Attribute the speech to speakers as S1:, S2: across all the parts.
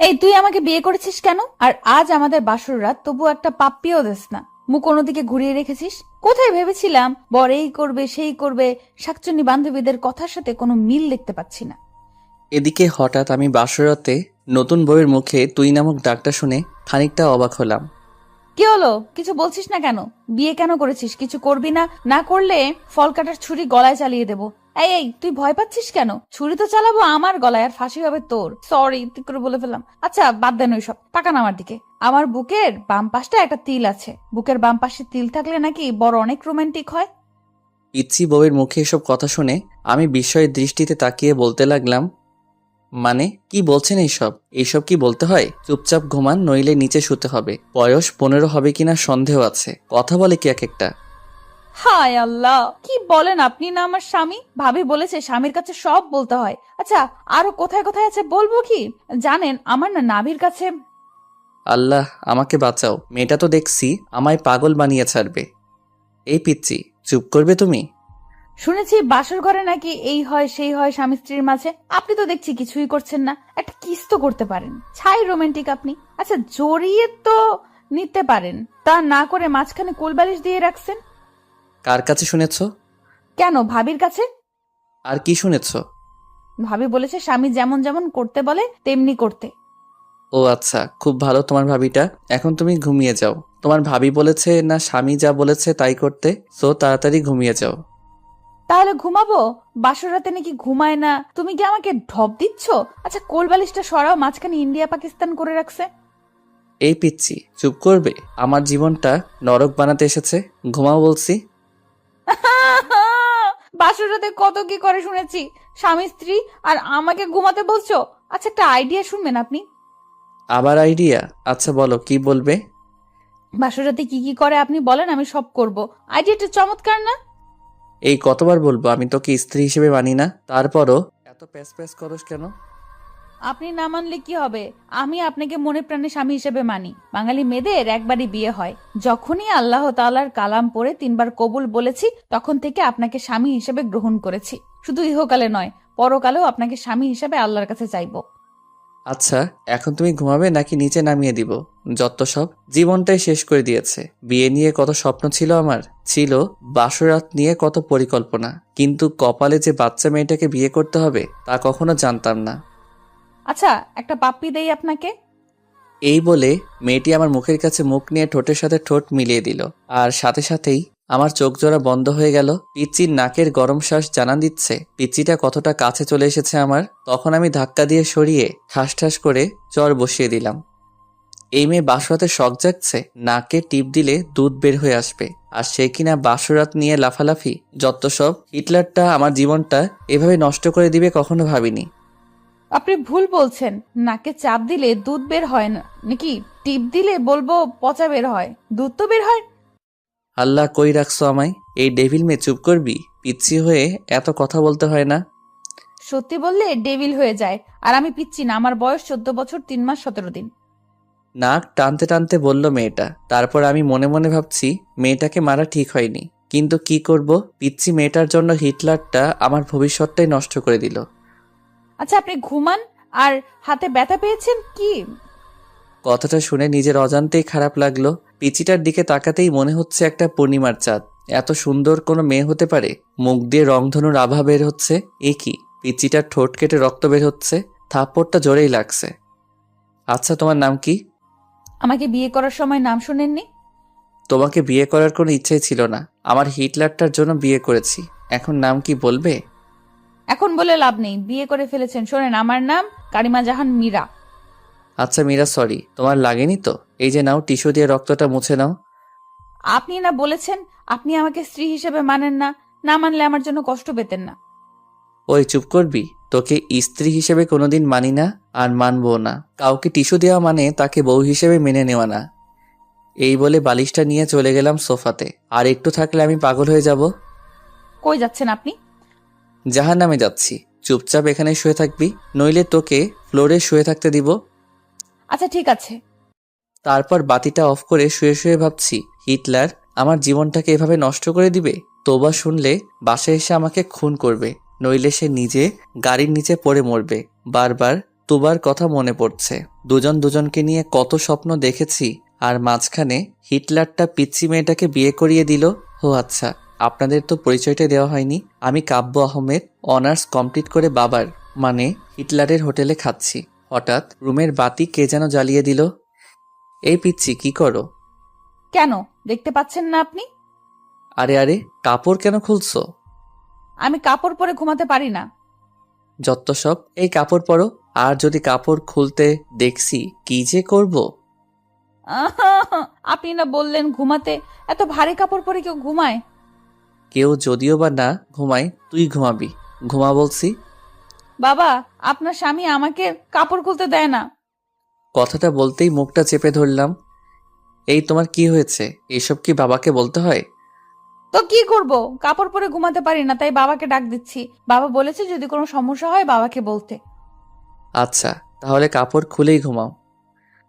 S1: এই তুই আমাকে বিয়ে করেছিস কেন? আর আজ আমাদের বাসর রাত, তবু একটা পাপ্পিও দেস না, মুখ অন্যদিকে ঘুরিয়ে রেখেছিস। কোথায় ভেবেছিলাম বর এই করবে সেই করবে, শাকচুন্নি বান্ধবীদের কথার সাথে কোনো মিল দেখতে পাচ্ছি না।
S2: এদিকে হঠাৎ আমি বাসরাতে নতুন বউয়ের মুখে তুই নামক ডাকটা শুনে খানিকটা অবাক হলাম।
S1: কি হলো, কিছু বলছিস না কেন? বিয়ে কেন করেছিস? কিছু করবি না? না করলে ফল কাটার ছুরি গলায় চালিয়ে দেবো। এই এই তুই ভয় পাচ্ছিস কেন? ছুরি তো চালাবো আমার গলায়, আর ফাঁসি হবে তোর। সরি, তুই করে বলে ফেললাম। আচ্ছা বাদ দেন ওইসব, তাকান আমার দিকে। আমার বুকের বাম পাশটা একটা তিল আছে। বুকের বাম পাশে তিল থাকলে নাকি বড় অনেক রোমান্টিক হয়।
S2: পিচ্ছি বউয়ের মুখে এসব কথা শুনে আমি বিস্ময়ের দৃষ্টিতে তাকিয়ে বলতে লাগলাম, মানে কি বলছেন এইসব? এইসব কি বলতে হয়? চুপচাপ ঘুমান, নইলে নিচে শুতে হবে। বয়স 15 হবে কিনা সন্দেহ আছে। কথা বলে কি এক একটা।
S1: হায় আল্লাহ, কি বলেন আপনি? না আমার স্বামী, ভাবি বলেছে স্বামীর কাছে সব বলতে হয়। আচ্ছা আরো কোথায় কোথায় আছে বলবো কি? জানেন আমার না নাভির কাছে।
S2: আল্লাহ আমাকে বাঁচাও, মেয়েটা তো দেখছি আমায় পাগল বানিয়ে ছাড়বে। এই পিচ্ছি, চুপ করবে তুমি?
S1: শুনেছি বাসর ঘরে নাকি এই হয় সেই হয় স্বামী স্ত্রীর মাঝে। আপনি তো দেখছি কিছুই করছেন না, একটা কিস তো করতে পারেন। ছাই রোমান্টিক আপনি। আচ্ছা জড়িয়ে তো নিতে পারেন, তা না করে মাঝখানে কোলবালিশ দিয়ে রাখছেন
S2: কার কাছে শুনেছ?
S1: কেন? ভাবির কাছে।
S2: আর কি শুনেছ?
S1: ভাবি বলেছে স্বামী যেমন যেমন করতে বলে তেমনি করতে।
S2: ও আচ্ছা, খুব ভালো তোমার ভাবিটা। এখন তুমি ঘুমিয়ে যাও। তোমার ভাবি বলেছে না স্বামী যা বলেছে তাই করতে, সো তাড়াতাড়ি ঘুমিয়ে যাও।
S1: তাহলে ঘুমাবো? বাসর রাতে নাকি ঘুমায় না? তুমি কি আমাকে ঢপ দিচ্ছ? আচ্ছা কোলবালিশটা সরাও, মাঝখানে ইন্ডিয়া পাকিস্তান করে রাখছে।
S2: এই পিচ্ছি, চুপ করবে? আমার জীবনটা নরক বানাতে এসেছে। ঘুমাও বলছি।
S1: বাসর রাতে কত কি করে শুনেছি, স্বামী স্ত্রী, আর আমাকে ঘুমাতে বলছো? আচ্ছা একটা আইডিয়া শুনবেন আপনি?
S2: আবার আইডিয়া? আচ্ছা বলো, কি বলবে?
S1: বাসর রাতে কি কি করে আপনি বলেন, আমি সব করব। আইডিয়াটা চমৎকার না?
S2: এই কতবার বলবো আমি তোকে স্ত্রী হিসেবে মানি না? তারপরও এত প্যাস প্যাস করস কেন?
S1: আপনি না মানলে কি হবে? আমি আপনাকে মনে প্রাণে স্বামী হিসেবে মানি। বাঙালি মেয়েদের একবারই বিয়ে হয়। যখনই আল্লাহ তাআলার কালাম পড়ে 3বার কবুল বলেছি, তখন থেকে আপনাকে স্বামী হিসেবে গ্রহণ করেছি। শুধু ইহকালে নয়, পরকালেও আপনাকে স্বামী হিসেবে আল্লাহর কাছে চাইবো।
S2: আচ্ছা, এখন তুমি ঘুমাবে নাকি নিচে নামিয়ে দিব? যত সব, জীবনটাই শেষ করে দিয়েছে। বিয়ে নিয়ে কত স্বপ্ন ছিল আমার, ছিল বাসরাত নিয়ে কত পরিকল্পনা, কিন্তু কপালে যে বাচ্চা মেয়েটাকে বিয়ে করতে হবে তা কখনো জানতাম না।
S1: আচ্ছা একটা পাপ্পি দেই আপনাকে।
S2: এই বলে মেয়েটি আমার মুখের কাছে মুখ নিয়ে ঠোঁটের সাথে ঠোঁট মিলিয়ে দিল, আর সাথে সাথেই আমার চোখ জোড়া বন্ধ হয়ে গেল। পিচ্চির নাকের গরম শ্বাস জানান দিচ্ছে পিচ্চিটা কতটা কাছে চলে এসেছে আমার। তখন আমি ধাক্কা দিয়ে সরিয়ে ঠাস ঠাস করে চর বসিয়ে দিলাম। এই মেয়ে বাসরাতে শখ জাগছে, নাকে টিপ দিলে দুধ বের হয়ে আসবে, আর সে কিনা বাসরাত নিয়ে লাফালাফি। যত সব, হিটলারটা আমার জীবনটা এভাবে নষ্ট করে দিবে কখনো ভাবিনি।
S1: আপনি ভুল বলছেন। নাকে চাপ দিলে দুধ বের হয় না নাকি? টিপ দিলে বলবো পচা বের হয়, দুধ তো বের হয়।
S2: আল্লাহ কই রাখছো আমায়? এই ডেভিল মেয়ে, চুপ করবি? পিচ্ছি হয়ে এত কথা বলতে হয় না।
S1: সত্যি বললে ডেভিল হয়ে যায়। আর আমি পিচ্ছি না, আমার বয়স 14 বছর 3 মাস 17 দিন।
S2: নাক টানতে টানতে বলল মেয়েটা। তারপর আমি মনে মনে ভাবছি মেয়েটাকে মারা ঠিক হয়নি, কিন্তু কি করব, পিচ্ছি মেয়েটার জন্য হিটলারটা আমার ভবিষ্যৎটাই নষ্ট করে দিল।
S1: আচ্ছা আপনি ঘুমান। আর হাতে ব্যথা পেয়েছেন কি?
S2: কথাটা শুনে নিজের অজান্তেই খারাপ লাগলো। পিচিটার দিকে তাকাতেই মনে হচ্ছে একটা পূর্ণিমার চাঁদ। এত সুন্দর কোনো মেয়ে হতে পারে? মুখ দিয়ে রংধনুর আভা বের হচ্ছে। এ কি? পিচিটার ঠোঁট কেটে রক্ত বের হচ্ছে। থাপ্পড়টা জোরেই লাগছে। আচ্ছা তোমার নাম কি?
S1: আমাকে বিয়ে করার সময় নাম শুনেননি?
S2: তোমাকে বিয়ে করার কোনো ইচ্ছাই ছিল না। আমার হিটলারটার জন্য বিয়ে করেছি। এখন নাম কি বলবে?
S1: এখন বলে লাভ নেই, বিয়ে করে ফেলেছেন। শোনেন, আমার নাম কারিমা জাহান মীরা।
S2: আচ্ছা মীরা, সরি। তোমার লাগেনি তো? এই যে নাও, টিস্যু দিয়ে রক্তটা মুছে নাও।
S1: আপনি না বলেছেন আপনি আমাকে স্ত্রী হিসেবে মানেন না? না মানলে আমার জন্য কষ্ট পেতেন না?
S2: ওই চুপ করবি? তোকে স্ত্রী হিসেবে কোনোদিন মানি না, আর মানবো না। কাউকে টিস্যু দেওয়া মানে তাকে বউ হিসেবে মেনে নেওয়া না। এই বলে বালিশটা নিয়ে চলে গেলাম সোফাতে। আর একটু থাকলে আমি পাগল হয়ে যাব।
S1: কই যাচ্ছেন আপনি?
S2: জাহান্নামে যাচ্ছি। চুপচাপ এখানে শুয়ে থাকবি, নইলে তোকে ফ্লোরে শুয়ে থাকতে দিব।
S1: আচ্ছা ঠিক আছে।
S2: তারপর বাতিটা অফ করে শুয়ে শুয়ে ভাবছি হিটলার আমার জীবনটাকে এভাবে নষ্ট করে দিবে। তোবা শুনলে বাসায় এসে আমাকে খুন করবে, নইলে সে নিজে গাড়ির নিচে পড়ে মরবে। বারবার তুবার কথা মনে পড়ছে। দুজন দুজনকে নিয়ে কত স্বপ্ন দেখেছি, আর মাঝখানে হিটলারটা পিচ্চি মেয়েটাকে বিয়ে করিয়ে দিল। ও আচ্ছা, আপনাদের তো পরিচয়টা দেওয়া হয়নি। আমি কাব্য আহমেদ, অনার্স কমপ্লিট করে বাবার মানে হিটলারের হোটেলে খাচ্ছি। হঠাৎ রুমের বাতি কে যেন জ্বালিয়ে দিল। এই পিচ্চি, কি করো?
S1: কেন, দেখতে পাচ্ছেন না আপনি?
S2: আরে আরে, কাপড় কেন খুলছো?
S1: আমি কাপড় পরে ঘুমাতে পারি না।
S2: যত সব, এই কাপড় পরো। আর যদি কাপড় খুলতে দেখছি কি যে করব।
S1: আপনি না বললেন ঘুমাতে, এত ভারী কাপড় পরে কেউ ঘুমায়?
S2: কেউ যদিও বা না ঘুমায়, তুই ঘুমাবি। ঘুমা বলছি।
S1: বাবা, আপনার স্বামী আমাকে কাপড় খুলতে দেয় না।
S2: কথাটা বলতেই মুখটা চেপে ধরলাম। এই তোমার কি হয়েছে? এসব কি বাবাকে বলতে হয়?
S1: তো কি করব, কাপড় পরে ঘুমাতে পারি না, তাই বাবাকে ডাক দিচ্ছি। বাবা বলেছে যদি কোনো সমস্যা হয় বাবাকে বলতে।
S2: আচ্ছা, তাহলে কাপড় খুলেই ঘুমাও।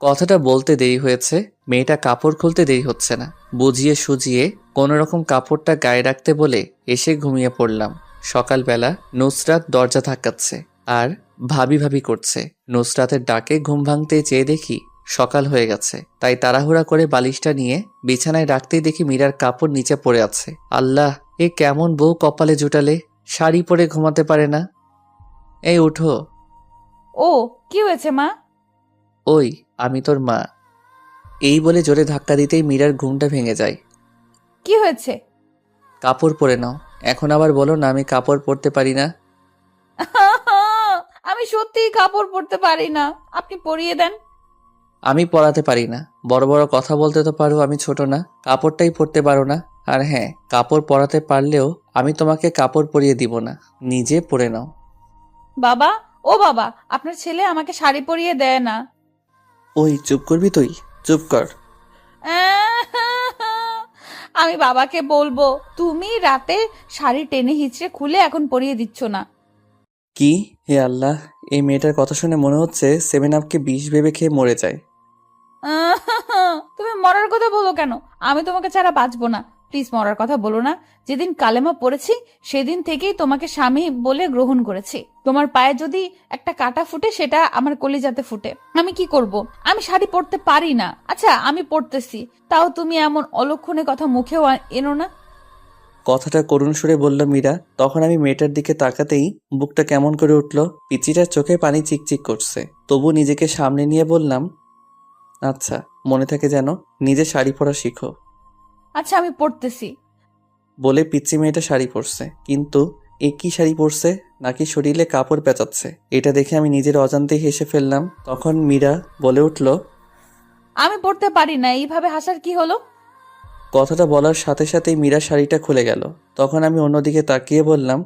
S2: কথাটা বলতে দেরি হয়েছে, মেয়েটা কাপড় খুলতে দেরি হচ্ছে না। বুঝিয়ে সুজিয়ে কোনো রকম কাপড়টা গায়ে রাখতে বলে এসে ঘুমিয়ে পড়লাম। সকালবেলা নুসরাত দরজা ধাক্কাচ্ছে আর ভাবি ভাবি করছে। নুসরাতের ডাকে ঘুম ভাঙতে চেয়ে দেখি সকাল হয়ে গেছে, তাই তাড়াহুড়া করে বালিশটা নিয়ে বিছানায় রাখতেই দেখি মীরার কাপড় নিচে পড়ে আছে। আল্লাহ, এ কেমন বউ কপালে জুটালে, শাড়ি পরে ঘুমাতে পারে না। এই উঠো।
S1: ও, কি হয়েছে মা?
S2: ওই, আমি তোর মা। এই বলে জোরে ধাক্কা দিতেই মীরার ঘুমটা ভেঙে যায়।
S1: কি হয়েছে?
S2: কাপড় পরে নাও। এখন আবার বলো না আমি কাপড় পরতে পারি না।
S1: আমি সত্যিই কাপড় পরতে পারি না, আপনি পরিয়ে দেন।
S2: আমি পরাতে পারি না। বড় বড় কথা বলতে তো পারো, আমি ছোট না। কাপড়টাই পরতে পারো না। আর হ্যাঁ, কাপড় পরাতে পারলেও আমি তোমাকে কাপড় পরিয়ে দিব না, নিজে পরে নাও।
S1: বাবা, ও বাবা, আপনার ছেলে আমাকে শাড়ি পরিয়ে দেয় না।
S2: ওই, চুপ করবি তুই? চুপ কর।
S1: আমি বাবাকে বলবো তুমি রাতে শাড়ি টেনে হিচড়ে খুলে এখন পরিয়ে দিচ্ছ না।
S2: কি? হে আল্লাহ, এই মেয়েটার কথা শুনে মনে হচ্ছে 7 আপকে বিষ ভেবে খেয়ে মরে যায়।
S1: তুমি মরার কথা বলো কেন? আমি তোমাকে ছাড়া বাঁচবো না। প্লিজ মরার কথা বলো না। যেদিন কালেমা পড়েছি সেদিন থেকেই তোমাকে স্বামী বলে গ্রহণ করেছি। তোমার পায়ে যদি একটা কাঁটা ফুটে সেটা আমার কলিজাতে ফুটে। আমি কি করব? আমি শাড়ি পরতে পারি না। আচ্ছা, আমি পরতেছি, তাও তুমি এমন অলক্ষণে কথা মুখেও এনো না।
S2: কথাটা করুণ সুরে বলল মীরা। তখন আমি মেয়েটার দিকে তাকাতেই বুকটা কেমন করে উঠল। পিচিটার চোখে পানি চিকচিক করছে, তবু নিজেকে সামনে নিয়ে বললাম, আচ্ছা, মনে থাকে যেন, নিজে শাড়ি পরা শিখো।
S1: আচ্ছা, আমি পরতেছি।
S2: বলে পিচ্চি মেয়েটা শাড়ি পরছে। কিন্তু এ কি শাড়ি পরছে নাকি শরীরে কাপড় পেঁচাচ্ছে, এটা দেখে আমি নিজের অজান্তেই হেসে ফেললাম। তখন মীরা বলে উঠল,
S1: আমি পরতে পারি না, এইভাবে হাসার কি হলো?
S2: কথাটা বলার সাথে সাথেই মীরা শাড়িটা খুলে গেল। তখন আমি অন্যদিকে তাকিয়ে বললাম,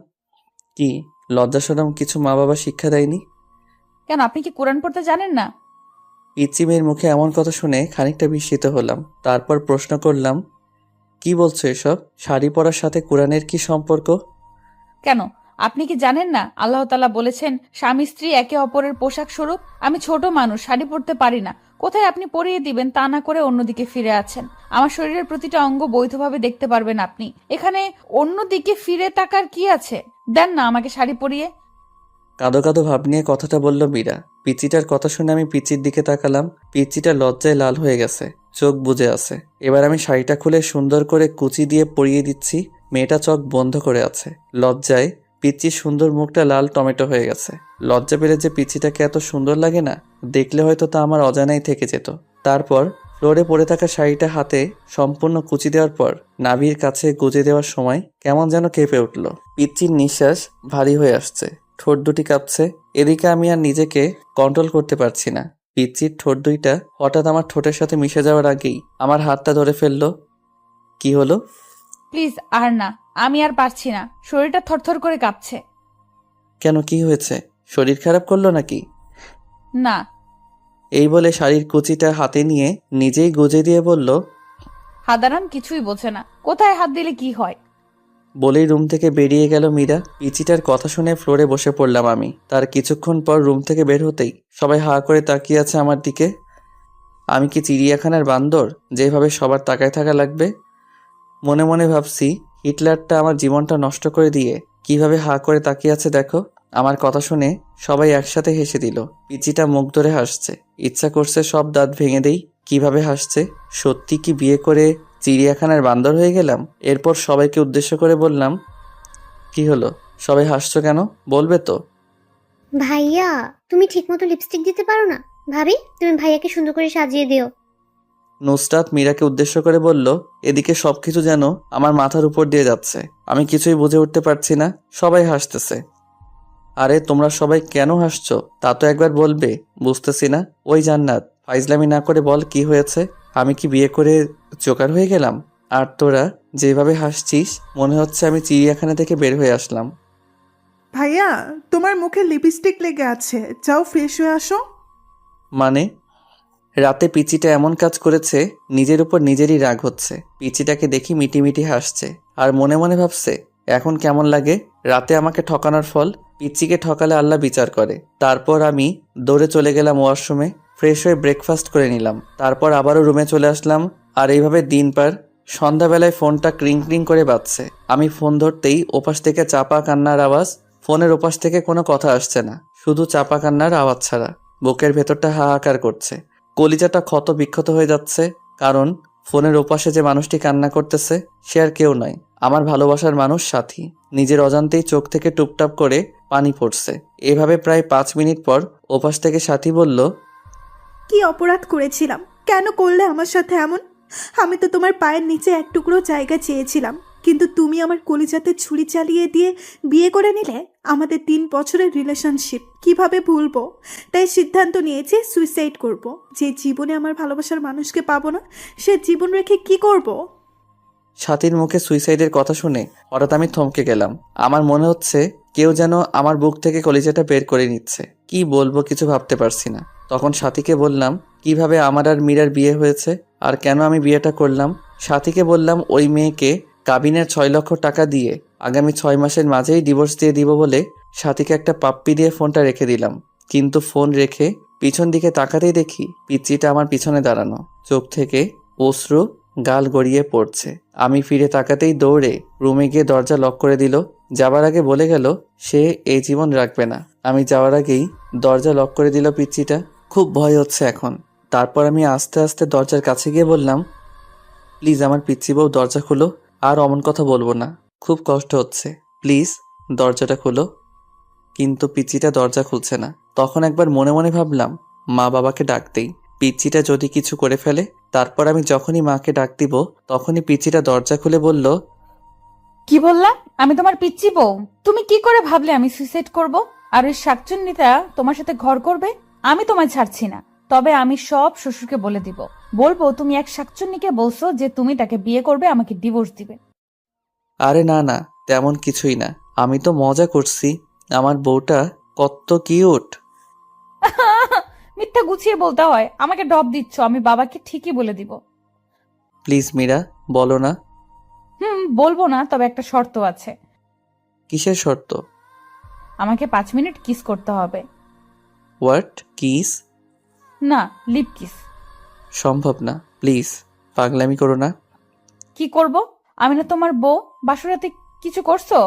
S2: কি লজ্জা শরম কিছু মা বাবা শিক্ষা দেয়নি?
S1: কেন, আপনি কি কোরআন পড়তে জানেন না?
S2: পিচ্চি মেয়ের মুখে এমন কথা শুনে খানিকটা বিস্মিত হলাম। তারপর প্রশ্ন করলাম, কি বলছো এসব? শাড়ি পরার সাথে কোরআনের কি সম্পর্ক?
S1: কেন, আপনি কি জানেন না আল্লাহ তাআলা বলেছেন স্বামী স্ত্রী একে অপরের পোশাক স্বরূপ? আমি ছোট মানুষ, শাড়ি পরতে পারি না। কোথায় আপনি পরিয়ে দিবেন তা না করে অন্যদিকে ফিরে আছেন। আমার শরীরের প্রতিটা অঙ্গ বৈধভাবে দেখতে পারবেন আপনি। এখানে অন্যদিকে ফিরে তাকার কি আছে? দেন না আমাকে শাড়ি পরিয়ে।
S2: কাঁদো কাঁদো ভাব নিয়ে কথাটা বলল মীরা। পিচিটার কথা শুনে আমি পিচির দিকে তাকালাম। পিচিটা লজ্জায় লাল হয়ে গেছে, চোখ বুজে আছে। এবার আমি শাড়িটা খুলে সুন্দর করে কুচি দিয়ে পরিয়ে দিচ্ছি। মেয়েটা চোখ বন্ধ করে আছে। লজ্জায় পিচির সুন্দর মুখটা লাল টমেটো হয়ে গেছে। লজ্জা পেলে যে পিচিটাকে এত সুন্দর লাগে না, দেখলে হয়তো তা আমার অজানাই থেকে যেত। তারপর ফ্লোরে পড়ে থাকা শাড়িটা হাতে সম্পূর্ণ কুচি দেওয়ার পর নাভির কাছে গুজে দেওয়ার সময় কেমন যেন কেঁপে উঠল। পিচির নিঃশ্বাস ভারী হয়ে আসছে, ঠোঁট দুটি কাঁপছে। এদিকে আমি আর নিজেকে কন্ট্রোল করতে পারছি না। পিচ্চির ঠোঁট দুইটা হঠাৎ আমার ঠোঁটের সাথে মিশে যাওয়ার আগেই আমার হাতটা ধরে ফেললো। কি হলো?
S1: প্লিজ আর না, আমি আর পারছি না, শরীরটা থরথর করে কাঁপছে।
S2: কেন, কি হয়েছে? শরীর খারাপ করলো নাকি?
S1: না।
S2: এই বলে শাড়ির কুচিটা হাতে নিয়ে নিজেই গুজে দিয়ে বলল,
S1: হাদারাম কিছুই বোঝে না, কোথায় হাত দিলে কি হয়।
S2: বলেই রুম থেকে বেরিয়ে গেল মীরা। পিচিটার কথা শুনে ফ্লোরে বসে পড়লাম আমি। তার কিছুক্ষণ পর রুম থেকে বের হতেই সবাই হা করে তাকিয়ে আছে আমার দিকে। আমি কি চিড়িয়াখানার বান্দর যেভাবে সবার তাকায় থাকা লাগবে? মনে মনে ভাবছি, হিটলারটা আমার জীবনটা নষ্ট করে দিয়ে কিভাবে হা করে তাকিয়ে আছে দেখো। আমার কথা শুনে সবাই একসাথে হেসে দিল। পিচিটা মুখ ধরে হাসছে। ইচ্ছা করছে সব দাঁত ভেঙে দেই। কিভাবে হাসছে! সত্যি কি বিয়ে করে চিড়িয়াখানার বান্দর হয়ে গেলাম? এরপর সবাইকে উদ্দেশ্য করে বললাম, কি হলো, সবাই হাসছো কেন? বলবে তো?
S3: ভাইয়া, তুমি ঠিকমতো লিপস্টিক দিতে পারো না? ভাবি, তুমি ভাইয়াকে সুন্দর করে সাজিয়ে দিও।
S2: নুসরাত মীরাকে উদ্দেশ্য করে বলল, এদিকে সবকিছু যেন আমার মাথার উপর দিয়ে যাচ্ছে। আমি কিছুই বুঝে উঠতে পারছি না। সবাই হাসতেছে। আরে তোমরা সবাই কেন হাসছো তা তো একবার বলবে। বুঝতেছি না। ওই জান্নাত, ফাইজলামি না করে বল কি হয়েছে? আমি কি বিয়ে করে জোকার হয়ে গেলাম? আর তোরা যেভাবে হাসছিস মনে হচ্ছে আমি চিড়িয়াখানা থেকে বের হয়ে আসলাম।
S4: ভাইয়া, তোমার মুখে লিপস্টিক লেগে আছে, যাও ফ্রেশ হয়ে আসো।
S2: মানে? রাতে পিচিটা এমন কাজ করেছে, নিজের উপর নিজেরই রাগ হচ্ছে। পিচিটাকে দেখি মিটিমিটি হাসছে আর মনে মনে ভাবছে এখন কেমন লাগে। রাতে আমাকে ঠকানোর ফল। পিচিকে ঠকালে আল্লাহ বিচার করে। তারপর আমি দৌড়ে চলে গেলাম ওয়াশরুমে। ফ্রেশ হয়ে ব্রেকফাস্ট করে নিলাম। তারপর আবারও রুমে চলে আসলাম। আর এইভাবে দিন পার। সন্ধ্যাবেলায় ফোনটা ক্রিং ক্রিং করে বাজছে। আমি ফোন ধরতেই ওপাশ থেকে চাপা কান্নার আওয়াজ। ফোনের ওপাশ থেকে কোনো কথা আসছে না, শুধু চাপা কান্নার আওয়াজ ছাড়া। বুকের ভেতরটা হাহাকার করছে। কলিজাটা ক্ষত বিক্ষত হয়ে যাচ্ছে। কারণ ফোনের ওপাশে যে মানুষটি কান্না করতেছে সে আর কেউ নয়, আমার ভালোবাসার মানুষ সাথী। নিজের অজান্তেই চোখ থেকে টুপটাপ করে পানি পড়ছে। এভাবে প্রায় 5 মিনিট পর ওপাশ থেকে সাথী বলল,
S4: কি অপরাধ করেছিলাম? কেন করলে আমার সাথে এমন? আমি তো তোমার পায়ের নিচে এক টুকরো জায়গা চেয়েছিলাম, কিন্তু তুমি আমার কলিজাতে ছুরি চালিয়ে দিয়ে বিয়ে করে নিলে। আমাদের 3 বছরের রিলেশনশিপ কিভাবে ভুলবো? তাই সিদ্ধান্ত নিয়েছি সুইসাইড করব। যে জীবনে আমার ভালোবাসার মানুষকে পাবো না, সে জীবন রেখে কি করব?
S2: সাথীর মুখে সুইসাইডের কথা শুনে হঠাৎ আমি থমকে গেলাম। আমার মনে হচ্ছে কেউ যেন আমার বুক থেকে কলিজাটা বের করে নিচ্ছে। কি বলবো কিছু ভাবতে পারছি না। তখন সাথীকে বললাম কিভাবে আমার আর মীরার বিয়ে হয়েছে আর কেন আমি বিয়েটা করলাম। সাথীকে বললাম ওই মেয়েকে কাবিনের 6 লক্ষ টাকা দিয়ে আগামী 6 মাসের মাঝেই ডিভোর্স দিয়ে দিব বলে সাথীকে একটা পাপ্পি দিয়ে ফোনটা রেখে দিলাম। কিন্তু ফোন রেখে পিছন দিকে তাকাতেই দেখি পিচ্চিটা আমার পিছনে দাঁড়ানো, চোখ থেকে অশ্রু গাল গড়িয়ে পড়ছে। আমি ফিরে তাকাতেই দৌড়ে রুমে গিয়ে দরজা লক করে দিল। যাবার আগে বলে গেল সে এই জীবন রাখবে না। আমি যাওয়ার আগেই দরজা লক করে দিল পিচ্চিটা। খুব ভয় হচ্ছে এখন। তারপর আমি আস্তে আস্তে দরজার কাছে গিয়ে বললাম, প্লিজ আমার পিচ্চি বউ দরজা খুলো। আর অমন কথা বলবো না, খুব কষ্ট হচ্ছে, প্লিজ দরজাটা খুলো। কিন্তু পিচ্চিটা দরজা খুলছে না। তখন একবার মনে মনে ভাবলাম মা বাবাকে ডাক দেই, পিচ্চিটা যদি কিছু করে ফেলে। তারপর আমি যখনই মাকে ডাক দিব তখনই পিচ্চিটা দরজা খুলে বলল,
S1: কি বললা? আমি তোমার পিচ্চি বউ? তুমি কি করে ভাবলে আমি সুইসাইড করব? আর ওই শাকচুন্নিটা তোমার সাথে ঘর করবে? আমি তোমায় ছাড়ছি না। তবে আমি সব শ্বশুরকে বলে দিব। বলবো তুমি এক শাকচুন্নিকে বলছো যে তুমি তাকে বিয়ে করবে, আমাকে ডিভোর্স দিবে।
S2: আরে না না, তেমন কিছুই না, আমি তো মজা করছি। আমার বউটা কত কিউট।
S1: মিথ্যা গুছিয়ে বলতে হয়। আমাকে ডব দিচ্ছ, আমি বাবাকে ঠিকই বলে দিব।
S2: প্লিজ মীরা, বলো না।
S1: বলবো না, তবে একটা শর্ত আছে।
S2: কিসের শর্ত?
S1: আমাকে 5 মিনিট কিস করতে হবে।
S2: হোয়াট? কিস?
S1: না, লিপ কিস।
S2: সম্ভব না, প্লিজ পাগলামি করো না।
S1: কি করব? আমি না তোমার বউ? বাসুরাতে কিছু করছো?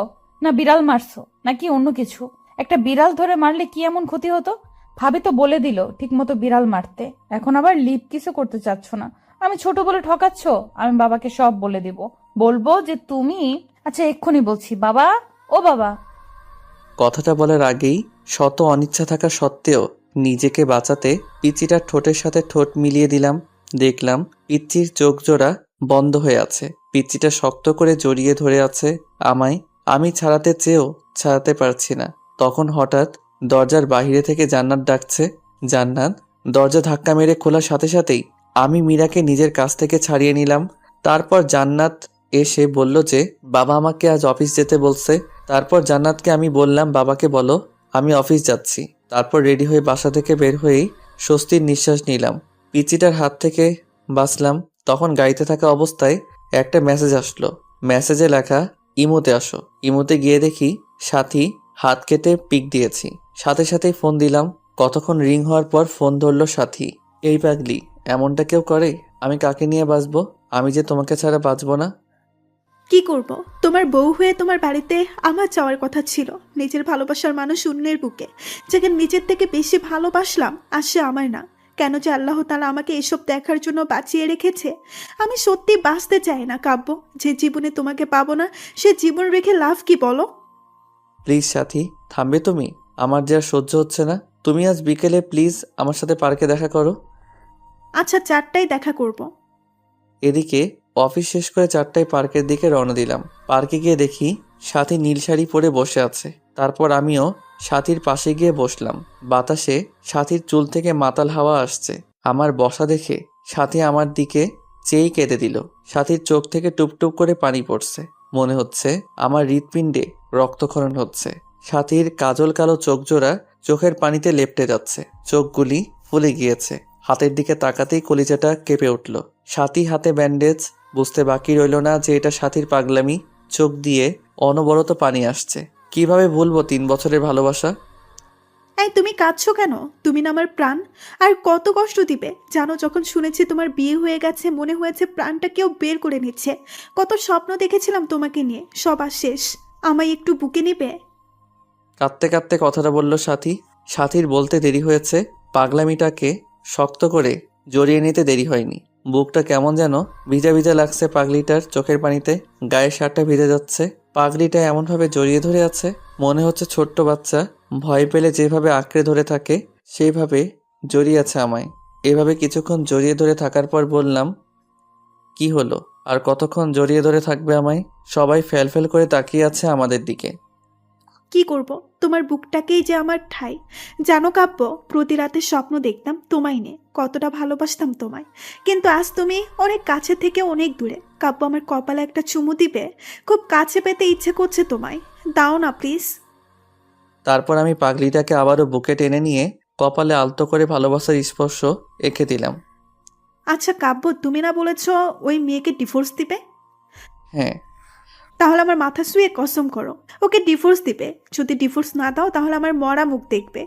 S1: না বিড়াল মারছো নাকি অন্য কিছু? একটা বিড়াল ধরে মারলে কি এমন ক্ষতি হতো? ভাবি তো বলে দিল ঠিক মতো বিড়াল মারতে, এখন আবার লিপ কিসও করতে চাচ্ছ না। আমি ছোট বলে ঠকাচ্ছ? আমি বাবাকে সব বলে দিব। বলবো যে তুমি... আচ্ছা এক্ষুনি বলছি। বাবা, ও বাবা।
S2: কথাটা বলার আগেই শত অনিচ্ছা থাকা সত্ত্বেও নিজেকে বাঁচাতে পিচ্চিটার ঠোঁটের সাথে ঠোঁট মিলিয়ে দিলাম। দেখলাম পিচ্চির চোখ জোড়া বন্ধ হয়ে আছে। পিচ্চিটা শক্ত করে জড়িয়ে ধরে আছে আমায়। আমি ছাড়াতে চেয়েও ছাড়াতে পারছি না। তখন হঠাৎ দরজার বাইরে থেকে জান্নাত ডাকছে, জান্নাত। দরজা ধাক্কা মেরে খোলার সাথে সাথেই আমি মীরাকে নিজের কাছ থেকে ছাড়িয়ে নিলাম। তারপর জান্নাত এসে বলল যে বাবা আমাকে আজ অফিস যেতে বলছে। তারপর জান্নাতকে আমি বললাম বাবাকে বলো আমি অফিস যাচ্ছি। তারপর রেডি হয়ে বাসা থেকে বের হয়েই স্বস্তির নিঃশ্বাস নিলাম। পিচিটার হাত থেকে বাঁচলাম। তখন গাড়িতে থাকা অবস্থায় একটা মেসেজ আসলো। মেসেজে লেখা, ইমোতে আসো। ইমোতে গিয়ে দেখি সাথী হাত কেটে পিক দিয়েছি। সাথে সাথেই ফোন দিলাম। কতক্ষণ রিং হওয়ার পর ফোন ধরলো সাথী। এই পাগলি, এমনটা কেউ করে? আমি কাকে নিয়ে বাঁচবো? আমি যে তোমাকে ছাড়া বাঁচবো না।
S4: কি করব? তোমার বউ হয়ে তোমার বাড়িতে আমার যাওয়ার কথা ছিল। নিজের ভালোবাসার মানুষ অন্যের বুকে, যাকে নিজের থেকে বেশি ভালোবাসলাম, আর সে আমার না। কেন যে আল্লাহ তাআলা আমাকে এসব দেখার জন্য বাঁচিয়ে রেখেছে। আমি সত্যি বাঁচতে চাই না কাব্য। যে জীবনে তোমাকে পাবো না, সে জীবন রেখে লাভ কি বলো?
S2: প্লিজ সাথী, থামবে তুমি? আমার যে আর সহ্য হচ্ছে না। তুমি আজ বিকেলে প্লিজ আমার সাথে পার্কে দেখা করো।
S4: আচ্ছা, 4টায় দেখা করব।
S2: এদিকে অফিস শেষ করে 4টায় পার্কের দিকে রওনা দিলাম। পার্কে গিয়ে দেখি সাথী নীল শাড়ি পরে বসে আছে। তারপর আমিও সাথীর পাশে গিয়ে বসলাম। বাতাসে সাথীর চুল থেকে মাতাল হাওয়া আসছে। আমার বসা দেখে সাথী আমার দিকে চেয়েই কেঁদে দিল। সাথীর চোখ থেকে টুপটুপ করে পানি পড়ছে। মনে হচ্ছে আমার হৃৎপিণ্ডে রক্তক্ষরণ হচ্ছে। সাথীর কাজল কালো চোখজোড়া চোখের পানিতে লেপ্টে যাচ্ছে। চোখগুলি ফুলে গিয়েছে। হাতের দিকে তাকাতেই কলিজাটা কেঁপে উঠল। সাথী হাতে ব্যান্ডেজ। বুঝতে বাকি রইল না যে এটা সাথীর পাগলামি। চোখ দিয়ে অনবরত পানি আসছে। কিভাবে ভুলবো 3 বছরের ভালোবাসা?
S4: এই, তুমি কাঁদছো কেন? তুমি না আমার প্রাণ। আর কত কষ্ট দিবে জানো? যখন শুনেছি তোমার বিয়ে হয়ে গেছে, মনে হয়েছে প্রাণটা কেউ বের করে নিচ্ছে। কত স্বপ্ন দেখেছিলাম তোমাকে নিয়ে, সব আর শেষ। আমায় একটু বুকে নেবে?
S2: কাঁদতে কাঁদতে কথাটা বলল সাথী। সাথীর বলতে দেরি হয়েছে, পাগলামিটাকে শক্ত করে জড়িয়ে নিতে দেরি হয়নি। বুকটা কেমন যেন ভিজা ভিজা লাগছে পাগলিটার চোখের পানিতে। গায়ের শার্টটা ভিজে যাচ্ছে। পাগলিটা এমনভাবে জড়িয়ে ধরে আছে, মনে হচ্ছে ছোট্ট বাচ্চা ভয় পেলে যেভাবে আঁকড়ে ধরে থাকে সেইভাবে জড়িয়ে আছে আমায়। এভাবে কিছুক্ষণ জড়িয়ে ধরে থাকার পর বললাম, কি হলো? আর কতক্ষণ জড়িয়ে ধরে থাকবে আমায়? সবাই ফ্যালফ্যাল করে তাকিয়ে আছে আমাদের দিকে।
S4: কি করব? তোমার বুকটাকেই যে আমার ঠাই। জানো কাব্য, প্রতি রাতে স্বপ্ন দেখতাম তোমায় নিয়ে, কতটা ভালোবাসতাম তোমায়। কিন্তু আজ তুমি অনেক কাছে থেকে অনেক দূরে। কাব্য, আমার কপালে একটা চুমু দিবে? খুব কাছে পেতে ইচ্ছে করছে তোমায়, দাও না প্লিজ।
S2: তারপর আমি পাগলিটাকে আবারও বুকে টেনে নিয়ে কপালে আলতো করে ভালোবাসার স্পর্শ এঁকে দিলাম।
S4: আচ্ছা কাব্য, তুমি না বলেছ ওই মেয়েকে ডিভোর্স দিবে?
S2: হ্যাঁ।
S4: তাহলে আমার মাথা শুয়ে কসম করো ওকে ডিভোর্স দিবে। যদি ডিভোর্স না দাও তাহলে আমার মরা মুখ দেখবে।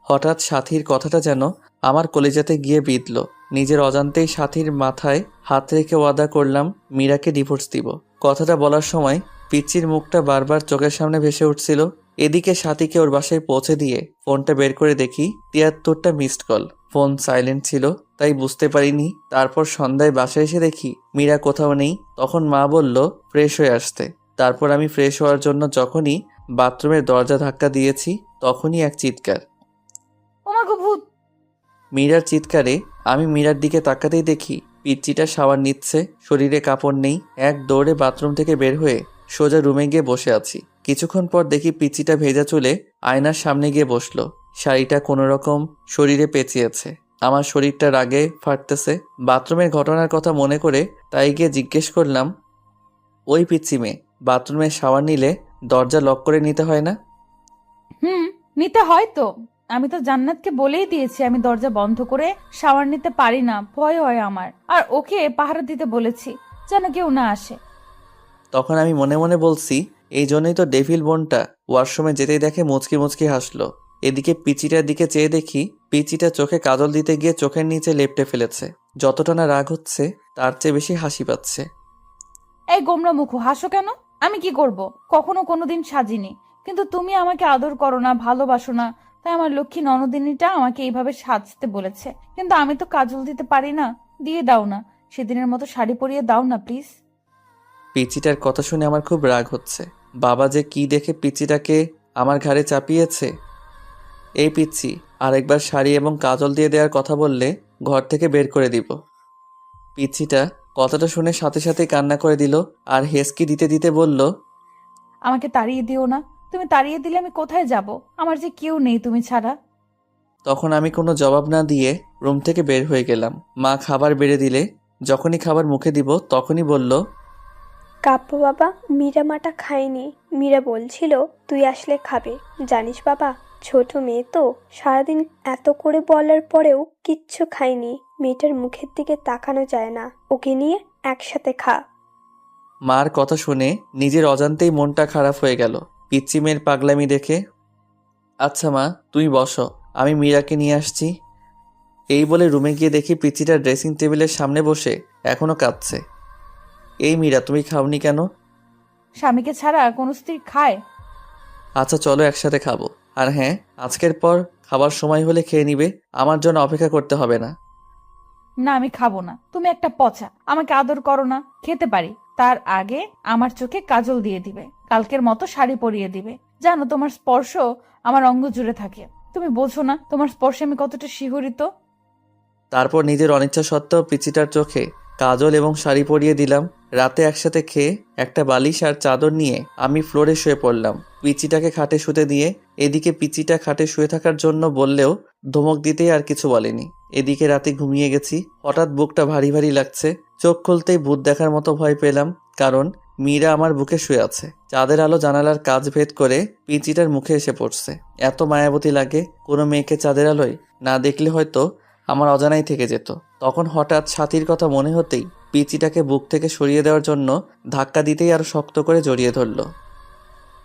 S2: হঠাৎ সাথীর কথাটা যেন আমার কলিজাতে গিয়ে বিঁধল। নিজের অজান্তেই সাথীর মাথায় হাত রেখে ওয়াদা করলাম মীরাকে ডিভোর্স দিব। কথাটা বলার সময় পিচ্চির মুখটা বারবার চোখের সামনে ভেসে উঠছিল। এদিকে সাথীকে ওর বাসায় পৌঁছে দিয়ে ফোনটা বের করে দেখি 73টা মিসড কল। ফোন সাইলেন্ট ছিল, তাই বুঝতে পারিনি। তারপর সন্ধ্যায় বাসায় এসে দেখি মীরা কোথাও নেই। তখন মা বলল ফ্রেশ হয়ে আসতে। তারপর আমি ফ্রেশ হওয়ার জন্য যখনই বাথরুমের দরজা ধাক্কা দিয়েছি তখনই এক চিৎকার।
S1: ওমা গো ভূত!
S2: মীরার চিৎকারে আমি মীরার দিকে তাকাতেই দেখি পিচ্চিটা শাওয়ার নিচ্ছে, শরীরে কাপড় নেই। এক দৌড়ে বাথরুম থেকে বের হয়ে সোজা রুমে গিয়ে বসে আছি। কিছুক্ষণ পর দেখি পিচ্চিটা ভেজা চুলে আয়নার সামনে গিয়ে বসলো। শাড়িটা কোনোরকম শরীরে পেঁচিয়েছে। আমার শরীরটা রাগে ফাটতেছে। বাথরুমের ঘটনার কথা মনে করে তাই গিয়ে জিজ্ঞেস করলাম, ওই পিচ্চি মেয়ে, বাথরুমে শাওয়ার নিলে দরজা লক করে নিতে হয় না?
S1: নিতে হয় তো। আমি তো জান্নাতকে বলেই দিয়েছি আমি দরজা বন্ধ করে শাওয়ার নিতে পারি না, ভয় হয় আমার। আর ওকে পাহারা দিতে বলেছি যেন কেউ না আসে।
S2: তখন আমি মনে মনে বলছি, এই জন্যই তো ডেভিল বোনটা ওয়াশরুমে যেতেই দেখে মুচকি মুচকি হাসলো। এদিকে পিচিটার দিকে চেয়ে দেখি পিচিটা চোখে কাজল দিতে গিয়ে চোখের নিচে লেপ্টে ফেলেছে। যতটা না রাগ হচ্ছে তার চেয়ে বেশি হাসি পাচ্ছে।
S1: এই গোমরা মুখো, হাসো কেন? আমি কি করব? কখনো কোনোদিন সাজিনি, কিন্তু তুমি আমাকে আদর করো না, ভালোবাসো না, তাই আমার লক্ষ্মী ননদিনীটা আমাকে এইভাবে সাজতে বলেছে। কিন্তু আমি তো কাজল দিতে পারি না। দিয়ে দাও না, সেদিনের মতো শাড়ি পরিয়ে দাও না প্লিজ।
S2: পিচিটার কথা শুনে আমার খুব রাগ হচ্ছে। বাবা যে কি দেখে পিচিটাকে আমার ঘাড়ে চাপিয়েছে। এই পিচ্ছি, আরেকবার শাড়ি এবং কাজল দিয়ে দেওয়ার কথা বললে ঘর থেকে বের করে দিব। পিচ্ছিটা কথাটা শুনে সাথে সাথে কান্না করে দিল আর হেসকি দিতে দিতে বলল,
S1: আমাকে তাড়িয়ে দিও না। তুমি তাড়িয়ে দিলে আমি কোথায় যাব? আমার যে কেউ নেই তুমি ছাড়া।
S2: তখন আমি কোনো জবাব না দিয়ে রুম থেকে বের হয়ে গেলাম। মা খাবার বেড়ে দিলে যখনই খাবার মুখে দিব তখনই বলল,
S5: কাব্য বাবা, মীরা মাটা খায়নি। মীরা বলছিল তুই আসলে খাবে। জানিস বাবা, ছোট মেয়ে তো, সারাদিন এত করে বলার পরেও কিচ্ছু খায়নি। মেয়েটার মুখের দিকে তাকানো যায় না। ওকে নিয়ে একসাথে খা।
S2: মার কথা শুনে নিজের অজান্তেই মনটা খারাপ হয়ে গেল পিচ্চি মেয়ের পাগলামি দেখে। আচ্ছা মা, তুমি বসো, আমি মীরাকে নিয়ে আসছি। এই বলে রুমে গিয়ে দেখি পিচ্চিটা ড্রেসিং টেবিলের সামনে বসে এখনো কাঁদছে। এই মীরা, তুমি খাওনি কেন?
S1: স্বামীকে ছাড়া কোন স্ত্রী খায়?
S2: আচ্ছা চলো একসাথে খাবো। আর হ্যাঁ, আজকের পর খাবার সময় হলে খেয়ে নিবে, আমার জন্য অপেক্ষা করতে হবে না।
S1: না, আমি খাবো না। তুমি একটা পচা, আমাকে আদর করো না। খেতে পারি, তার আগে আমার চোখে কাজল দিয়ে দিবে, কালকের মতো শাড়ি পরিয়ে দিবে। জানো, তোমার স্পর্শ আমার অঙ্গ জুড়ে থাকে। তুমি বোঝো না তোমার স্পর্শে আমি কতটা শিহরিত।
S2: তারপর নিজের অনিচ্ছা সত্ত্বেও পিচিটার চোখে কাজল এবং শাড়ি পরিয়ে দিলাম। রাতে একসাথে খেয়ে একটা বালিশ আর চাদর নিয়ে আমি ফ্লোরে শুয়ে পড়লাম, পিচিটাকে খাটে শুতে দিয়ে। এদিকে পিচিটা খাটে শুয়ে থাকার জন্য বললেও ধমক দিতেই আর কিছু বলেনি। এদিকে রাতে ঘুমিয়ে গেছি, হঠাৎ বুকটা ভারী ভারী লাগছে। চোখ খুলতেই ভূত দেখার মতো ভয় পেলাম, কারণ মীরা আমার বুকে শুয়ে আছে। চাঁদের আলো জানালার কাজ ভেদ করে পিচিটার মুখে এসে পড়ছে। এত মায়াবতী লাগে, কোনো মেয়েকে চাঁদের আলোয় না দেখলে হয়তো আমার অজানাই থেকে যেত। তখন হঠাৎ সাথীর কথা মনে হতেই পিচিটাকে বুক থেকে সরিয়ে দেওয়ার জন্য ধাক্কা দিতেই আরো শক্ত করে জড়িয়ে ধরল।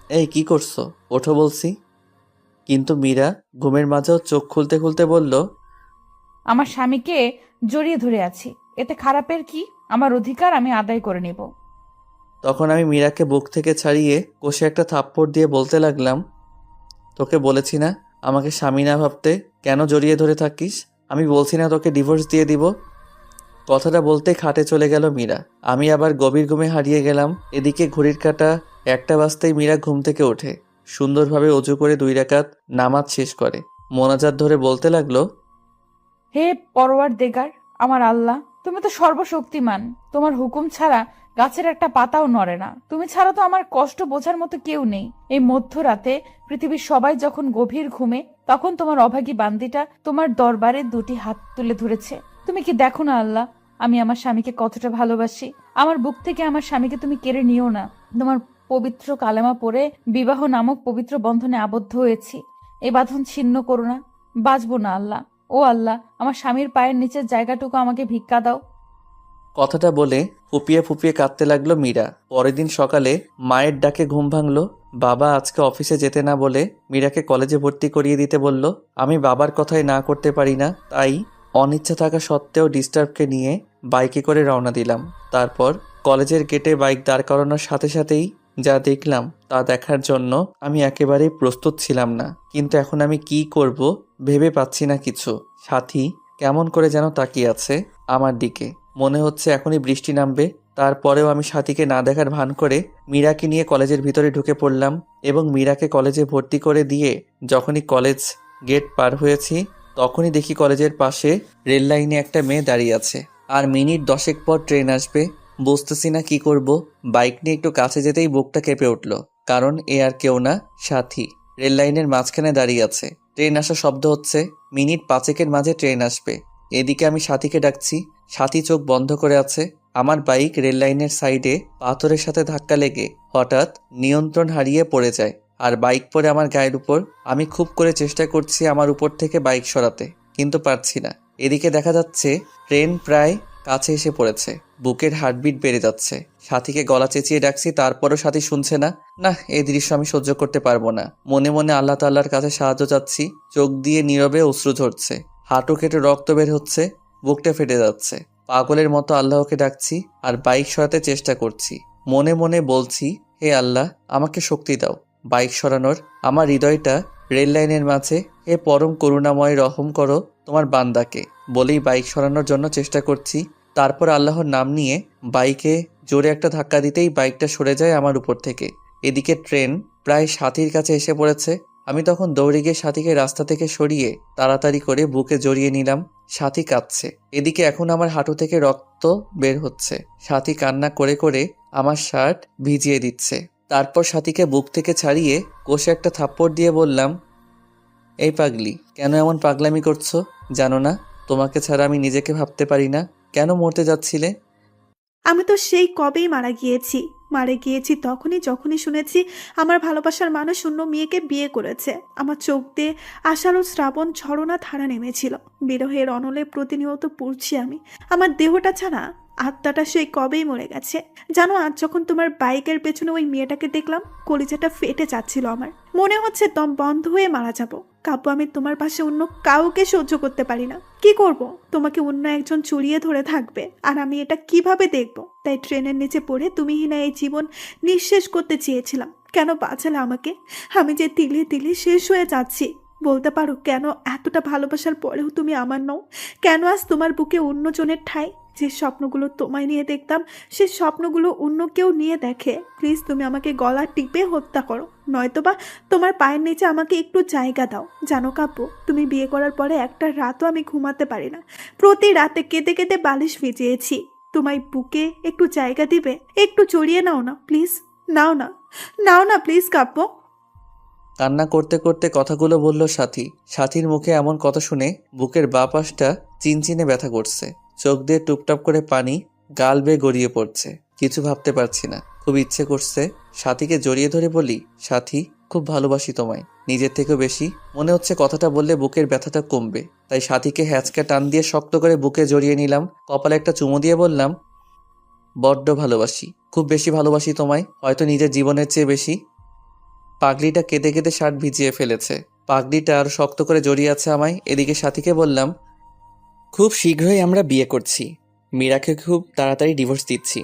S2: এই কি করছো, ওঠো বলছি। কিন্তু মীরা ঘুমের মাঝেও চোখ খুলতে খুলতে বলল,
S1: আমার স্বামীকে জড়িয়ে ধরে আছি, এতে খারাপের কি? আমার অধিকার আমি আদায় করে নেব।
S2: তখন আমি মীরাকে বুক থেকে ছাড়িয়ে কষে একটা থাপ্পড় দিয়ে বলতে লাগলাম, তোকে বলেছি না আমাকে স্বামী না ভাবতে, কেন জড়িয়ে ধরে থাকিস? আমি বলছি না তোকে ডিভোর্স দিয়ে দিব? কথাটা বলতে খাটে চলে গেল মীরা। আমি আবার গভীর ঘুমে হারিয়ে গেলাম। এদিকে ঘড়ির কাঁটা 1টা বাজতেই মীরা ঘুম থেকে ওঠে, সুন্দরভাবে অজু করে 2 রাকাত নামাজ শেষ করে মোনাজাত ধরে বলতে লাগলো,
S1: হে পরওয়ারদিগার, আমার আল্লাহ, তুমি তো সর্বশক্তিমান। তোমার হুকুম ছাড়া গাছের একটা পাতাও নড়ে না। তুমি ছাড়া তো আমার কষ্ট বোঝার মতো কেউ নেই। এই মধ্যরাতে পৃথিবীর সবাই যখন গভীর ঘুমে, তখন তোমার অভাগী বান্দিটা তোমার দরবারে 2টি হাত তুলে ধরেছে। তুমি কি দেখো না আল্লাহ, আমি আমার স্বামীকে কতটা ভালোবাসি? আমার বুক থেকে আমার স্বামীকে তুমি কেড়ে নিও না। তোমার পবিত্র কালেমা পড়ে বিবাহ নামক পবিত্র বন্ধনে আবদ্ধ হয়েছি, এই বাঁধন ছিন্ন করো না। বাঁচবো না আল্লাহ। ও আল্লাহ, আমার স্বামীর পায়ের নিচের জায়গাটুকু আমাকে ভিক্ষা দাও।
S2: কথাটা বলে ফুপিয়ে ফুপিয়ে কাঁদতে লাগলো মীরা। পরের দিন সকালে মায়ের ডাকে ঘুম ভাঙলো। বাবা আজকে অফিসে যেতে না বলে মীরাকে কলেজে ভর্তি করিয়ে দিতে বলল। আমি বাবার কথাই না করতে পারি না, তাই অনিচ্ছা থাকা সত্ত্বেও ডিস্টার্বকে নিয়ে বাইকে করে রওনা দিলাম। তারপর কলেজের গেটে বাইক দাঁড় করানোর সাথে সাথেই যা দেখলাম তা দেখার জন্য আমি একেবারেই প্রস্তুত ছিলাম না। কিন্তু এখন আমি কি করব ভেবে পাচ্ছি না কিছু। সাথী কেমন করে যেন তাকিয়ে আছে আমার দিকে, মনে হচ্ছে এখনই বৃষ্টি নামবে। তারপরেও আমি সাথীকে না দেখার ভান করে মীরাকে নিয়ে কলেজের ভিতরে ঢুকে পড়লাম এবং মীরাকে কলেজে ভর্তি করে দিয়ে যখনই কলেজ গেট পার হয়েছি, তখনই দেখি কলেজের পাশে রেল লাইনে একটা মেয়ে দাঁড়িয়ে আছে। আর মিনিট 10 পর ট্রেন আসবে, বুঝতেছি না কি করব। বাইক নিয়ে একটু কাছে যেতেই বুকটা কেঁপে উঠল, কারণ এ আর কেউ না, সাথী। রেল লাইনের মাঝখানে দাঁড়িয়ে আছে, ট্রেন আসার শব্দ হচ্ছে। মিনিট 5 মাঝে ট্রেন আসবে। এদিকে আমি সাথীকে ডাকছি, সাথী চোখ বন্ধ করে আছে। আমার বাইক রেল লাইনের সাইডে পাথরের সাথে ধাক্কা লেগে হঠাৎ নিয়ন্ত্রণ হারিয়ে পড়ে যায় আর বাইক পড়ে আমার গায়ের উপর। আমি খুব করে চেষ্টা করছি আমার উপর থেকে বাইক সরাতে, কিন্তু পারছি না। এদিকে দেখা যাচ্ছে ট্রেন প্রায় কাছে এসে পড়েছে। বুকের হার্টবিট বেড়ে যাচ্ছে। সাথীকে গলা চেঁচিয়ে ডাকছি, তারপরও সাথী শুনছে না। না, এই দৃশ্য আমি সহ্য করতে পারবো না। মনে মনে আল্লাহ তাআলার কাছে সাহায্য চাচ্ছি। চোখ দিয়ে নীরবে অশ্রু ঝরছে, হাঁটু কেটে রক্ত বের হচ্ছে, বুকটা ফেটে যাচ্ছে। পাগলের মতো আল্লাহকে ডাকছি আর বাইক সরাতে চেষ্টা করছি। মনে মনে বলছি, হে আল্লাহ, আমাকে শক্তি দাও বাইক সরানোর। আমার হৃদয়টা রেল লাইনের মাঝে, হে পরম করুণাময়, রহম করো তোমার বান্দাকে বলেই বাইক সরানোর জন্য চেষ্টা করছি। তারপর আল্লাহর নাম নিয়ে বাইকে জোরে একটা ধাক্কা দিতেই বাইকটা সরে যায় আমার উপর থেকে। এদিকে ট্রেন প্রায় সাথীর কাছে এসে পড়েছে। আমি তখন দৌড়ে গিয়ে সাথীকে রাস্তা থেকে সরিয়ে তাড়াতাড়ি করে বুকে জড়িয়ে নিলাম। সাথী কাঁদছে। এদিকে এখন আমার হাঁটু থেকে রক্ত বের হচ্ছে। সাথী কান্না করে করে আমার শার্ট ভিজিয়ে দিচ্ছে। তারপর সাথীকে বুক থেকে ছাড়িয়ে কষে একটা থাপ্পড় দিয়ে বললাম, এই পাগলি, কেন এমন পাগলামি করছো? জানো না তোমাকে ছাড়া আমি নিজেকে ভাবতে পারি না? কেন মরতে যাচ্ছিলে?
S4: আমি তো সেই কবেই মারা গিয়েছি যখনই শুনেছি আমার ভালোবাসার মানুষ অন্য মেয়েকে বিয়ে করেছে। আমার চোখ দিয়ে আষাঢ় শ্রাবণ ঝরনা ধারা নেমেছিল। বিরহের অনলে প্রতিনিয়ত পড়ছি আমি। আমার দেহটা ছাড়া আত্মাটা সেই কবেই মরে গেছে। জানো, আজ যখন তোমার বাইকের পেছনে ওই মেয়েটাকে দেখলাম, কলিজাটা ফেটে যাচ্ছিল আমার। মনে হচ্ছে দম বন্ধ হয়ে মারা যাব। কাব্য, আমি তোমার পাশে অন্য কাউকে সহ্য করতে পারি না। কি করব? তোমাকে অন্য একজন জড়িয়ে ধরে থাকবে, আর আমি এটা কিভাবে দেখব? তাই ট্রেনের নিচে পড়ে তুমিহীনা এই জীবন নিঃশেষ করতে চেয়েছিলাম। কেন বাঁচালে আমাকে? আমি যে তিলে তিলে শেষ হয়ে যাচ্ছি। বলতে পারো কেন এতটা ভালোবাসার পরেও তুমি আমার নও? কেন আজ তোমার বুকে অন্যজনের ঠাঁই? যে স্বপ্নগুলো তোমায় নিয়ে দেখতাম, সে স্বপ্নগুলো অন্য কেউ নিয়ে দেখে। প্লিজ তুমি আমাকে গলা টিপে হত্যা করো, নয়তোবা তোমার পায়ের নিচে আমাকে একটু জায়গা দাও। জানো কাব্য, তুমি বিয়ে করার পরে একটা রাতও আমি ঘুমাতে পারি না। প্রতি রাতে কেঁদে কেঁদে বালিশ ভিজিয়েছি। তোমায় বুকে একটু জায়গা দিবে? একটু জড়িয়ে নাও না প্লিজ। নাও না, নাও না প্লিজ কাব্য।
S2: কান্না করতে করতে কথাগুলো বলল সাথী। সাথীর মুখে এমন কথা শুনে বুকের বাঁ পাশটা চিনচিনে ব্যথা করছে। চোখ দিয়ে টুপটাপ করে পানি গাল বেয়ে গড়িয়ে পড়ছে। কিছু ভাবতে পারছি না। খুব ইচ্ছে করছে সাথীকে জড়িয়ে ধরে বলি, সাথী খুব ভালোবাসি তোমায়, নিজের থেকেও বেশি। মনে হচ্ছে কথাটা বললে বুকের ব্যথাটা কমবে। তাই সাথীকে হ্যাঁচকা টান দিয়ে শক্ত করে বুকে জড়িয়ে নিলাম। কপালে একটা চুমু দিয়ে বললাম, বড্ড ভালোবাসি, খুব বেশি ভালোবাসি তোমায়, হয়তো নিজের জীবনের চেয়ে বেশি। পাগলিটা কেঁদে কেঁদে শার্ট ভিজিয়ে ফেলেছে। পাগলিটা আর শক্ত করে জড়িয়ে আছে আমায়। এদিকে সাথীকে বললাম, খুব শীঘ্রই আমরা বিয়ে করছি, মীরাকে খুব তাড়াতাড়ি ডিভোর্স দিচ্ছি।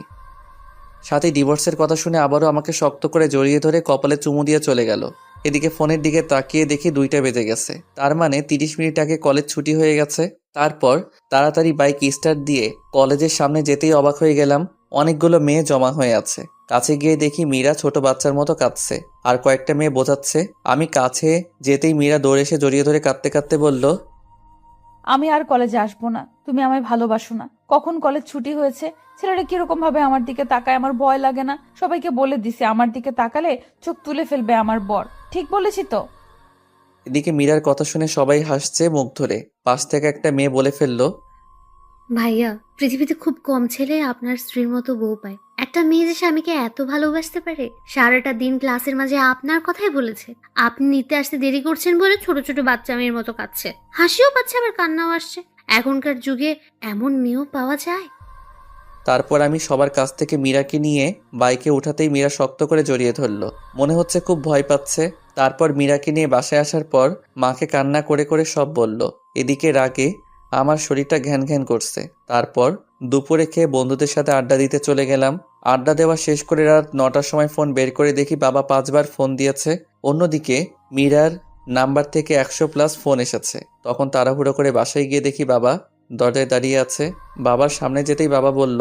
S2: সাথী ডিভোর্সের কথা শুনে আবারও আমাকে শক্ত করে জড়িয়ে ধরে কপালে চুমু দিয়ে চলে গেল। এদিকে ফোনের দিকে তাকিয়ে দেখি 2টা বেজে গেছে। তার মানে 30 মিনিট আগে কলেজ ছুটি হয়ে গেছে। তারপর তাড়াতাড়ি বাইক স্টার্ট দিয়ে কলেজের সামনে যেতেই অবাক হয়ে গেলাম, অনেকগুলো মেয়ে জমা হয়ে আছে। কাছে গিয়ে দেখি মীরা ছোট বাচ্চার মতো কাঁদছে, আর কয়েকটা মেয়ে বোঝাচ্ছে। আমি কাছে যেতেই মীরা দৌড়ে এসে জড়িয়ে ধরে কাঁদতে কাঁদতে বলল,
S1: আমি আর কলেজে আসবো না, তুমি আমায় ভালোবাসো না। কখন কলেজ ছুটি হয়েছে? ছেলেটা কিরকম ভাবে আমার দিকে তাকায়, আমার ভয় লাগে না? সবাইকে বলে দিছে আমার দিকে তাকালে চোখ তুলে ফেলবে আমার বর। ঠিক বলেছি তো?
S2: এদিকে মীরার কথা শুনে সবাই হাসছে মুখ ধরে। পাশ থেকে একটা মেয়ে বলে ফেলল,
S3: ভাইয়া, পৃথিবীতে খুব কম ছেলে আপনার স্ত্রীর মতো বউ পায়। একটা মেয়ে যে স্বামীকে এত ভালোবাসতে পারে। সারাটা দিন ক্লাসের মাঝে আপনার কথাই বলেছে। আপনি নিতে আসতে দেরি করছেন বলে ছোট ছোট বাচ্চা মেয়ের মতো কাঁদছে, হাসিও পাচ্ছে আবার কান্নাও আসছে। এখনকার যুগে এমন মেয়েও পাওয়া যায়?
S2: তারপর আমি সবার কাছ থেকে মীরাকে নিয়ে বাইকে উঠাতেই মীরা শক্ত করে জড়িয়ে ধরলো। মনে হচ্ছে খুব ভয় পাচ্ছে। তারপর মীরাকে নিয়ে বাসায় আসার পর মাকে কান্না করে করে সব বলল। এদিকে রাগে আমার শরীরটা ঘ্যান ঘ্যান করছে। তারপর দুপুরে খেয়ে বন্ধুদের সাথে আড্ডা দিতে চলে গেলাম। আড্ডা দেওয়া শেষ করে রাত 9টার সময় ফোন বের করে দেখি বাবা 5বার ফোন দিয়েছে। অন্যদিকে মীরার নাম্বার থেকে 100+ ফোন এসেছে। তখন তাড়াহুড়ো করে বাসায় গিয়ে দেখি বাবা দরজায় দাঁড়িয়ে আছে। বাবার সামনে যেতেই বাবা বলল,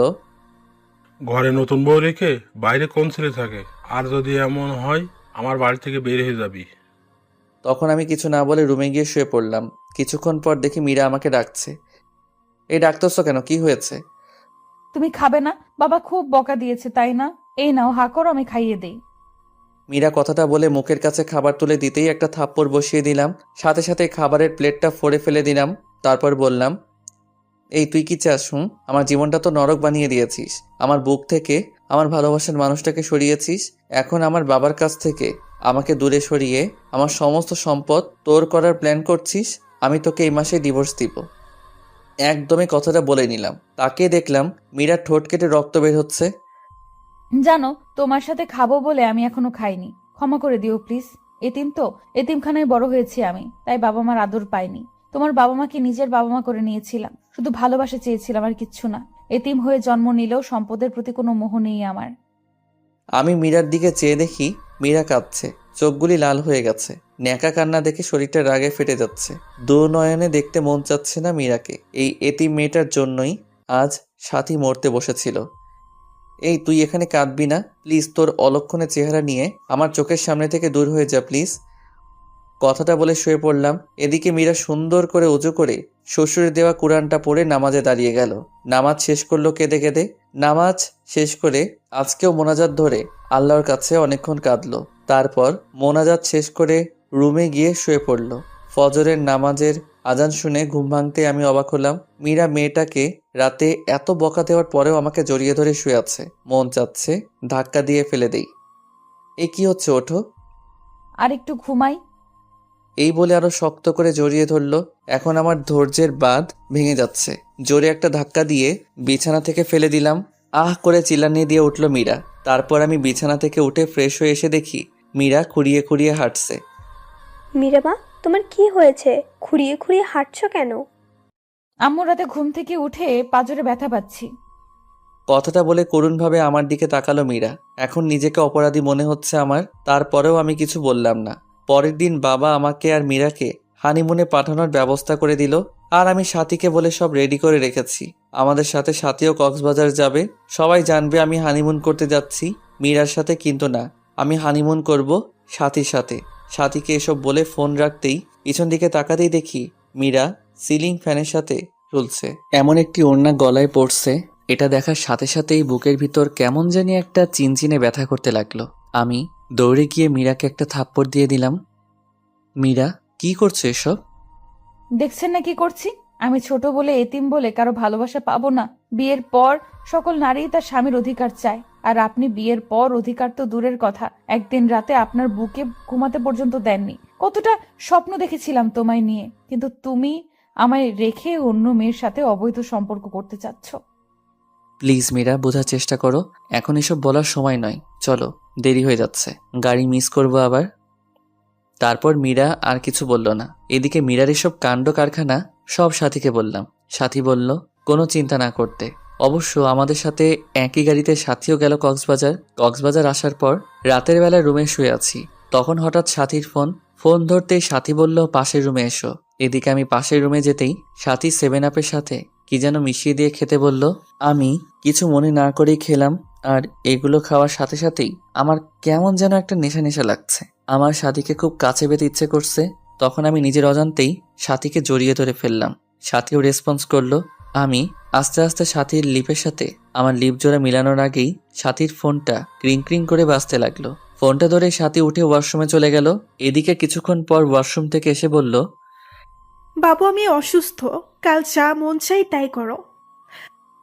S6: ঘরে নতুন বউ রেখে বাইরে কোন ছেলে থাকে? আর যদি এমন হয় আমার বাড়ি থেকে বের হয়ে যাবি।
S2: তখন আমি কিছু না বলে রুমে গিয়ে শুয়ে পড়লাম। কিছুক্ষণ পর দেখি মীরা আমাকে ডাকছে। এই ডাকতেছো কেন, কি হয়েছে?
S1: তুমি খাবে না? বাবা খুব বকা দিয়েছে তাই না? এই নাও, হা করো, আমি খাইয়ে দেই।
S2: মীরা কথাটা বলে মুখের কাছে খাবার তুলে দিতেই একটা থাপ্পড় বসিয়ে দিলাম। সাথে সাথে খাবারের প্লেটটা ফোড়ে ফেলে দিলাম। তারপর বললাম, এই তুই কি চাস? আমার জীবনটা তো নরক বানিয়ে দিয়েছিস। আমার বুক থেকে আমার ভালোবাসার মানুষটাকে সরিয়েছিস। এখন আমার বাবার কাছ থেকে আমাকে দূরে সরিয়ে আমার সমস্ত সম্পদ তোর করার প্ল্যান করছিস। আমি তোকে এই মাসে ডিভোর্স দিব। একদমই কথাটা বলে নিলাম। তাকে দেখলাম মীরার ঠোঁট কেটে রক্ত বের হচ্ছে।
S1: জানো, তোমার সাথে খাবো বলে আমি এখনো খাইনি। ক্ষমা করে দিও প্লিজ। এতিম তো, এতিমখানায় বড় হয়েছি আমি, তাই বাবা মার আদর পাইনি। তোমার বাবা মাকে নিজের বাবা মা করে নিয়েছিলাম, শুধু ভালোবাসা চেয়েছিলাম আর কিচ্ছু না। এতিম হয়ে জন্ম নিলেও সম্পদের প্রতি কোনো মোহ নেই আমার।
S2: আমি মীরার দিকে চেয়ে দেখি মীরা কাঁদছে, চোখগুলি লাল হয়ে গেছে। ন্যাকা কান্না দেখে শরীরটা রাগে ফেটে যাচ্ছে। দু নয়নে দেখতে মন চাচ্ছে না মীরাকে। এই এতিম মেয়েটার জন্যই আজ সাথী মরতে বসেছিল। এই তুই এখানে কাঁদবি না প্লিজ। তোর অলক্ষণে চেহারা নিয়ে আমার চোখের সামনে থেকে দূর হয়ে যা প্লিজ। কথাটা বলে শুয়ে পড়লাম। এদিকে মীরা সুন্দর করে উজু করে শ্বশুরের দেওয়া কুরআনটা পড়ে নামাজে দাঁড়িয়ে গেল। নামাজ শেষ করলো কেঁদে কেঁদে। নামাজ শেষ করে আজকেও মোনাজাত ধরে আল্লাহর কাছে অনেকক্ষণ কাঁদলো। তারপর মোনাজাত শেষ করে রুমে গিয়ে শুয়ে পড়ল। ফজরের নামাজের আজান শুনে ঘুম ভাঙতে আমি অবাক হলাম। মীরা মেয়েটাকে রাতে এত বকা দেওয়ার পরেও আমাকে জড়িয়ে ধরে শুয়ে আছে। মন চাচ্ছে ধাক্কা দিয়ে ফেলে দেই। এ কি হচ্ছে, ওঠো।
S1: আর একটু ঘুমাই।
S2: এই বলে আরো শক্ত করে জড়িয়ে ধরলো। এখন আমার ধৈর্যের বাঁধ ভেঙে যাচ্ছে। জোরে একটা ধাক্কা দিয়ে বিছানা থেকে ফেলে দিলাম। আহ করে চিল্লানি দিয়ে উঠল মীরা। তারপর আমি বিছানা থেকে উঠে ফ্রেশ হয়ে এসে দেখি মীরা খুঁড়িয়ে খুঁড়িয়ে হাঁটছে।
S5: মীরা মা, তোমার কি হয়েছে? খুঁড়িয়ে খুঁড়িয়ে হাঁটছো কেন?
S1: আম্মু রাতে ঘুম থেকে উঠে পাঁজরে ব্যথা পাচ্ছি।
S2: কথাটা বলে করুণভাবে আমার দিকে তাকালো মীরা। এখন নিজেকে অপরাধী মনে হচ্ছে আমার, তারপরেও আমি কিছু বললাম না। পরের দিন বাবা আমাকে আর মীরাকে হানিমুনে পাঠানোর ব্যবস্থা করে দিল। আর আমি সাথীকে বলে সব রেডি করে রেখেছি। আমাদের সাথে সাথীও কক্সবাজার যাবে। সবাই জানবে আমি হানিমুন করতে যাচ্ছি মীরার সাথে, কিন্তু না, আমি হানিমুন করব সাথীর সাথে। সাথীকে এসব বলে ফোন রাখতেই পিছন দিকে তাকাতেই দেখি মীরা সিলিং ফ্যানের সাথে ঝুলছে। এমন একটি ওড়না গলায় পড়ছে, এটা দেখার সাথে সাথেই বুকের ভিতর কেমন জানি একটা চিনচিনে ব্যথা করতে লাগলো। আমি দৌড়ে গিয়ে মীরাকে একটা থাপ্পড় দিয়ে দিলাম। মীরা, কি করছো এসব?
S1: দেখছেন না কি করছি? আমি ছোট বলে, এতিম বলে কারো ভালোবাসা পাবো না? বিয়ের পর সকল নারী তার স্বামীর অধিকার চায়, আর আপনি বিয়ের পর অধিকার তো দূরের কথা, একদিন রাতে আপনার বুকে ঘুমাতে পর্যন্ত দেননি। কতটা স্বপ্ন দেখেছিলাম তোমায় নিয়ে, কিন্তু তুমি আমায় রেখে অন্য মেয়ের সাথে অবৈধ সম্পর্ক করতে চাচ্ছ।
S2: প্লিজ মীরা, বোঝার চেষ্টা করো। এখন এসব বলার সময় নয়, চলো, দেরি হয়ে যাচ্ছে, গাড়ি মিস করবো আবার। তারপর মীরা আর কিছু বলল না। এদিকে মীরার এসব কাণ্ড কারখানা সব সাথীকে বললাম। সাথী বলল কোনো চিন্তা না করতে। অবশ্য আমাদের সাথে একই গাড়িতে সাথীও গেল কক্সবাজার। কক্সবাজার আসার পর রাতের বেলা রুমে শুয়ে আছি, তখন হঠাৎ সাথীর ফোন ধরতেই সাথী বলল পাশের রুমে এসো। এদিকে আমি পাশের রুমে যেতেই সাথী 7 আপের সাথে কি যেন মিশিয়ে দিয়ে খেতে বলল। আমি কিছু মনে না করেই খেলাম, আর এগুলো খাওয়ার সাথে সাথেই আমার কেমন যেন একটা নেশা নেশা লাগছে। আমার সাথীকে খুব কাছে পেতে ইচ্ছে করছে। তখন আমি নিজের অজান্তেই সাথীকে জড়িয়ে ধরে ফেললাম। সাথীও রেসপন্স করলো। আমি আস্তে আস্তে সাথীর লিপের সাথে আমার লিপ জোড়া মিলানোর আগেই সাথীর ফোনটা ক্রিং ক্রিং করে বাজতে লাগলো। ফোনটা ধরে সাথী উঠে ওয়াশরুমে চলে গেল। এদিকে কিছুক্ষণ পর ওয়াশরুম থেকে এসে বলল,
S4: বাবু আমি অসুস্থ, কাল যা মন চাই তাই করো।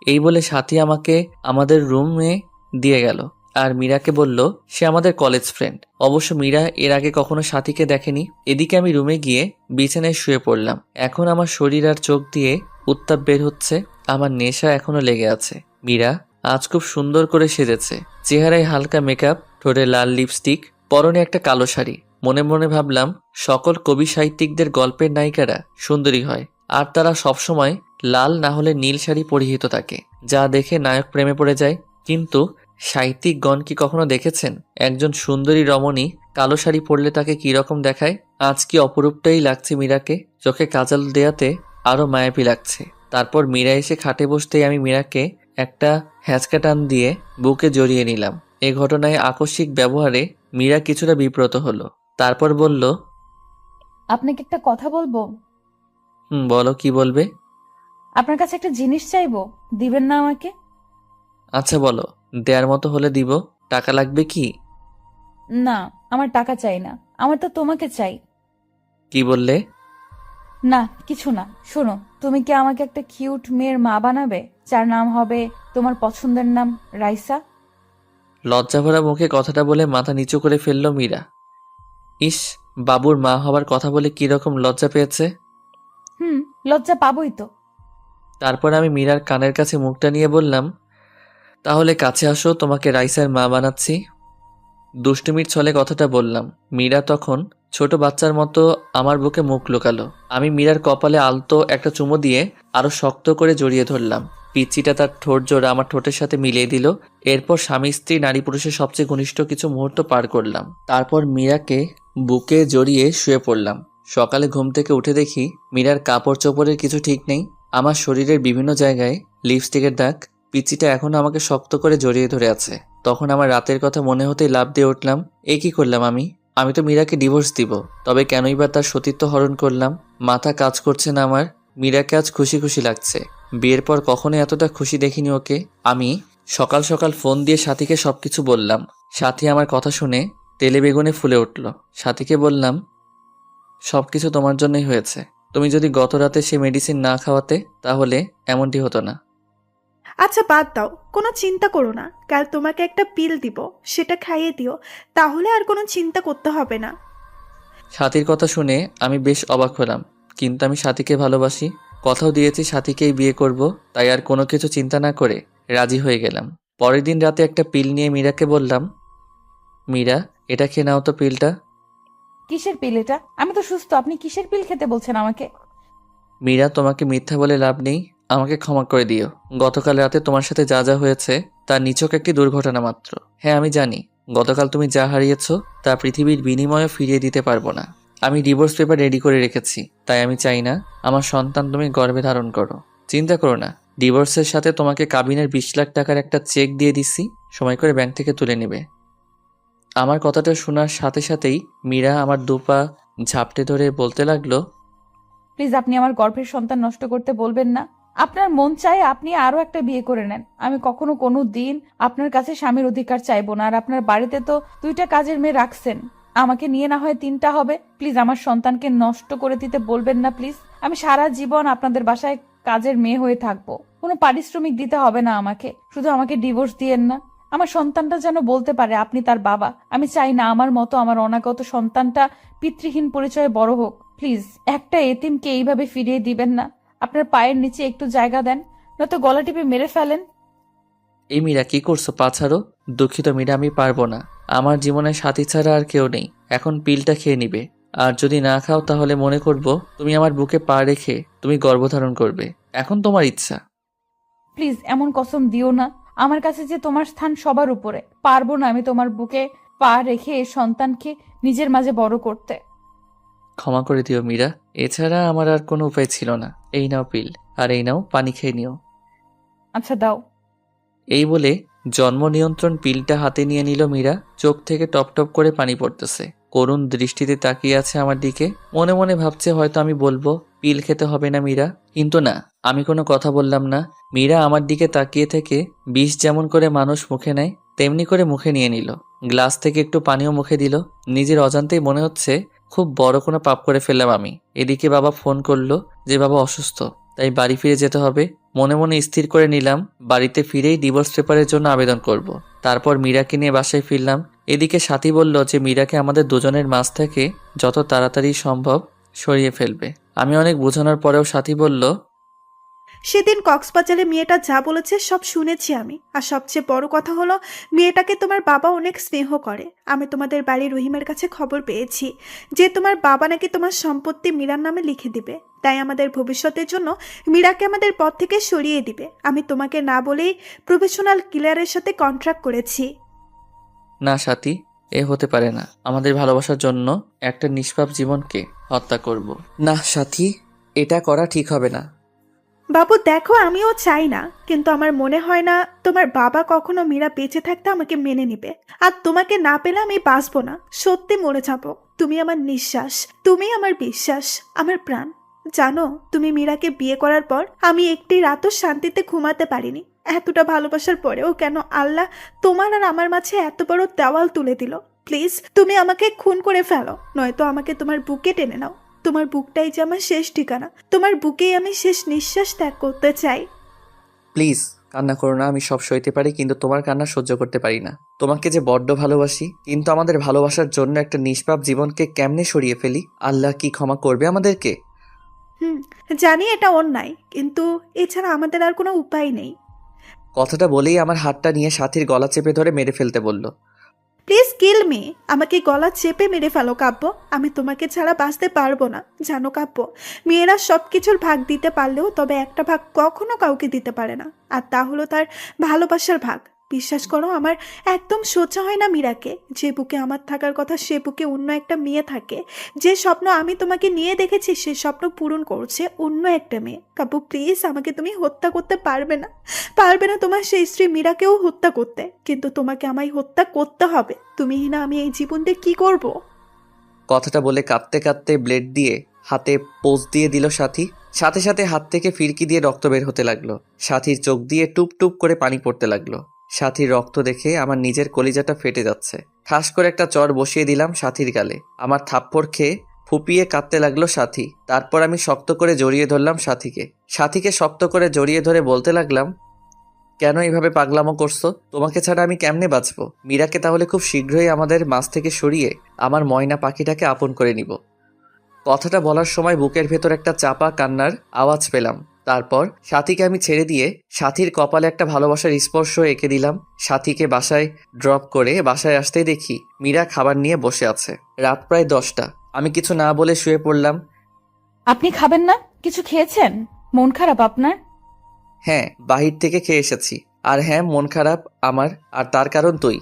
S2: এই বলে সাথী আমাকে আমাদের রুমে দিয়ে গেল আর মীরাকে বলল সে আমাদের কলেজ ফ্রেন্ড। অবশ্য মীরা এর আগে কখনো সাথীকে দেখেনি। এদিকে আমি রুমে গিয়ে বিছানায় শুয়ে পড়লাম। এখন আমার শরীর আর চোখ দিয়ে উত্তাপ বের হচ্ছে, আমার নেশা এখনো লেগে আছে। মীরা আজ খুব সুন্দর করে সেজেছে, চেহারায় হালকা মেকআপ, ঠোঁটে লাল লিপস্টিক, পরনে একটা কালো শাড়ি। মনে মনে ভাবলাম সকল কবি সাহিত্যিকদের গল্পের নায়িকারা সুন্দরী হয়, আর তারা সবসময় লাল না হলে নীল শাড়ি পরিহিত থাকে, যা দেখে নায়ক প্রেমে পড়ে যায়। কিন্তু সাহিত্যিকগণ কি কখনো দেখেছেন একজন সুন্দরী রমণী কালো শাড়ি পরলে তাকে কি রকম দেখায়? আজ কি অপরূপটাই লাগছে মীরাকে, চোখে কাজল দেয়াতে আরো মায়াবী লাগছে। তারপর মীরা এসে খাটে বসতেই আমি মীরাকে একটা হ্যাঁচকা টান দিয়ে বুকে জড়িয়ে নিলাম। এ ঘটনায় আকস্মিক ব্যবহারে মীরা কিছুটা বিব্রত হলো। তারপর বলল,
S1: আপনাকে একটা কথা বলবো?
S2: বলো, কি বলবে?
S1: আপনার কাছে একটা জিনিস চাইবো, দিবেন না আমাকে?
S2: আচ্ছা বলো, দেয়ার মতো হলে দিব। টাকা লাগবে কি?
S1: না, আমার টাকা চাই না, আমার তো তোমাকে চাই।
S2: কি বললে?
S1: না কিছু না। শোনো, তুমি কি আমাকে একটা কিউট মেয়ের মা বানাবে, যার নাম হবে তোমার পছন্দের নাম রাইসা?
S2: লজ্জাভরা মুখে কথাটা বলে মাথা নিচু করে ফেলল মীরা। ইস, বাবুর মা হবার কথা বলে কিরকম লজ্জা পেয়েছে।
S1: লজ্জা পাবোই তো।
S2: তারপর আমি মীরার কানের কাছে মুখটা নিয়ে বললাম, তাহলে কাছে আসো, তোমাকে রাইসার মা বানাচ্ছি। দুষ্টুমির ছলে কথাটা বললাম। মীরা তখন ছোট বাচ্চার মতো আমার বুকে মুখ লুকালো। আমি মীরার কপালে আলতো একটা চুমো দিয়ে আরো শক্ত করে জড়িয়ে ধরলাম। পিচ্চিটা তার ঠোঁট জোড়া আমার ঠোঁটের সাথে মিলিয়ে দিল। এরপর স্বামী স্ত্রী নারী পুরুষের সবচেয়ে ঘনিষ্ঠ কিছু মুহূর্ত পার করলাম। তারপর মীরাকে বুকে জড়িয়ে শুয়ে পড়লাম। সকালে ঘুম থেকে উঠে দেখি মীরার কাপড় চোপড়ের কিছু ঠিক নেই। আমার শরীরের বিভিন্ন জায়গায় লিপস্টিকের দাগ। পিচ্চিটা এখনো আমাকে শক্ত করে জড়িয়ে ধরে আছে। তখন আমার রাতের কথা মনে হতেই লাফ দিয়ে উঠলাম। এ কি করলাম আমি তো মীরাকে ডিভোর্স দিব, তবে কেনই বা তার সতীত্ব হরণ করলাম? মাথা কাজ করছে না আমার। মীরাকে আজ খুশি খুশি লাগছে। বিয়ের পর কখনো এতটা খুশি দেখিনি ওকে। আমি সকাল সকাল ফোন দিয়ে সাথীকে সবকিছু বললাম। সাথী আমার কথা শুনে তেলে বেগুনে ফুলে উঠল। সাথীকে বললাম, সবকিছু তোমার জন্যই হয়েছে। তুমি যদি গত রাতে সে মেডিসিন না খাওয়াতে তাহলে এমনটি হতো না।
S4: আচ্ছা বাদ দাও, কোনো চিন্তা করো না, কাল তোমাকে একটা পিল দিব, সেটা খাইয়ে দিও, তাহলে আর কোনো চিন্তা করতে হবে না।
S2: সাথীর কথা শুনে আমি বেশ অবাক হলাম, কিন্তু আমি সাথীকে ভালোবাসি, কথাও দিয়েছি সাথীকেই বিয়ে করব, তাই আর কোনো কিছু চিন্তা না করে রাজি হয়ে গেলাম। পরের দিন রাতে একটা পিল নিয়ে মীরাকে বললাম, মীরা, এটা খেয়ে নাও তো পিলটা।
S1: কিসের পিল এটা? আমি তো সুস্থ, আপনি কিসের পিল খেতে বলছেন আমাকে?
S2: মীরা, তোমাকে মিথ্যা বলে লাভ নেই। আমাকে ক্ষমা করে দিও। গতকাল রাতে তোমার সাথে যা যা হয়েছে তা নিছক একটি দুর্ঘটনা মাত্র। হ্যাঁ, আমি জানি গতকাল তুমি যা হারিয়েছো তা পৃথিবীর বিনিময়ে ফিরিয়ে দিতে পারবো না। আমি ডিভোর্স পেপার রেডি করে রেখেছি, তাই আমি চাই না আমার সন্তান তুমি গর্ভে ধারণ করো। চিন্তা করো না, ডিভোর্সের সাথে তোমাকে কাবিনের 20 লাখ টাকার একটা চেক দিয়ে দিচ্ছি, সময় করে ব্যাংক থেকে তুলে নেবে। আমার কথাটা শোনার সাথে সাথেই মীরা আমার দুপা ঝাপটে ধরে বলতে লাগলো,
S1: প্লিজ আপনি আমার গর্ভের সন্তান নষ্ট করতে বলবেন না। আপনার মন চায় আপনি আরো একটা বিয়ে করে নেন, আমি কখনো কোনো দিন আপনার কাছে স্বামীর অধিকার চাইবো না। আর আপনার বাড়িতে তো 2টা কাজের মেয়ে রাখছেন, আমাকে নিয়ে না হয় 3টা হবে। প্লিজ আমার সন্তানকে নষ্ট করে দিতে বলবেন না প্লিজ। আমি সারা জীবন আপনাদের বাসায় কাজের মেয়ে হয়ে থাকবো, কোনো পারিশ্রমিক দিতে হবে না আমাকে, শুধু আমাকে ডিভোর্স দিয়েন না। আমার সন্তানটা যেন বলতে পারে আপনি তার বাবা। আমি চাই না আমার মতো আমার অনাগত সন্তানটা পিতৃহীন পরিচয়ে বড় হোক। প্লিজ একটা এতিমকে এইভাবে ফিরিয়ে দিবেন না। আপনার পায়ের নিচে একটু জায়গা দেন, নয়তো গলা টিপে মেরে ফেলেন।
S2: এই মীরা, কি করছো? পা ছাড়ো। দুঃখিত মীরা, আমি পারবো না। আমার জীবনে সাথী ছাড়া আর কেউ নেই। এখন পিলটা খেয়ে নিবে, আর যদি না খাও তাহলে মনে করব তুমি আমার বুকে পা রেখে তুমি গর্ভধারণ করবে। এখন তোমার ইচ্ছা।
S1: প্লিজ এমন কসম দিও না। আমার কাছে যে তোমার স্থান সবার উপরে, পারবো না আমি তোমার বুকে পা রেখে এই সন্তানকে নিজের মাঝে বড় করতে।
S2: ক্ষমা করে দিও মীরা, এছাড়া আমার আর কোনো উপায় ছিল না। এই নাও পিল, আর এই নাও পানি খেয়ে নিও।
S1: আচ্ছা দাও।
S2: এই বলে জন্ম নিয়ন্ত্রণ পিলটা হাতে নিয়ে নিল মীরা। চোখ থেকে টপ টপ করে পানি পড়তেছে। করুণ দৃষ্টিতে তাকিয়ে আছে আমার দিকে। মনে মনে ভাবছে হয়তো আমি বলবো পিল খেতে হবে না মীরা, কিন্তু না, আমি কোনো কথা বললাম না। মীরা আমার দিকে তাকিয়ে থেকে বিষ যেমন করে মানুষ মুখে নেয় তেমনি করে মুখে নিয়ে নিল। গ্লাস থেকে একটু পানিও মুখে দিল। নিজের অজান্তেই মনে হচ্ছে খুব বড় কোনো পাপ করে ফেললাম আমি। এদিকে বাবা ফোন করলো যে বাবা অসুস্থ, তাই বাড়ি ফিরে যেতে হবে। মনে মনে স্থির করে নিলাম বাড়িতে ফিরেই ডিভোর্স পেপারের জন্য আবেদন করব। তারপর মীরাকে নিয়ে বাসায় ফিরলাম। এদিকে সাথী বলল যে মীরাকে আমাদের দুজনের মাঝ থেকে যত তাড়াতাড়ি সম্ভব সরিয়ে ফেলবে। আমি অনেক বোঝানোর পরেও সাথী বলল,
S4: সেদিন কক্সবাজারে মেয়েটা যা বলেছে সব শুনেছি আমি। আর সবচেয়ে বড় কথা হলো, মেয়েটাকে তোমার বাবা অনেক স্নেহ করে। আমি তোমাদের বাড়ির রহিমের কাছে খবর পেয়েছি যে তোমার বাবা নাকি তোমার সম্পত্তি মীরার নামে লিখে দিবে। তাই আমাদের ভবিষ্যতের জন্য মীরাকে আমাদের পথ থেকে সরিয়ে দিবে। আমি তোমাকে না বলেই প্রফেশনাল কিলারের সাথে কন্ট্রাক্ট করেছি।
S2: না সাথী, এ হতে পারে না। আমাদের ভালোবাসার জন্য একটা নিষ্পাপ জীবনকে হত্যা করব। না সাথী, এটা করা ঠিক হবে না।
S4: বাবু দেখো, আমিও চাই না, কিন্তু আমার মনে হয় না তোমার বাবা কখনো মীরা বেঁচে থাকতে আমাকে মেনে নিবে। আর তোমাকে না পেলে আমি বাঁচবো না, সত্যি মরে যাবো। তুমি আমার নিঃশ্বাস, তুমি আমার বিশ্বাস, আমার প্রাণ। জানো, তুমি মীরাকে বিয়ে করার পর আমি একটি রাতও শান্তিতে ঘুমাতে পারিনি। এতটা ভালোবাসার পরেও কেন আল্লাহ তোমার আর আমার মাঝে এত বড় দেওয়াল তুলে দিল? প্লিজ তুমি আমাকে খুন করে ফেলো, নয়তো আমাকে তোমার বুকে টেনে নাও। তোমার বুকটাই যে আমার শেষ ঠিকানা, তোমার বুকেই আমি শেষ নিঃশ্বাস ত্যাগ করতে চাই।
S2: প্লিজ কান্না করো না। আমি সব সইতে পারি, কিন্তু তোমার কান্না সহ্য করতে পারি না। তোমাকে যে বড্ড ভালোবাসি, কিন্তু আমাদের ভালোবাসার জন্য একটা নিষ্পাপ জীবনকে কেমনে সরিয়ে ফেলি? আল্লাহ কি ক্ষমা করবে আমাদেরকে?
S4: জানি এটা অন্যায়, কিন্তু এছাড়া আমাদের আর কোনো উপায় নেই।
S2: কথাটা বলেই আমার হাতটা নিয়ে সাথীর গলা চেপে ধরে মেরে ফেলতে বলল।
S4: প্লিজ কিল মি, আমাকে গলা চেপে মেরে ফেলো কাব্য। আমি তোমাকে ছাড়া বাঁচতে পারবো না। জানো কাব্য, মেয়েরা সব কিছুর ভাগ দিতে পারলেও তবে একটা ভাগ কখনো কাউকে দিতে পারে না, আর তা হলো তার ভালোবাসার ভাগ। বিশ্বাস করো, আমার একদম সোচা হয় না মীরাকে। যে বুকে আমার থাকার কথা সে বুকে অন্য একটা মেয়ে থাকে। যে স্বপ্ন আমি তোমাকে নিয়ে দেখেছি সে স্বপ্ন পূরণ করছে অন্য একটা মেয়ে। কাব্য প্লিজ, আমাকে তুমি হত্যা করতে পারবে না, পারবে না তোমার সেই স্ত্রী মীরাকেও হত্যা করতে, কিন্তু তোমাকে আমায় হত্যা করতে হবে। তুমি না আমি এই জীবন দিয়ে কি করব?
S2: কথাটা বলে কাঁদতে কাঁদতে ব্লেড দিয়ে হাতে পোজ দিয়ে দিল সাথী। সাথে সাথে হাত থেকে ফিরকি দিয়ে রক্ত বের হতে লাগলো। সাথীর চোখ দিয়ে টুপ টুপ করে পানি পড়তে লাগলো। সাথীর রক্ত দেখে আমার নিজের কলিজাটা ফেটে যাচ্ছে। ঠাস করে একটা চর বসিয়ে দিলাম সাথীর গালে। আমার থাপ্পড় খেয়ে ফুপিয়ে কাঁদতে লাগলো সাথী। তারপর আমি শক্ত করে জড়িয়ে ধরলাম সাথীকে। সাথীকে শক্ত করে জড়িয়ে ধরে বলতে লাগলাম, কেন এইভাবে পাগলামো করছো? তোমাকে ছাড়া আমি কেমনে বাঁচবো? মীরাকে তাহলে খুব শীঘ্রই আমাদের মাঝ থেকে সরিয়ে আমার ময়না পাখিটাকে আপন করে নিব। কথাটা বলার সময় বুকের ভেতর একটা চাপা কান্নার আওয়াজ পেলাম। তারপর সাথীকে আমি ছেড়ে দিয়ে সাথীর কপালে একটা ভালোবাসার স্পর্শ এঁকে দিলাম। সাথীকে বাসায় ড্রপ করে বাসায় আসতেই দেখি মীরা খাবার নিয়ে বসে আছে। রাত প্রায় 10টা। আমি কিছু না বলে শুয়ে পড়লাম।
S1: আপনি খাবেন না? কিছু খেয়েছেন? মন খারাপ আপনার?
S2: হ্যাঁ, বাহির থেকে খেয়ে এসেছি। আর হ্যাঁ, মন খারাপ আমার, আর তার কারণ তুই।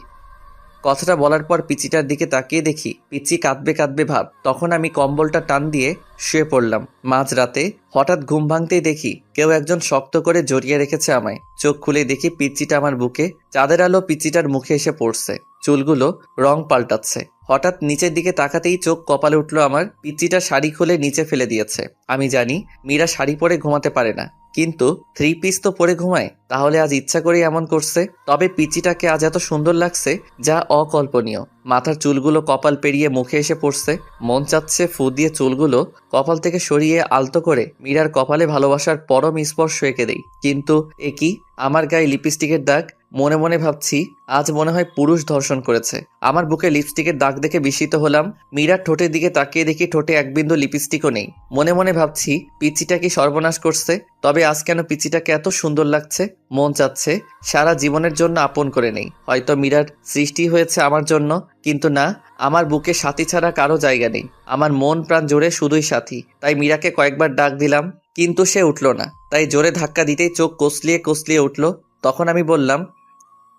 S2: কথাটা বলার পর পিচিটার দিকে তাকিয়ে দেখি পিচি কাঁদবে কাঁদবে ভাব। তখন আমি কম্বলটা টান দিয়ে শুয়ে পড়লাম। মাঝরাতে হঠাৎ ঘুম ভাঙতেই দেখি কেউ একজন শক্ত করে জড়িয়ে রেখেছে আমায়। চোখ খুলে দেখি পিচিটা আমার বুকে। চাঁদের আলো পিচিটার মুখে এসে পড়ছে, চুলগুলো রং পাল্টাচ্ছে। হঠাৎ নিচের দিকে তাকাতেই চোখ কপালে উঠল আমার। পিচিটা শাড়ি খুলে নিচে ফেলে দিয়েছে। আমি জানি মীরা শাড়ি পরে ঘুমাতে পারে না, কিন্তু 3 পিস তো পরে ঘুমায়, তাহলে আজ ইচ্ছা করে এমন করছে। তবে পিচিটাকে আজ এত সুন্দর লাগছে যা অকল্পনীয়। মাথার চুলগুলো কপাল পেরিয়ে মুখে এসে পড়ছে। মন চাচ্ছে ফু দিয়ে চুলগুলো কপাল থেকে সরিয়ে আলতো করে মীরার কপালে ভালোবাসার পরম স্পর্শ এঁকে দেই। কিন্তু এ কি, আমার গায়ে লিপস্টিকের দাগ। মনে মনে ভাবছি আজ মনে হয় পুরুষ ধর্ষণ করেছে। আমার বুকে লিপস্টিকের দাগ দেখে বিস্মিত হলাম। মীরার ঠোঁটের দিকে তাকিয়ে দেখি ঠোঁটে এক বিন্দু লিপস্টিকও নেই। মনে মনে ভাবছি পিচিটা কি সর্বনাশ করছে। তবে আজ কেন পিচিটাকে এত সুন্দর লাগছে। মন চাচ্ছে সারা জীবনের জন্য আপন করে নেই। হয়তো মীরার সৃষ্টি হয়েছে আমার জন্য, কিন্তু না, আমার বুকে সাথী ছাড়া কারো জায়গা নেই। আমার মন প্রাণ জোরে শুধুই সাথী। তাই মীরাকে কয়েকবার ডাক দিলাম, কিন্তু সে উঠল না। তাই জোরে ধাক্কা দিতেই চোখ কসলিয়ে কসলিয়ে উঠল। তখন আমি বললাম,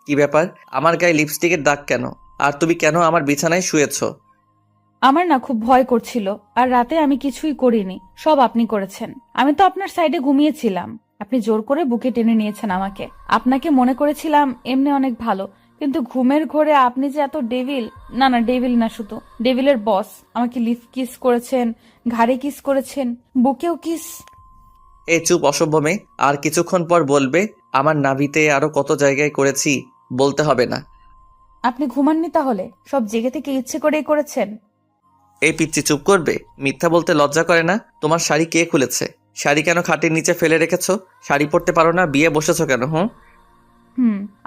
S2: কি ব্যাপার, আমার গায়ে লিপস্টিকের দাগ কেন? আর তুমি কেন আমার বিছানায় শুয়েছো?
S1: আমার না খুব ভয় করছিল, আর রাতে আমি কিছুই করিনি, সব আপনি করেছেন। আমি তো আপনার সাইডে ঘুমিয়েছিলাম, আপনি জোর করে বুকে টেনে নিয়েছেন আমাকে। আপনাকে মনে করেছিলাম এমনি অনেক ভালো, কিন্তু ঘুমের ঘোরে আপনি যে এত ডেভিল। না না, ডেভিল না, শুধু ডেভিলের বস। আমাকে লিপ কিস করেছেন, ঘাড়ে কিস করেছেন, বুকেও কিস।
S2: এই চুপ অসভ্য মেয়ে। আর কিছুক্ষণ পর বলবে আমার নাভিতে আরো কত জায়গায় করেছি, বলতে হবে না।
S1: আপনি ঘুমাননি তাহলে? সব জেগে থেকে ইচ্ছে করেই করেছেন।
S2: এই পিচ্চি চুপ করবে? মিথ্যা বলতে লজ্জা করে না? তোমার শাড়ি কে খুলেছে? শাড়ি কেন খাটের নিচে ফেলে রেখেছো? শাড়ি পরতে পারো না? বিয়ে বসেছো কেন?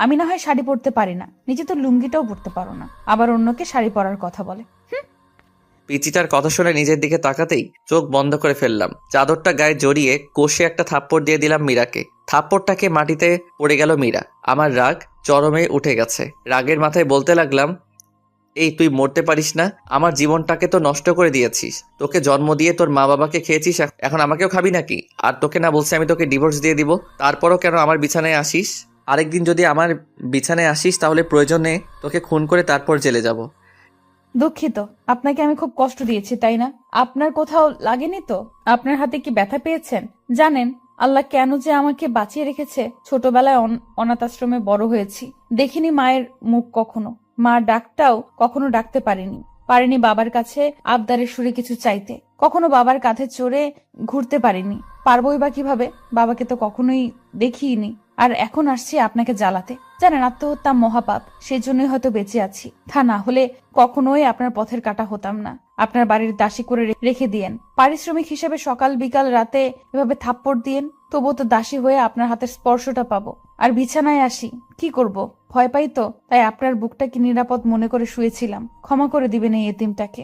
S1: আমি না হয় শাড়ি পরতে পারি না, নিজে তো লুঙ্গিটাও পরতে পারো না, আবার অন্যকে শাড়ি পরার কথা বলে।
S2: পিচিটার কথা শুনে নিজের দিকে তাকাতেই চোখ বন্ধ করে ফেললাম। চাদরটা গায়ে জড়িয়ে কষে একটা থাপ্পড় দিয়ে দিলাম মীরাকে। থাপ্পড়টাকে মাটিতে পড়ে গেল মীরা। আমার রাগ চরমে উঠে গেছে। রাগের মাথায় বলতে লাগলাম, এই তুই মরতে পারিস না? আমার জীবনটাকে তো নষ্ট করে দিয়েছিস। তোকে জন্ম দিয়ে তোর মা বাবাকে খেয়েছিস, এখন আমাকেও খাবি নাকি? আর তোকে না বলছি আমি তোকে ডিভোর্স দিয়ে দিব? তারপরও কেন আমার বিছানায় আসিস? আরেকদিন যদি আমার বিছানায় আসিস তাহলে প্রয়োজনে তোকে খুন করে তারপর জেলে যাব।
S1: দুঃখিত, আপনাকে আমি খুব কষ্ট দিয়েছি, তাই না? আপনার কোথাও লাগেনি তো? আপনার হাতে কি ব্যথা পেয়েছেন? জানেন আল্লাহ কেন যে আমাকে বাঁচিয়ে রেখেছে? ছোটবেলায় অনাথ আশ্রমে বড় হয়েছি, দেখিনি মায়ের মুখ কখনো। মা ডাকটাও কখনো ডাকতে পারিনি বাবার কাছে আবদারের সুরে কিছু চাইতে। কখনো বাবার কাঁধে চড়ে ঘুরতে পারিনি, পারবোই বা কিভাবে? বাবাকে তো কখনোই দেখিনি। আর এখন আসছি আপনাকে জ্বালাতে। জানেন আত্মহত্যা মহাপাপ, সেজন্যই হয়তো বেঁচে আছি। তা না হলে কখনোই আপনার পথের কাটা হতাম না। আপনার বাড়ির দাসী করে রেখে দিয়েন, পারিশ্রমিক হিসেবে সকাল বিকাল রাতে এভাবে থাপ্পড় দিয়েন, তবুও তো দাসী হয়ে আপনার হাতের স্পর্শটা পাবো। আর বিছানায় আসি, কি করব? ভয় পাই তো, তাই আপনার বুকটাকে নিরাপদ মনে করে শুয়েছিলাম। ক্ষমা করে দিবেন এই এতিমটাকে।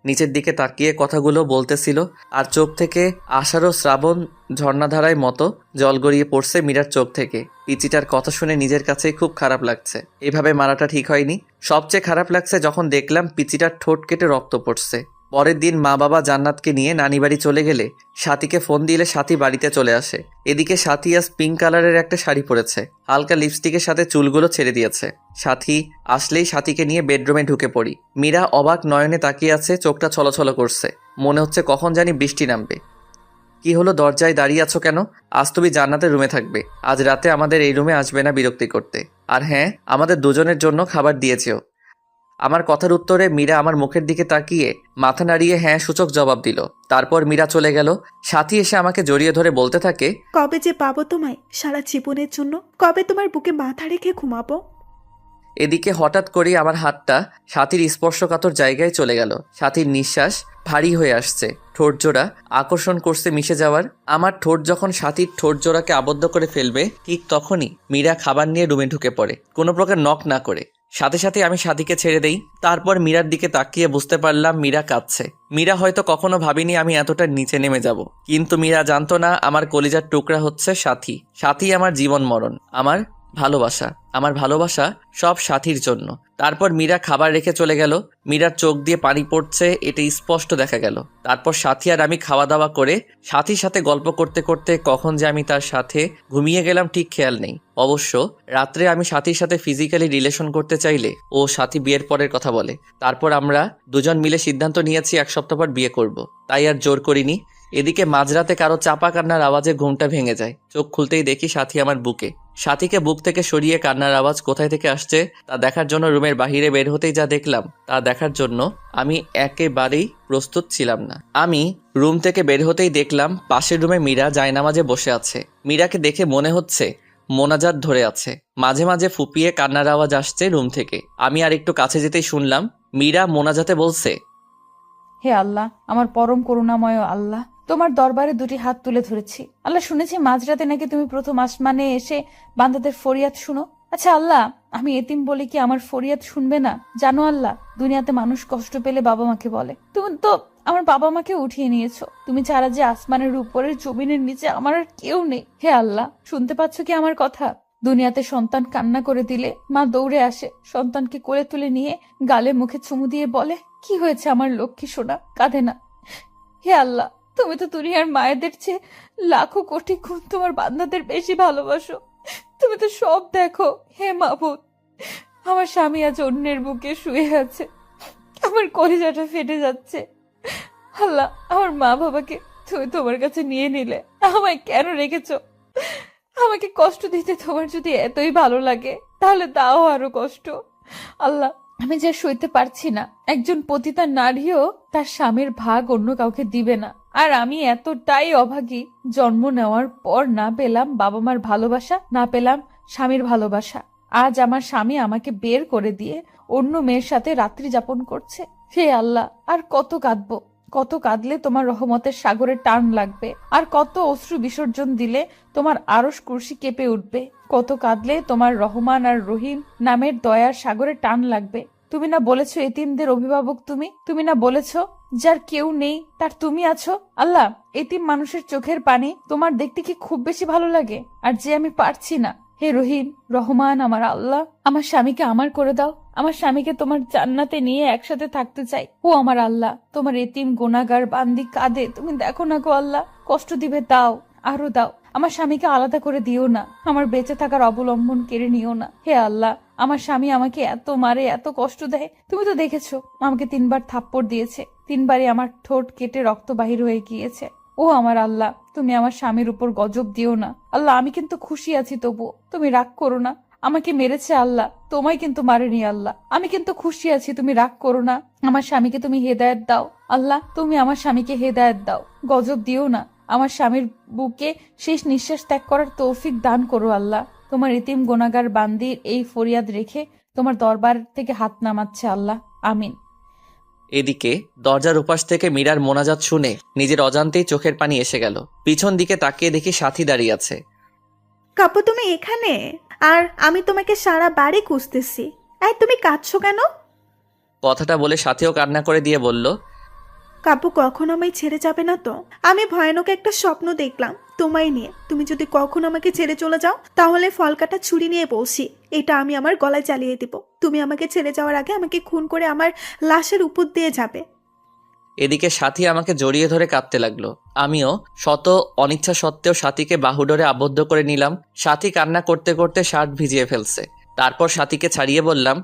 S2: নিচের দিকে তাকিয়ে কথাগুলো বলতেছিল, আর চোখ থেকে আষাঢ় শ্রাবণ ঝর্ণাধারায় মতো জল গড়িয়ে পড়ছে মীরার চোখ থেকে। পিচিটার কথা শুনে নিজের কাছেই খুব খারাপ লাগছে। এভাবে মারাটা ঠিক হয়নি। সবচেয়ে খারাপ লাগছে যখন দেখলাম পিচিটার ঠোঁট কেটে রক্ত পড়ছে। পরের দিন মা বাবা জান্নাতকে নিয়ে নানি বাড়ি চলে গেলে সাথীকে ফোন দিলে সাথী বাড়িতে চলে আসে। এদিকে সাথী আজ পিঙ্ক কালারের একটা শাড়ি পরেছে, হালকা লিপস্টিকের সাথে চুলগুলো ছেড়ে দিয়েছে। সাথী আসলেই সাথীকে নিয়ে বেডরুমে ঢুকে পড়ি। মীরা অবাক নয়নে তাকিয়ে আছে, চোখটা ছলছল করছে। মনে হচ্ছে কখন জানি বৃষ্টি নামবে। কি হলো, দরজায় দাঁড়িয়ে আছো কেন? আজ তুমি জান্নাতের রুমে থাকবে, আজ রাতে আমাদের এই রুমে আসবে না বিরক্তি করতে। আর হ্যাঁ, আমাদের দুজনের জন্য খাবার দিয়েছেও। আমার কথার উত্তরে মীরা আমার মুখের দিকে তাকিয়ে মাথা নাড়িয়ে হ্যাঁ সূচক জবাব দিল। তারপর মীরা চলে গেল। সাথী এসে আমাকে জড়িয়ে ধরে বলতে থাকে,
S4: কবে যে পাবো তোমায় সারা জীবনের জন্য? কবে তোমার বুকে মাথা রেখে ঘুমাবো?
S2: এদিকে হঠাৎ করে আমার হাতটা সাথীর স্পর্শকাতর জায়গায় চলে গেল। সাথীর নিঃশ্বাস ভারী হয়ে আসছে, ঠোঁট জোড়া আকর্ষণ করছে মিশে যাওয়ার। আমার ঠোঁট যখন সাথীর ঠোঁট জোড়াকে আবদ্ধ করে ফেলবে, ঠিক তখনই মীরা খাবার নিয়ে রুমে ঢুকে পড়ে, কোনো প্রকার নক না করে। সাথে সাথে আমি সাথীকে ছেড়ে দেই। তারপর মীরার দিকে তাকিয়ে বুঝতে পারলাম মীরা কাঁদছে। মীরা হয়তো কখনো ভাবিনি আমি এতটা নিচে নেমে যাব, কিন্তু মীরা জানতো না আমার কলিজার টুকরা হচ্ছে সাথী। সাথী আমার জীবন মরণ, আমার ভালোবাসা, আমার ভালোবাসা সব সাথীর জন্য। তারপর মীরা খাবার রেখে চলে গেল। মীরার চোখ দিয়ে পানি পড়ছে, এটা স্পষ্ট দেখা গেল। তারপর সাথী আর আমি খাওয়া দাওয়া করে সাথীর সাথে গল্প করতে করতে কখন যে আমি তার সাথে ঘুমিয়ে গেলাম ঠিক খেয়াল নেই। অবশ্য রাত্রে আমি সাথীর সাথে ফিজিক্যালি রিলেশন করতে চাইলে ও সাথী বিয়ের পরের কথা বলে। তারপর আমরা দুজন মিলে সিদ্ধান্ত নিয়েছি 1 সপ্তাহ পর বিয়ে করব, তাই আর জোর করিনি। এদিকে মাঝরাতে কারো চাপা কান্নার আওয়াজে ঘুমটা ভেঙে যায়। চোখ খুলতেই দেখি সাথী আমার বুকে। সাথীকে বুক থেকে সরিয়ে কান্নার আওয়াজ কোথায় থেকে আসছে তা দেখার জন্য রুমের বাহিরে বের হতেই যা দেখলাম তা দেখার জন্য আমি একেবারেই প্রস্তুত ছিলাম না। আমি রুম থেকে বের হতেই দেখলাম পাশের রুমে মীরা জায়নামাজে বসে আছে। মীরাকে দেখে মনে হচ্ছে মোনাজাত ধরে আছে। মাঝে মাঝে ফুপিয়ে কান্নার আওয়াজ আসছে রুম থেকে। আমি আর একটু কাছে যেতেই শুনলাম মীরা মোনাজাতে বলছে,
S1: হে আল্লাহ, আমার পরম করুণাময় আল্লাহ, তোমার দরবারে 2টি হাত তুলে ধরেছি। আল্লাহ, শুনেছি মাঝরাতে নাকি তুমি প্রথম আসমানে এসে বান্দাদের ফরিয়াদ শুনো। আচ্ছা আল্লাহ, আমি এতিম বলে কি আমার ফরিয়াদ শুনবে না? জানো আল্লাহ, দুনিয়াতে মানুষ কষ্ট পেলে বাবা মাকে বলে। তুমি তো আমার বাবা মাকে উঠিয়ে নিয়েছো। তুমি ছাড়া যে আসমানের উপরে জমিনের নিচে আমার আর কেউ নেই। হে আল্লাহ, শুনতে পাচ্ছ কি আমার কথা? দুনিয়াতে সন্তান কান্না করে দিলে মা দৌড়ে আসে, সন্তানকে কোলে তুলে নিয়ে গালে মুখে চুমু দিয়ে বলে, কি হয়েছে আমার লক্ষ্মী সোনা, কাঁদে না। হে আল্লাহ, তুমি তো দুনিয়ার মায়েদের চেয়ে লাখো কোটি গুণ তোমার বান্দাদের বেশি ভালোবাসো। তুমি তো সব দেখো। হে মাবুদ, আমার স্বামী আজ অন্যের বুকে শুয়ে আছে, আমার কলিজাটা ফেটে যাচ্ছে। আল্লাহ, আমার মা বাবাকে তুমি তোমার কাছে নিয়ে নিলে, আমায় কেন রেখেছো? আমাকে কষ্ট দিতে তোমার যদি এতই ভালো লাগে তাহলে দাও আরো কষ্ট। আল্লাহ, আমি যা সইতে পারছি না, একজন পতিতা নারীও তার স্বামীর ভাগ অন্য কাউকে দিবে না। আর আমি এতটাই অভাগী, জন্ম নেওয়ার পর না পেলাম বাবা মার ভালোবাসা, না পেলাম স্বামীর ভালোবাসা। আজ আমার স্বামী আমাকে বের করে দিয়ে অন্য মেয়ের সাথে রাত্রি যাপন করছে। হে আল্লাহ, আর কত কাঁদবো? কত কাঁদলে তোমার রহমতের সাগরে টান লাগবে? আর কত অশ্রু বিসর্জন দিলে তোমার আরশ কুরসি কেঁপে উঠবে? কত কাঁদলে তোমার রহমান আর রহিম নামের দয়ার সাগরে টান লাগবে? তুমি না বলেছো এতিমদের অভিভাবক তুমি? তুমি না বলেছো যার কেউ নেই তার তুমি আছো? আল্লাহ, এতিম মানুষের চোখের পানি তোমার দেখতে কি খুব বেশি ভালো লাগে? আর যে আমি পারছি না। হে রহিম, রহমান আমার আল্লাহ, আমার স্বামীকে আমার করে দাও। আমার স্বামীকে তোমার জান্নাতে নিয়ে একসাথে থাকতে চাই। ও আমার আল্লাহ, তোমার এতিম গুনাহগার বান্দি কাঁদে, তুমি দেখো না গো আল্লাহ, কষ্ট দিবে দাও, আরো দাও। আমার স্বামীকে আলাদা করে দিও না, আমার বেঁচে থাকার অবলম্বন কেড়ে নিও না। হে আল্লাহ, আমার স্বামী আমাকে এত মারে, এত কষ্ট দেয়। তুমি তো দেখেছো, আমাকে 3বার থাপ্পড় দিয়েছে, 3বারই আমার ঠোঁট কেটে রক্ত বাহির হয়ে গিয়েছে। ও আমার আল্লাহ, তুমি আমার স্বামীর উপর গজব দিও না। আল্লাহ, আমি কিন্তু খুশি আছি, তবু তুমি রাগ করো না। আমাকে মেরেছে আল্লাহ, তোমায় কিন্তু মারেনি আল্লাহ। আমি কিন্তু খুশি আছি, তুমি রাগ করো না। আমার স্বামীকে তুমি হেদায়েত দাও আল্লাহ, তুমি আমার স্বামীকে হেদায়েত দাও, গজব দিও না। আমার স্বামীর বুকে শেষ নিঃশ্বাস ত্যাগ করার তৌফিক দান করো আল্লাহ। তোমার ইতিম গুনাহগার বান্দির এই ফরিয়াদ রেখে তোমার দরবার থেকে হাত নামাচ্ছে আল্লাহ, আমিন।
S2: এদিকে দরজার উপাস থেকে মীরার মোনাজাত শুনে নিজের অজান্তেই চোখের পানি এসে গেল। পিছন দিকে তাকিয়ে দেখি সাথী দাঁড়িয়ে আছে।
S4: কাপু, তুমি এখানে? আর আমি তোমাকে সারা বাড়ি খুঁজতেছি। তুমি কাঁদছো কেন?
S2: কথাটা বলে সাথীও কান্না করে দিয়ে বলল,
S4: কাপু, কখনো আমায় ছেড়ে যাবে না তো? আমি ভয়ানক একটা স্বপ্ন দেখলাম তোমায় নিয়ে। তুমি যদি কখনো আমাকে ছেড়ে চলে যাও তাহলে ফল কাটা ছুরি নিয়ে বলছি, এটা আমি আমার গলায় চালিয়ে দিব। তুমি আমাকে ছেড়ে যাওয়ার আগে আমাকে খুন করে আমার লাশের উপর দিয়ে যাবে।
S2: এদিকে সাথী আমাকে জড়িয়ে ধরে কাঁদতে লাগলো। আমিও শত অনিচ্ছা সত্ত্বেও সাথীকে বাহুডোরে আবদ্ধ করে নিলাম। সাথী কান্না করতে করতে শার্ট ভিজিয়ে ফেলছে। তারপর সাথীকে ছাড়িয়ে বললাম,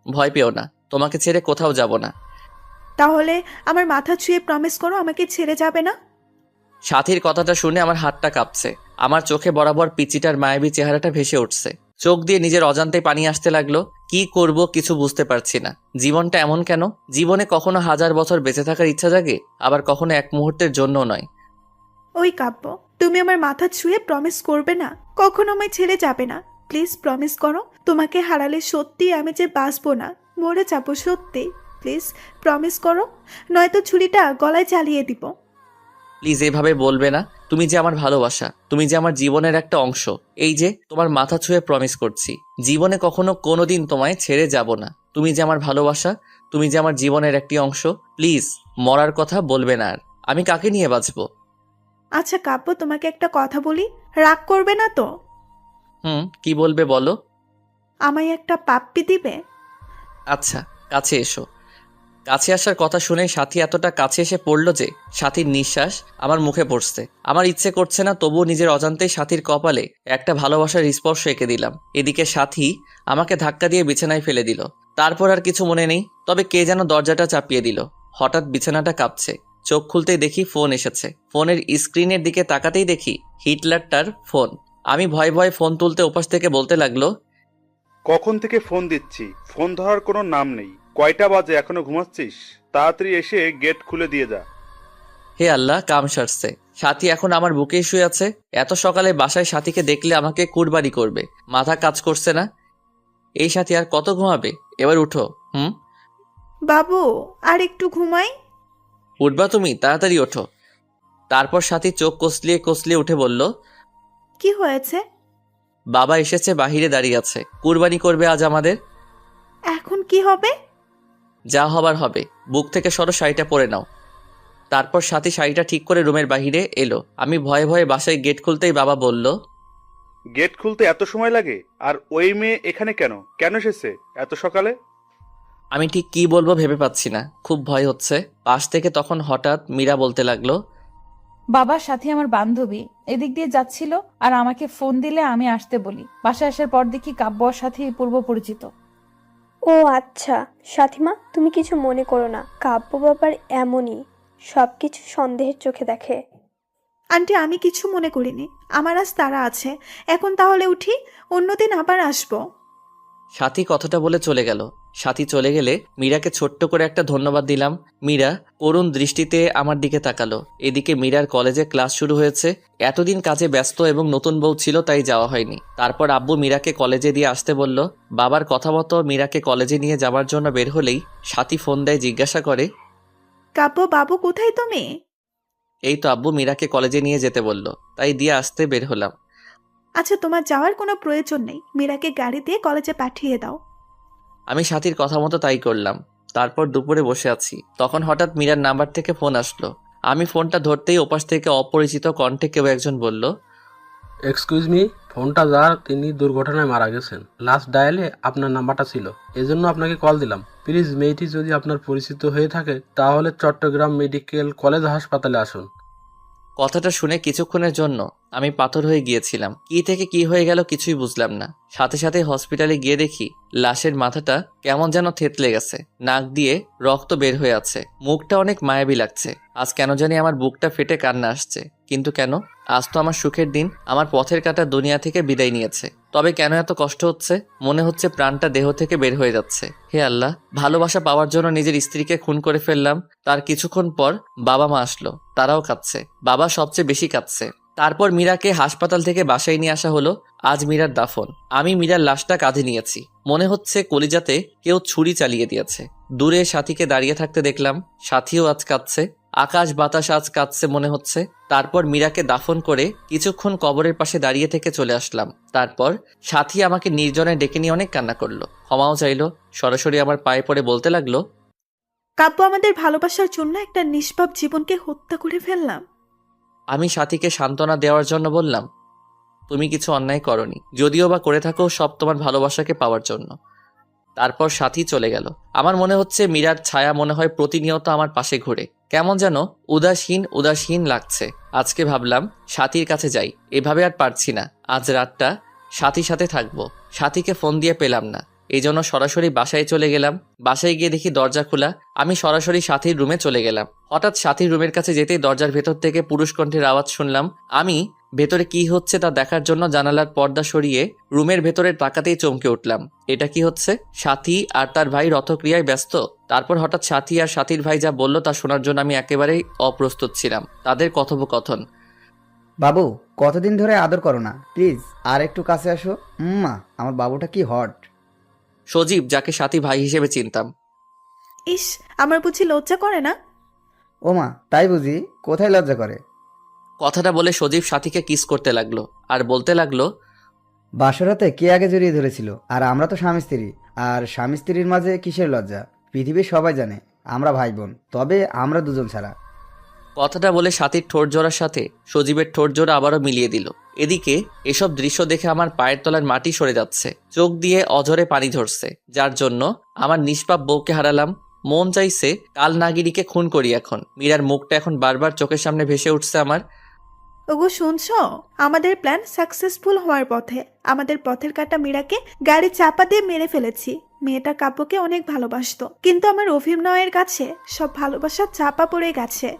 S2: ভয় পেও না, তোমাকে ছেড়ে কোথাও যাব না।
S4: তাহলে আমার মাথা ছুঁয়ে প্রমিস করো আমাকে ছেড়ে যাবে না।
S2: সাথীর কথাটা শুনে আমার হাতটা কাঁপছে। আমার চোখে বরাবর পিচিটার মায়াবী চেহারাটা ভেসে উঠছে। চোখ দিয়ে নিজের অজান্তে পানি আসতে লাগলো। কি করব কিছু বুঝতে পারছি না। জীবনটা এমন কেন? জীবনে কখনো 1000 বছর বেঁচে থাকার ইচ্ছা জাগে, আবার কখনো এক মুহূর্তের জন্যও নয়।
S4: ওই কাব্য, তুমি আমার মাথা ছুঁয়ে প্রমিস করবে না, কখনো আমায় ছেড়ে যাবে না। প্লিজ প্রমিস করো। তোমাকে হারালে সত্যি আমি যে বাঁচবো না, মরে যাবো সত্যি। প্লিজ প্রমিস করো, নয়তো ছুরিটা গলায় চালিয়ে দিব।
S2: প্লিজ এভাবে বলবে না। তুমি যে আমার ভালোবাসা, তুমি যে আমার জীবনের একটা অংশ। এই যে তোমার মাথা ছুঁয়ে প্রমিস করছি, জীবনে কখনো কোনোদিন তোমায় ছেড়ে যাব না। তুমি যে আমার ভালোবাসা, তুমি যে আমার জীবনের একটি অংশ। প্লিজ মরার কথা বলবে না আর। আমি কাকে নিয়ে বাঁচবো?
S4: আচ্ছা কাব্য, তোমাকে একটা কথা বলি, রাগ করবে না তো?
S2: কি বলবে বলো।
S4: আমায় একটা পাপ্পি দিবে?
S2: আচ্ছা, কাছে এসো। কাছে আসার কথা শুনে সাথী এতটা কাছে এসে পড়লো যে সাথীর নিঃশ্বাস আমার মুখে পড়ছে। আমার ইচ্ছে করছে না, তবুও নিজের অজান্তেই সাথীর কপালে একটা ভালোবাসার স্পর্শ এঁকে দিলাম। এদিকে সাথী আমাকে ধাক্কা দিয়ে বিছানায় ফেলে দিল। তারপর আর কিছু মনে নেই, তবে কে যেন দরজাটা চাপিয়ে দিল। হঠাৎ বিছানাটা কাঁপছে। চোখ খুলতেই দেখি ফোন এসেছে। ফোনের স্ক্রিনের দিকে তাকাতেই দেখি হিটলারটার ফোন। আমি ভয়ে ভয়ে ফোন তুলতে ওপাশ থেকে বলতে লাগলো,
S7: কখন থেকে ফোন দিচ্ছি, ফোন ধরার কোনো নাম নেই। কয়টা বাজে, এখনো ঘুমাচ্ছিস? তাড়াতাড়ি এসে গেট খুলে দিয়ে যা।
S2: হে আল্লাহ, কাম সারছে। সাথী এখন আমার বুকেই শুয়ে আছে। এত সকালে বাসায় সাথীকে দেখলে আমাকে কুরবানি করবে। মাথা কাজ করছে না। এই সাথী আর কত ঘুমাবে? এবার উঠো।
S4: বাবু, আর একটু ঘুমাই।
S2: উঠবা তুমি? তাড়াতাড়ি ওঠো। তারপর সাথী চোখ কসলিয়ে কসলিয়ে উঠে বলল,
S4: কি হয়েছে?
S2: বাবা এসেছে, বাহিরে দাঁড়িয়ে আছে। কুরবানি করবে আজ আমাদের।
S4: এখন কি হবে?
S2: যা হবার হবে। বুক থেকে সরো, শাড়িটা পরে নাও। তারপর সাথী শাড়িটা ঠিক করে রুমের বাহিরে এলো। আমি ভয়ে ভয়ে বাসায় গেট খুলতেই বাবা বলল,
S7: গেট খুলতে এত সময় লাগে? আর ওই মেয়ে এখানে কেন কেন এসেছে এত সকালে?
S2: আমি ঠিক কি বলবো ভেবে পাচ্ছি না, খুব ভয় হচ্ছে। পাশ থেকে তখন হঠাৎ মীরা বলতে লাগলো,
S1: বাবার সাথে আমার বান্ধবী এদিক দিয়ে যাচ্ছিল আর আমাকে ফোন দিলে আমি আসতে বলি। বাসায় আসার পর দেখি কাব্য ওর সাথে পূর্ব পরিচিত।
S5: ও আচ্ছা, সাথীমা তুমি কিছু মনে করো না, কাব্য বাবার এমনই, সব কিছু সন্দেহের চোখে দেখে।
S4: আন্টি, আমি কিছু মনে করিনি। আমার আজ তাড়া আছে। এখন তাহলে উঠি, অন্যদিন আবার আসবো।
S2: সাথী কথাটা বলে চলে গেল। সাথী চলে গেলে মীরাকে ছোট্ট করে একটা ধন্যবাদ দিলাম। মীরা করুণ দৃষ্টিতে আমার দিকে তাকালো। এদিকে মীরার কলেজে ক্লাস শুরু হয়েছে। এতদিন কাজে ব্যস্ত এবং নতুন বউ ছিল, তাই যাওয়া হয়নি। তারপর আব্বু মীরাকে কলেজে দিয়ে আসতে বলল। বাবার কথা মতো মীরাকে কলেজে নিয়ে যাওয়ার জন্য বের হলেই সাথী ফোন দেয়, জিজ্ঞাসা করে,
S4: কাব্য বাবু, কোথায় তুমি?
S2: এই তো আব্বু মীরাকে কলেজে নিয়ে যেতে বলল, তাই দিয়ে আসতে বের হলাম।
S4: আচ্ছা, তোমার যাওয়ার কোনো প্রয়োজন নেই। মীরাকে গাড়ি দিয়ে কলেজে পাঠিয়ে দাও।
S2: আমি সাথীর কথা মতো তাই করলাম। তারপর দুপুরে বসে আছি, তখন হঠাৎ মীরার নাম্বার থেকে ফোন আসলো। আমি ফোনটা ধরতেই ওপাশ থেকে অপরিচিত কণ্ঠে কেউ একজন বলল,
S6: এক্সকিউজ মি, ফোনটা যার তিনি দুর্ঘটনায় মারা গেছেন। লাস্ট ডায়ালে আপনার নাম্বারটা ছিল, এজন্য আপনাকে কল দিলাম। প্লিজ মেয়েটি যদি আপনার পরিচিত হয়ে থাকে তাহলে চট্টগ্রাম মেডিকেল কলেজ হাসপাতালে আসুন।
S2: কথাটা শুনে কিছুক্ষণের জন্য আমি পাথর হয়ে গিয়েছিলাম। কি থেকে কি হয়ে গেল কিছুই বুঝলাম না। সাথে সাথে হসপিটালে গিয়ে দেখি লাশের মাথাটা কেমন যেন থেতলে গেছে, নাক দিয়ে রক্ত বের হয়ে আছে, মুখটা অনেক মায়াবী লাগছে। আজ কেন জানি আমার বুকটা ফেটে কান্না আসছে। কিন্তু কেন? আজ তো আমার সুখের দিন, আমার পথের কাঁটা দুনিয়া থেকে বিদায় নিয়েছে। তবে কেন এত কষ্ট হচ্ছে? মনে হচ্ছে প্রাণটা দেহ থেকে বের হয়ে যাচ্ছে। হে আল্লাহ, ভালোবাসা পাওয়ার জন্য নিজের স্ত্রীকে খুন করে ফেললাম। তার কিছুক্ষণ পর বাবা মা আসলো, তারাও কাঁদছে। বাবা সবচেয়ে বেশি কাঁদছে। তারপর মীরাকে হাসপাতাল থেকে বাসায় নিয়ে আসা হলো। আজ মীরার দাফন। আমি মীরার লাশটা কাঁধে নিয়েছি। মনে হচ্ছে কলিজাতে কেউ ছুরি চালিয়ে দিয়েছে। দূরে সাথীকে দাঁড়িয়ে থাকতে দেখলাম। সাথীও আজ কাঁদছে। আকাশ বাতাস আজ কাঁদছে মনে হচ্ছে। তারপর মীরাকে দাফন করে কিছুক্ষণ কবরের পাশে দাঁড়িয়ে থেকে চলে আসলাম। তারপর সাথী আমাকে নির্জনে ডেকে নিয়ে অনেক কান্না করলো, ক্ষমাও চাইলো। সরাসরি আমার পায়ে পড়ে বলতে লাগলো,
S4: কাব্য, আমাদের ভালোবাসার জন্য একটা নিষ্পাপ জীবনকে হত্যা করে ফেললাম।
S2: আমি সাথীকে সান্ত্বনা দেওয়ার জন্য বললাম, তুমি কিছু অন্যায় করনি, যদিও বা করে থাকো সব তোমার ভালোবাসাকে পাওয়ার জন্য। তারপর সাথী চলে গেল। আমার মনে হচ্ছে মীরার ছায়া মনে হয় প্রতিনিয়ত আমার পাশে ঘুরে। কেমন যেন উদাসীন উদাসীন লাগছে। আজকে ভাবলাম সাথীর কাছে যাই। এভাবে আর পারছি না। আজ রাতটা সাথীর সাথে থাকবো। সাথীকে ফোন দিয়ে পেলাম না, এই জন্য সরাসরি বাসায় চলে গেলাম। বাসায় গিয়ে দেখি দরজা খোলা। আমি সরাসরি সাথীর রুমে চলে গেলাম। হঠাৎ সাথীর রুমের কাছে যেতেই দরজার ভেতর থেকে পুরুষ কণ্ঠের আওয়াজ শুনলাম। আমি ভেতরে কি হচ্ছে তা দেখার জন্য জানালার পর্দা সরিয়ে রুমের ভেতরে তাকাতেই চমকে উঠলাম। এটা কি হচ্ছে? সাথী আর তার ভাই রথক্রিয়ায় ব্যস্ত। তারপর হঠাৎ সাথী আর সাথীর ভাই যা বলল তা শোনার জন্য আমি একেবারেই অপ্রস্তুত ছিলাম। তাদের কথোপকথন,
S8: বাবু, কতদিন ধরে আদর করো না, প্লিজ আর একটু কাছে আসো। মা, আমার বাবুটা কি হট।
S2: সজীব, যাকে সাথী ভাই হিসেবে চিনতাম।
S4: ইস, আমার বুঝি লজ্জা করে না?
S8: ও মা, তাই বুঝি? কোথায় লজ্জা করে?
S2: কথাটা বলে সজীব সাথীকে কিস করতে লাগলো আর বলতে লাগলো,
S8: বাসরাতে কে আগে জড়িয়ে ধরেছিল? আর আমরা তো স্বামী স্ত্রী। আর স্বামী স্ত্রীর মাঝে কিসের লজ্জা? পৃথিবীর সবাই জানে আমরা ভাই বোন, তবে আমরা দুজন ছাড়া।
S2: কথাটা বলে সাথীর ঠোঁট জোড়ার সাথে সজীবের ঠোঁট জোড়া আবারও মিলিয়ে দিল। এদিকে এসব দৃশ্য দেখে আমার পায়ের তলার মাটি সরে যাচ্ছে, চোখ দিয়ে অঝরে পানি ঝরছে, যার জন্য আমার নিষ্পাপ বউকে হারালাম। মন চাইছে কাল নাগিনীকে খুন করি। এখন মীরার মুখটা এখন বারবার চোখের সামনে ভেসে উঠছে আমার।
S4: ওগো শুনছো, আমাদের প্ল্যান সাকসেসফুল হওয়ার পথে। আমাদের পথের কাটা মীরাকে গাড়ি চাপা দিয়ে মেরে ফেলেছি। মেয়েটা কাব্যকে অনেক ভালোবাসতো, কিন্তু আমার অভিনয়ের কাছে সব ভালোবাসা চাপা পড়ে গেছে।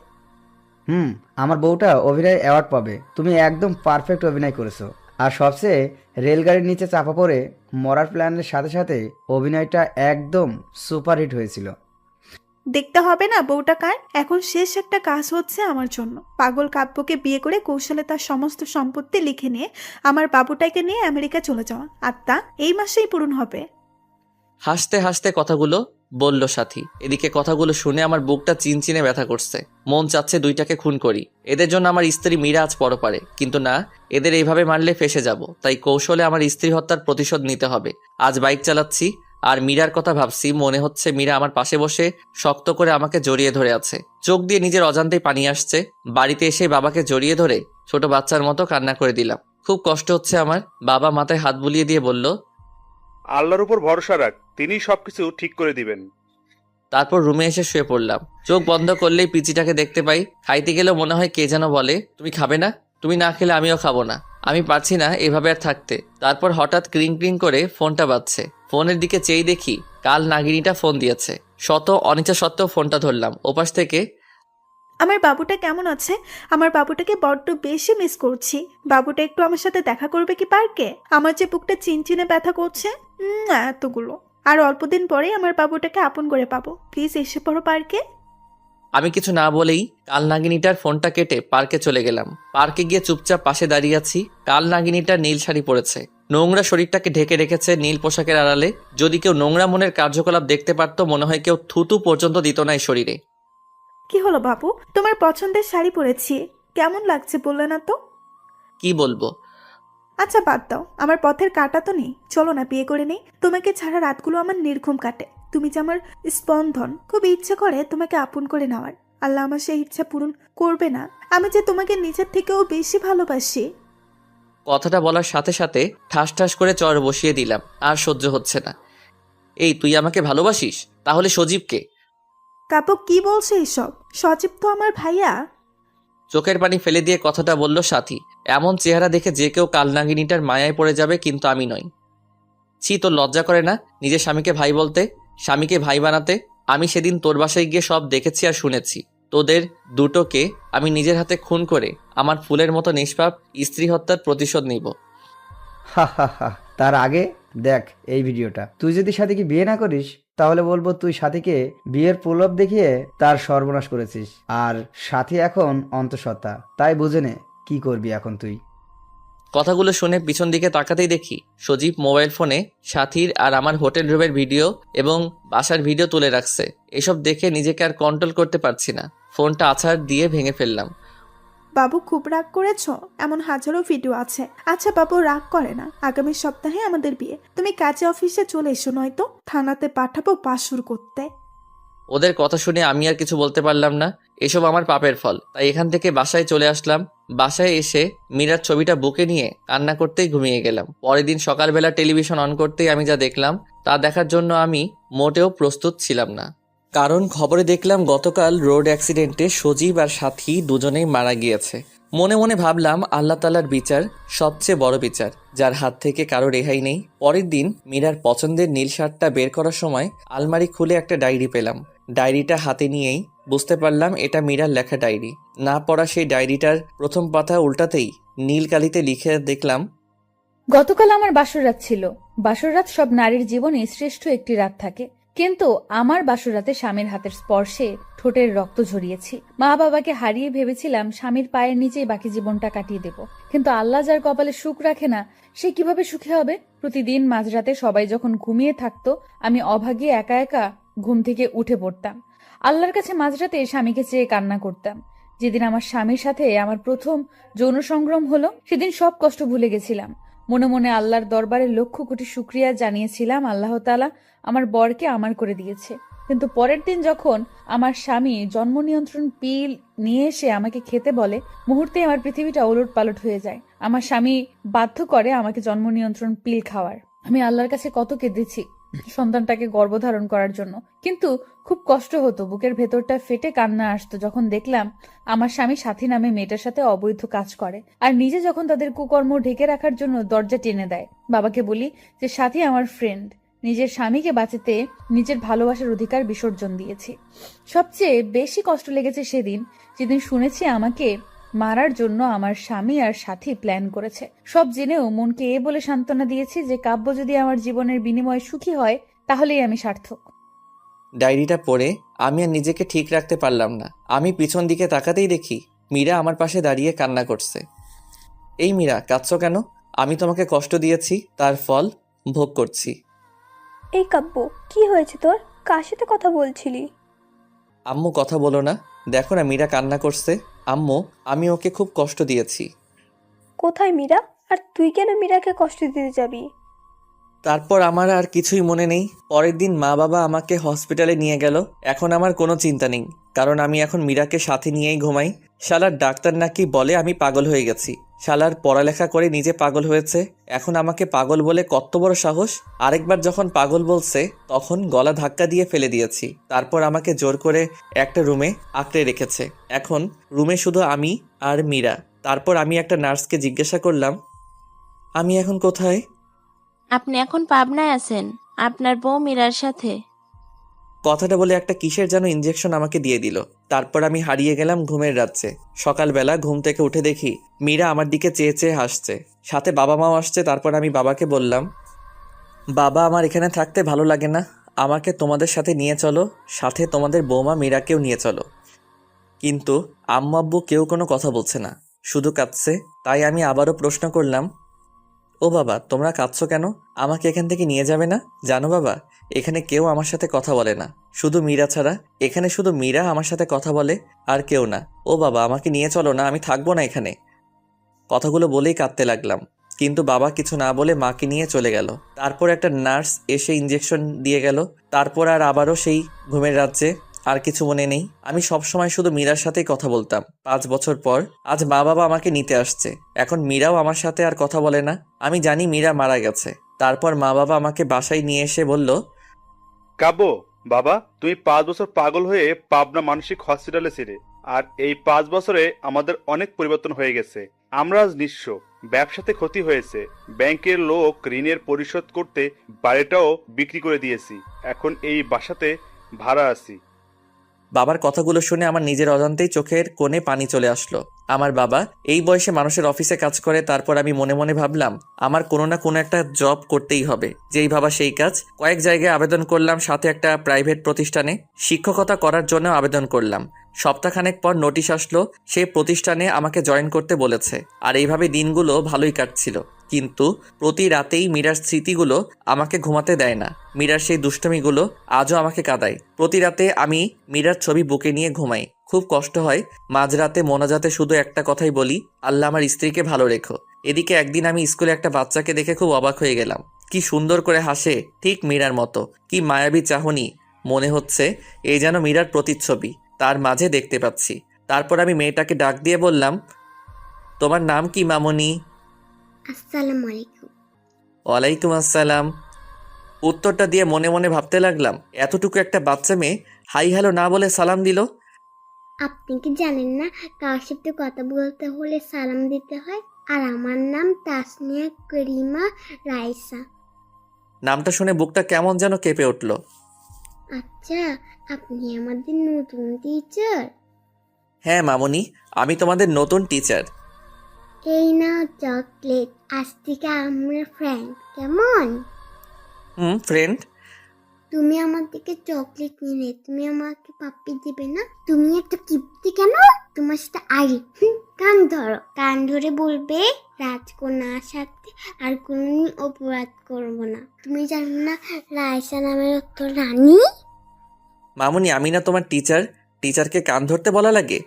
S8: আমার বউটা অভিনয় অ্যাওয়ার্ড পাবে। তুমি একদম পারফেক্ট অভিনয় করেছো। আর সবচেয়ে রেলগাড়ির নিচে চাপা পড়ে মরার প্ল্যানের সাথে সাথে অভিনয়টা একদম সুপারহিট হয়েছিল।
S4: দেখতে হবে না বউটা কার। এখন শেষ একটা কাজ হচ্ছে আমার জন্য। পাগল কাব্যকে বিয়ে করে কৌশলে তার সমস্ত সম্পত্তি লিখে নিয়ে আমার বাবুটাকে নিয়ে আমেরিকা চলে যাওয়া, আর তা এই মাসেই পূরণ হবে।
S2: হাসতে হাসতে কথাগুলো বলল সাথী। এদিকে কথাগুলো শুনে আমার বুকটা চিনচিনে ব্যথা করছে। মন চাচ্ছে দুইটাকে খুন করি। এদের জন্য আমার স্ত্রী মীরা আজ পরপারে, কিন্তু না, এদের এইভাবে মারলে ফেসে যাব। তাই কৌশলে আমার স্ত্রী হত্যার প্রতিশোধ নিতে হবে। আজ বাইক চালাচ্ছি আর মীরার কথা ভাবছি। মনে হচ্ছে মীরা আমার পাশে বসে শক্ত করে আমাকে জড়িয়ে ধরে আছে। চোখ দিয়ে নিজের অজান্তেই পানি আসছে। বাড়িতে এসে বাবাকে জড়িয়ে ধরে ছোট বাচ্চার মতো কান্না করে দিলাম। খুব কষ্ট হচ্ছে আমার। বাবা মাথায় হাত বুলিয়ে দিয়ে বলল,
S7: আল্লাহর উপর ভরসা রাখ, তিনিই সবকিছু ঠিক করে দিবেন।
S2: তারপর রুমে এসে শুয়ে পড়লাম। চোখ বন্ধ করলেই পিচিটাকে দেখতে পাই। খাইতে গেলেও মনে হয় কে যেন বলে, তুমি খাবে না? তুমি না খেলে আমিও খাবো না। আমি পারছি না এভাবে আর থাকতে। তারপর হঠাৎ ক্রিং ক্রিং করে ফোনটা বাজছে। ফোনের দিকে চেয়ে দেখি কাল নাগিনীটা ফোন দিয়েছে। শত অনিচ্ছা সত্ত্বেও ফোনটা ধরলাম। ওপাশ থেকে,
S4: আমার বাবুটা কেমন আছে? আমার বাবুটাকে বড্ড বেশি মিস করছি। বাবুটা একটু আমার সাথে দেখা করবে কি পার্কে? আমার যে বুকটা চিনচিনে ব্যথা করছে। না এতগুলো। আর অল্পদিন পরেই আমার বাবুটাকে আপন করে পাবো। প্লিজ এসে পড়ো পার্কে।
S2: আমি কিছু না বলেই কাল নাগিনীটার ফোনটা কেটে পার্কে চলে গেলাম। পার্কে গিয়ে চুপচাপ পাশে দাঁড়িয়ে আছি। কাল নাগিনীটা নীল শাড়ি পরেছে, নোংরা শরীরটাকে ঢেকে রেখেছে নীল পোশাকের আড়ালে। যদি কেউ নোংরা মনের কার্যকলাপ দেখতে পারতো, মনে হয় কেউ থুতু পর্যন্ত দিত না এই শরীরে।
S4: কি হলো বাবু, তোমার পছন্দের শাড়ি পরেছি, কেমন লাগছে বললে না তো?
S2: কি বলবো?
S4: আচ্ছা বাদ দাও, আমার পথের কাটা তো নেই। চলো না বিয়ে করে নেই। তোমাকে ছাড়া রাতগুলো আমার নির্ঘুম কাটে। তুমি যে আমার স্পন্দন। খুব ইচ্ছে করে তোমাকে আপন করে নেওয়ার। আল্লাহ আমার সেই ইচ্ছা পূরণ করবে না। আমি যে তোমাকে নিজের থেকেও বেশি ভালোবাসি।
S2: কথাটা বলার সাথে সাথে ঠাস ঠাস করে চর বসিয়ে দিলাম। আর সহ্য হচ্ছে না। এই, তুই আমাকে ভালোবাসিস? তাহলে সজীবকে?
S4: কাপু কি বলছে এইসব? সজীব তো আমার ভাইয়া।
S2: চোখের পানি ফেলে দিয়ে কথাটা বলল সাথী। এমন চেহারা দেখে যে কেউ কালনাগিনীটার মায়ায় পড়ে যাবে, কিন্তু আমি নই। ছি, তোর লজ্জা করে না নিজের স্বামীকে ভাই বলতে, স্বামীকে ভাই বানাতে? আমি সেদিন তোর বাসায় গিয়ে সব দেখেছি আর শুনেছি। তোদের দুটোকে আমি নিজের হাতে খুন করে আমার ফুলের মতো নিষ্পাপ স্ত্রী হত্যার প্রতিশোধ নিব।
S8: হা হা হা। তার আগে দেখ এই ভিডিওটা। তুই যদি সাথীকে বিয়ে না করিস তাহলে বলবো তুই সাথীকে বিয়ের প্রলোভ দেখিয়ে তার সর্বনাশ করেছিস। আর সাথী এখন অন্তঃসত্ত্বা, তাই বুঝে নে কি করবি এখন তুই।
S2: কথাগুলো শুনে পিছন দিকে তাকাতেই দেখি সজীব মোবাইল ফোনে সাথীর আর আমার হোটেল রুমের ভিডিও এবং বাসার ভিডিও তুলে রাখছে। এসব দেখে নিজেকে আর কন্ট্রোল করতে পারছি না। ফোনটা আছাড় দিয়ে ভেঙে ফেললাম।
S4: বাবু খুব রাগ করেছো? এমন হাজারো ভিডিও আছে। আচ্ছা বাবু রাগ করে না। আগামী সপ্তাহে আমাদের বিয়ে। তুমি কাজে অফিসে চলে এসো, নয়তো থানাতে পাঠাবো বাসুর করতে।
S2: ওদের কথা শুনে আমি আর কিছু বলতে পারলাম না। এসব আমার পাপের ফল। তাই এখান থেকে বাসায় চলে আসলাম। বাসায় এসে মীরার ছবিটা বুকে নিয়ে কান্না করতেই ঘুমিয়ে গেলাম। পরের দিন সকালবেলা টেলিভিশন অন করতেই আমি যা দেখলাম তা দেখার জন্য আমি মোটেও প্রস্তুত ছিলাম না। কারণ খবরে দেখলাম গতকাল রোড অ্যাক্সিডেন্টে সজীব আর সাথী দুজনেই মারা গিয়েছে। মনে মনে ভাবলাম আল্লাহ তাআলার বিচার সবচেয়ে বড় বিচার, যার হাত থেকে কারো রেহাই নেই। পরের দিন মীরার পছন্দের নীল শার্টটা বের করার সময় আলমারি খুলে একটা ডায়েরি পেলাম। ডায়েরিটা হাতে নিয়েই বুঝতে পারলাম এটা মীরার লেখা ডায়েরি। না পড়া সেই ডায়েরিটার প্রথম পাতা উল্টাতেই নীল কালিতে লিখে দেখলাম,
S1: গতকাল আমার বাসর রাত ছিল। বাসর রাত সব নারীর জীবনে শ্রেষ্ঠ একটি রাত থাকে, কিন্তু আমার বাসর রাতে স্বামীর হাতের স্পর্শে ঠোঁটের রক্ত ঝরিয়েছি। মা বাবাকে হারিয়ে ভেবেছিলাম স্বামীর পায়ের নিচেই বাকি জীবনটা কাটিয়ে দেব, কিন্তু আল্লাহ যার কপালে সুখ রাখে না সে কিভাবে সুখী হবে? প্রতিদিন মাঝরাতে সবাই যখন ঘুমিয়ে থাকতো, আমি অভাগী একা একা ঘুম থেকে উঠে পড়তাম। আল্লাহর কাছে মাঝরাতে স্বামীকে চেয়ে কান্না করতাম। যেদিন আমার স্বামীর সাথে আমার প্রথম যৌন সংগ্রাম হলো, সেদিন সব কষ্ট ভুলে গেছিলাম। মনে মনে আল্লাহর দরবারে লক্ষ কোটি শুকরিয়া জানিয়েছিলাম, আল্লাহ তাআলা আমার বরকে আমার করে দিয়েছে। কিন্তু পরের দিন যখন আমার স্বামী জন্ম নিয়ন্ত্রণ পিল নিয়ে এসে আমাকে খেতে বলে, মুহূর্তে আমার পৃথিবীটা ওলট পালট হয়ে যায়। আমার স্বামী বাধ্য করে আমাকে জন্ম নিয়ন্ত্রণ পিল খাওয়ার। আমি আল্লাহর কাছে কত কেঁদেছি সন্তানটাকে গর্ভধারণ করার জন্য, কিন্তু খুব কষ্ট হতো, বুকের ভেতরটা ফেটে কান্না আসতো যখন দেখলাম আমার স্বামী সাথী নামে মেয়েটার সাথে অবৈধ কাজ করে, আর নিজে যখন তাদের কুকর্ম ঢেকে রাখার জন্য দরজা টেনে দেয়। বাবাকে বলি যে সাথী আমার ফ্রেন্ড, নিজের স্বামীকে বাঁচাতে নিজের ভালোবাসার অধিকার বিসর্জন দিয়েছি। সবচেয়ে বেশি কষ্ট লেগেছে সেদিন যেদিন শুনেছি আমাকে মারার জন্য আমার স্বামী আর সাথী প্ল্যান করেছে। সব জেনেও মনকে এ বলে সান্ত্বনা দিয়েছি যে কাব্য যদি আমার জীবনের বিনিময়ে সুখী হয় তাহলেই আমি সার্থক।
S2: ডায়েরিটা পড়ে আমি আর নিজেকে ঠিক রাখতে পারলাম না। আমি পিছন দিকে তাকাতেই দেখি মীরা আমার পাশে দাঁড়িয়ে কান্না করছে। এই মীরা, কাঁদছো কেন? আমি তোমাকে কষ্ট দিয়েছি, তার ফল ভোগ করছি।
S5: এই কাব্য, কি হয়েছে তোর? কার সাথে কথা বলছিলি?
S2: আম্মু, কথা বলো না। দেখো না মীরা কান্না করছে। আম্মু, আমি ওকে খুব কষ্ট দিয়েছি।
S5: কোথায় মীরা? আর তুই কেন মীরাকে কষ্ট দিতে যাবি?
S2: তারপর আমার আর কিছুই মনে নেই। পরের দিন মা বাবা আমাকে হসপিটালে নিয়ে গেল। এখন আমার কোনো চিন্তা নেই, কারণ আমি এখন মীরাকে সাথে নিয়েই ঘুমাই। শালার ডাক্তার নাকি বলে আমি পাগল হয়ে গেছি। শালার পড়ালেখা করে নিজে পাগল হয়েছে, এখন আমাকে পাগল বলে কত বড় সাহস। আরেকবার যখন পাগল বলছে তখন গলা ধাক্কা দিয়ে ফেলে দিয়েছি। তারপর আমাকে জোর করে একটা রুমে আঁকড়ে রেখেছে। এখন রুমে শুধু আমি আর মীরা। তারপর আমি একটা নার্সকে জিজ্ঞাসা করলাম, আমি এখন কোথায়?
S9: আপনি এখন পাবনায় আছেন আপনার বউ মীরার সাথে।
S2: কথাটা বলে একটা কিসের যেন ইঞ্জেকশন আমাকে দিয়ে দিল। তারপর আমি হারিয়ে গেলাম ঘুমের রাজ্যে। সকালবেলা ঘুম থেকে উঠে দেখি মীরা আমার দিকে চেয়ে চেয়ে হাসছে, সাথে বাবা মাও আসছে। তারপর আমি বাবাকে বললাম, বাবা, আমার এখানে থাকতে ভালো লাগে না, আমাকে তোমাদের সাথে নিয়ে চলো, সাথে তোমাদের বৌমা মীরাকেও নিয়ে চলো। কিন্তু আম্মু আব্বু কেউ কোনো কথা বলছে না, শুধু কাঁদছে। তাই আমি আবারও প্রশ্ন করলাম, ও বাবা, তোমরা কাঁদছো কেন? আমাকে এখান থেকে নিয়ে যাবে না? জানো বাবা, এখানে কেউ আমার সাথে কথা বলে না, শুধু মীরা ছাড়া। এখানে শুধু মীরা আমার সাথে কথা বলে, আর কেউ না। ও বাবা, আমাকে নিয়ে চলো না, আমি থাকবো না এখানে। কথাগুলো বলেই কাঁদতে লাগলাম, কিন্তু বাবা কিছু না বলে মাকে নিয়ে চলে গেল। তারপর একটা নার্স এসে ইঞ্জেকশন দিয়ে গেল। তারপর আর আবারও সেই ঘুমের রাজ্যে। আর কিছু মনে নেই। আমি সবসময় শুধু মীরার সাথেই কথা বলতাম। 5 বছর পর আজ মা বাবা আমাকে নিতে আসছে। এখন মীরাও আমার সাথে আর কথা বলে না। আমি জানি মীরা মারা গেছে। তারপর মা বাবা আমাকে বাসায় নিয়ে এসে বলল,
S7: কাব্য, বাবা, তুমি 5 বছর পাগল হয়ে পাবনা মানসিক হসপিটালে ছিলে, আর এই 5 বছরে আমাদের অনেক পরিবর্তন হয়ে গেছে। আমরা আজ নিঃস্ব, ব্যবসাতে ক্ষতি হয়েছে, ব্যাংকের লোক ঋণের পরিশোধ করতে বাড়িটাও বিক্রি করে দিয়েছি, এখন এই বাসাতে ভাড়া আছি।
S2: বাবার কথাগুলো শুনে আমার নিজের অজান্তেই চোখের কোণে পানি চলে আসলো। আমার বাবা এই বয়সে মানুষের অফিসে কাজ করে। তারপর আমি মনে মনে ভাবলাম, আমার কোনো না কোনো একটা জব করতেই হবে। যেই ভাবা সেই কাজ। কয়েক জায়গায় আবেদন করলাম, সাথে একটা প্রাইভেট প্রতিষ্ঠানে শিক্ষকতা করার জন্য আবেদন করলাম। সপ্তাহখানেক পর নোটিশ আসলো, সেই প্রতিষ্ঠানে আমাকে জয়েন করতে বলেছে। আর এইভাবে দিনগুলো ভালোই কাটছিল। কিন্তু প্রতি রাতেই মীরার স্মৃতিগুলো আমাকে ঘুমাতে দেয় না। মীরার সেই দুষ্টমিগুলো আজও আমাকে কাঁদায়। প্রতি রাতে আমি মীরার ছবি বুকে নিয়ে ঘুমাই। খুব কষ্ট হয়। মাঝরাতে মোনাজাতে শুধু একটা কথাই বলি, আল্লাহ আমার স্ত্রীকে ভালো রেখো। এদিকে একদিন আমি স্কুলে একটা বাচ্চাকে দেখে খুব অবাক হয়ে গেলাম। কি সুন্দর করে হাসে, ঠিক মীরার মতো। কি মায়াবী চাহনি, মনে হচ্ছে এই যেন মীরার প্রতিচ্ছবি তার মাঝে দেখতে পাচ্ছি। তারপর আমি মেয়েটাকে ডাক দিয়ে বললাম, তোমার নাম কি মামনি?
S3: আসসালামু আলাইকুম।
S2: ওয়ালাইকুম আসসালাম। উত্তরটা দিয়ে মনে মনে ভাবতে লাগলাম, এতটুকু একটা বাচ্চা মেয়ে হাই হ্যালো না বলে সালাম দিল।
S3: আপনি কি জানেন না কার সাথে কথা বলতে হলে সালাম দিতে হয়? আর আমার নাম তাসনিয়া করিমা রাইসা।
S2: নামটা শুনে বুকটা কেমন যেন কেঁপে উঠল।
S3: আচ্ছা, আপনি আমাদের নতুন টিচার?
S2: হ্যাঁ মামনি, আমি তোমাদের নতুন টিচার।
S3: এই না চকলেট, আজ থেকে আমরা ফ্রেন্ড, কেমন?
S2: ফ্রেন্ড।
S3: তুমি আমার থেকে চকলেট নিলে তুমি আমাকে পাপ্পি দিবে না? তুমি একটা কিপ্তি কেন? তোমার সাথে আগে কান ধরো, কান ধরে বলবে রাজকন্যার সাথে আর কোনদিন অপরাধ করবো না। তুমি জানো না রাইসা নামের অর্থ রানী?
S2: মামনি, আমি না তোমার টিচার? টিচারকে কান ধরতে বলা লাগে?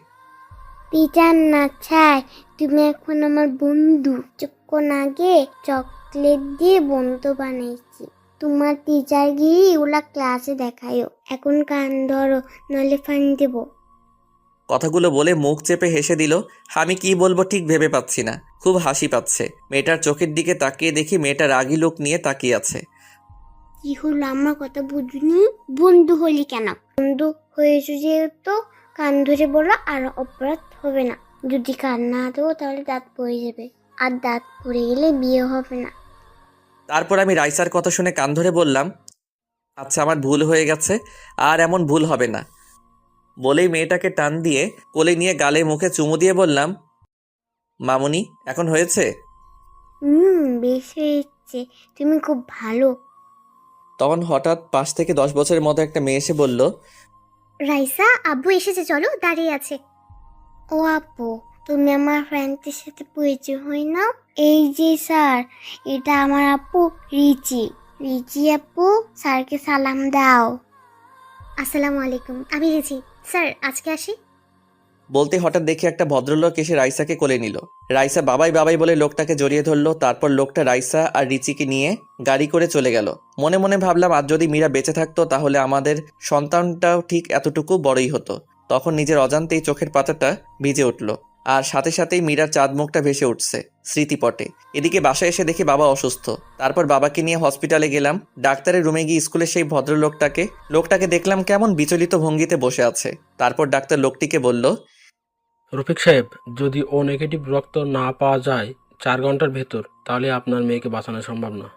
S3: টিচার না ছাই, তুমি এখন আমার বন্ধু। কিছুক্ষণ আগে চকলেট দিয়ে বন্ধু বানিয়েছি।
S10: তোমার টিচার গিয়ে ওলা ক্লাসে দেখায়ও। এখন কান ধরো, নইলে ফাইন দেবো।
S2: কথাগুলো বলে মুখ চেপে হেসে দিল। আমি কি বলবো ঠিক ভেবে পাচ্ছি না, খুব হাসি পাচ্ছে। মেয়েটার চোখের দিকে তাকিয়ে দেখি মেয়েটা রাগী লোক নিয়ে তাকিয়ে আছে।
S10: কি হলো, আমার কথা বুঝনি? বন্ধু হলি কেন? বন্ধু হয়েছে যেহেতু কান ধরে বলো, আর অপরাধ হবে না। যদি কান না দেবো তাহলে দাঁত পড়ে যাবে, আর দাঁত পড়ে গেলে বিয়ে হবে না।
S2: তারপর আমি রাইসার কথা শুনে কান ধরে বললাম, আচ্ছা আমার ভুল হয়ে গেছে, আর এমন ভুল হবে না। বলেই মেয়েটাকে টান দিয়ে কোলে নিয়ে গালে মুখে চুমু দিয়ে বললাম, মামুনি এখন হয়েছে?
S10: বেশ হয়েছে, তুমি খুব ভালো।
S2: তখন হঠাৎ পাশ থেকে 10 বছরের মতো একটা মেয়ে এসে বলল,
S10: রাইসা, আব্বু এসেছে, চলো, দাঁড়িয়ে আছে। ও আপু, তুমি আমার ফ্রেন্ডের সাথে পরিচয় হই না? এই যে স্যার, এটা আমার আপু রিচি। রিচি আপু, স্যারকে সালাম দাও। আসসালামু আলাইকুম, আমি রিচি। স্যার আজকে আসি।
S2: বলতে হঠাৎ দেখি একটা ভদ্রলোক এসে রাইসাকে কোলে নিল। রাইসা বাবাই বাবাই বলে লোকটাকে জড়িয়ে ধরলো। তারপর লোকটা রাইসা আর রিচিকে নিয়ে গাড়ি করে চলে গেল। মনে মনে ভাবলাম, আজ যদি মীরা বেঁচে থাকতো তাহলে আমাদের সন্তানটাও ঠিক এতটুকু বড়ই হতো। তখন নিজের অজান্তেই চোখের পাতাটা ভিজে উঠল, আর সাথে সাথেই মীরার চাঁদ মুখটা ভেসে উঠছে স্মৃতিপটে। এদিকে বাসায় এসে দেখি বাবা অসুস্থ। তারপর বাবাকে নিয়ে হসপিটালে গেলাম। ডাক্তারের রুমে গিয়ে স্কুলের সেই ভদ্রলোকটাকে দেখলাম কেমন বিচলিত ভঙ্গিতে বসে আছে। তারপর ডাক্তার লোকটিকে বলল,
S6: রফিক সাহেব, যদি ও নেগেটিভ রক্ত না পাওয়া যায় 4 ঘন্টার ভেতর, তাহলে আপনার মেয়েকে বাঁচানো সম্ভব না।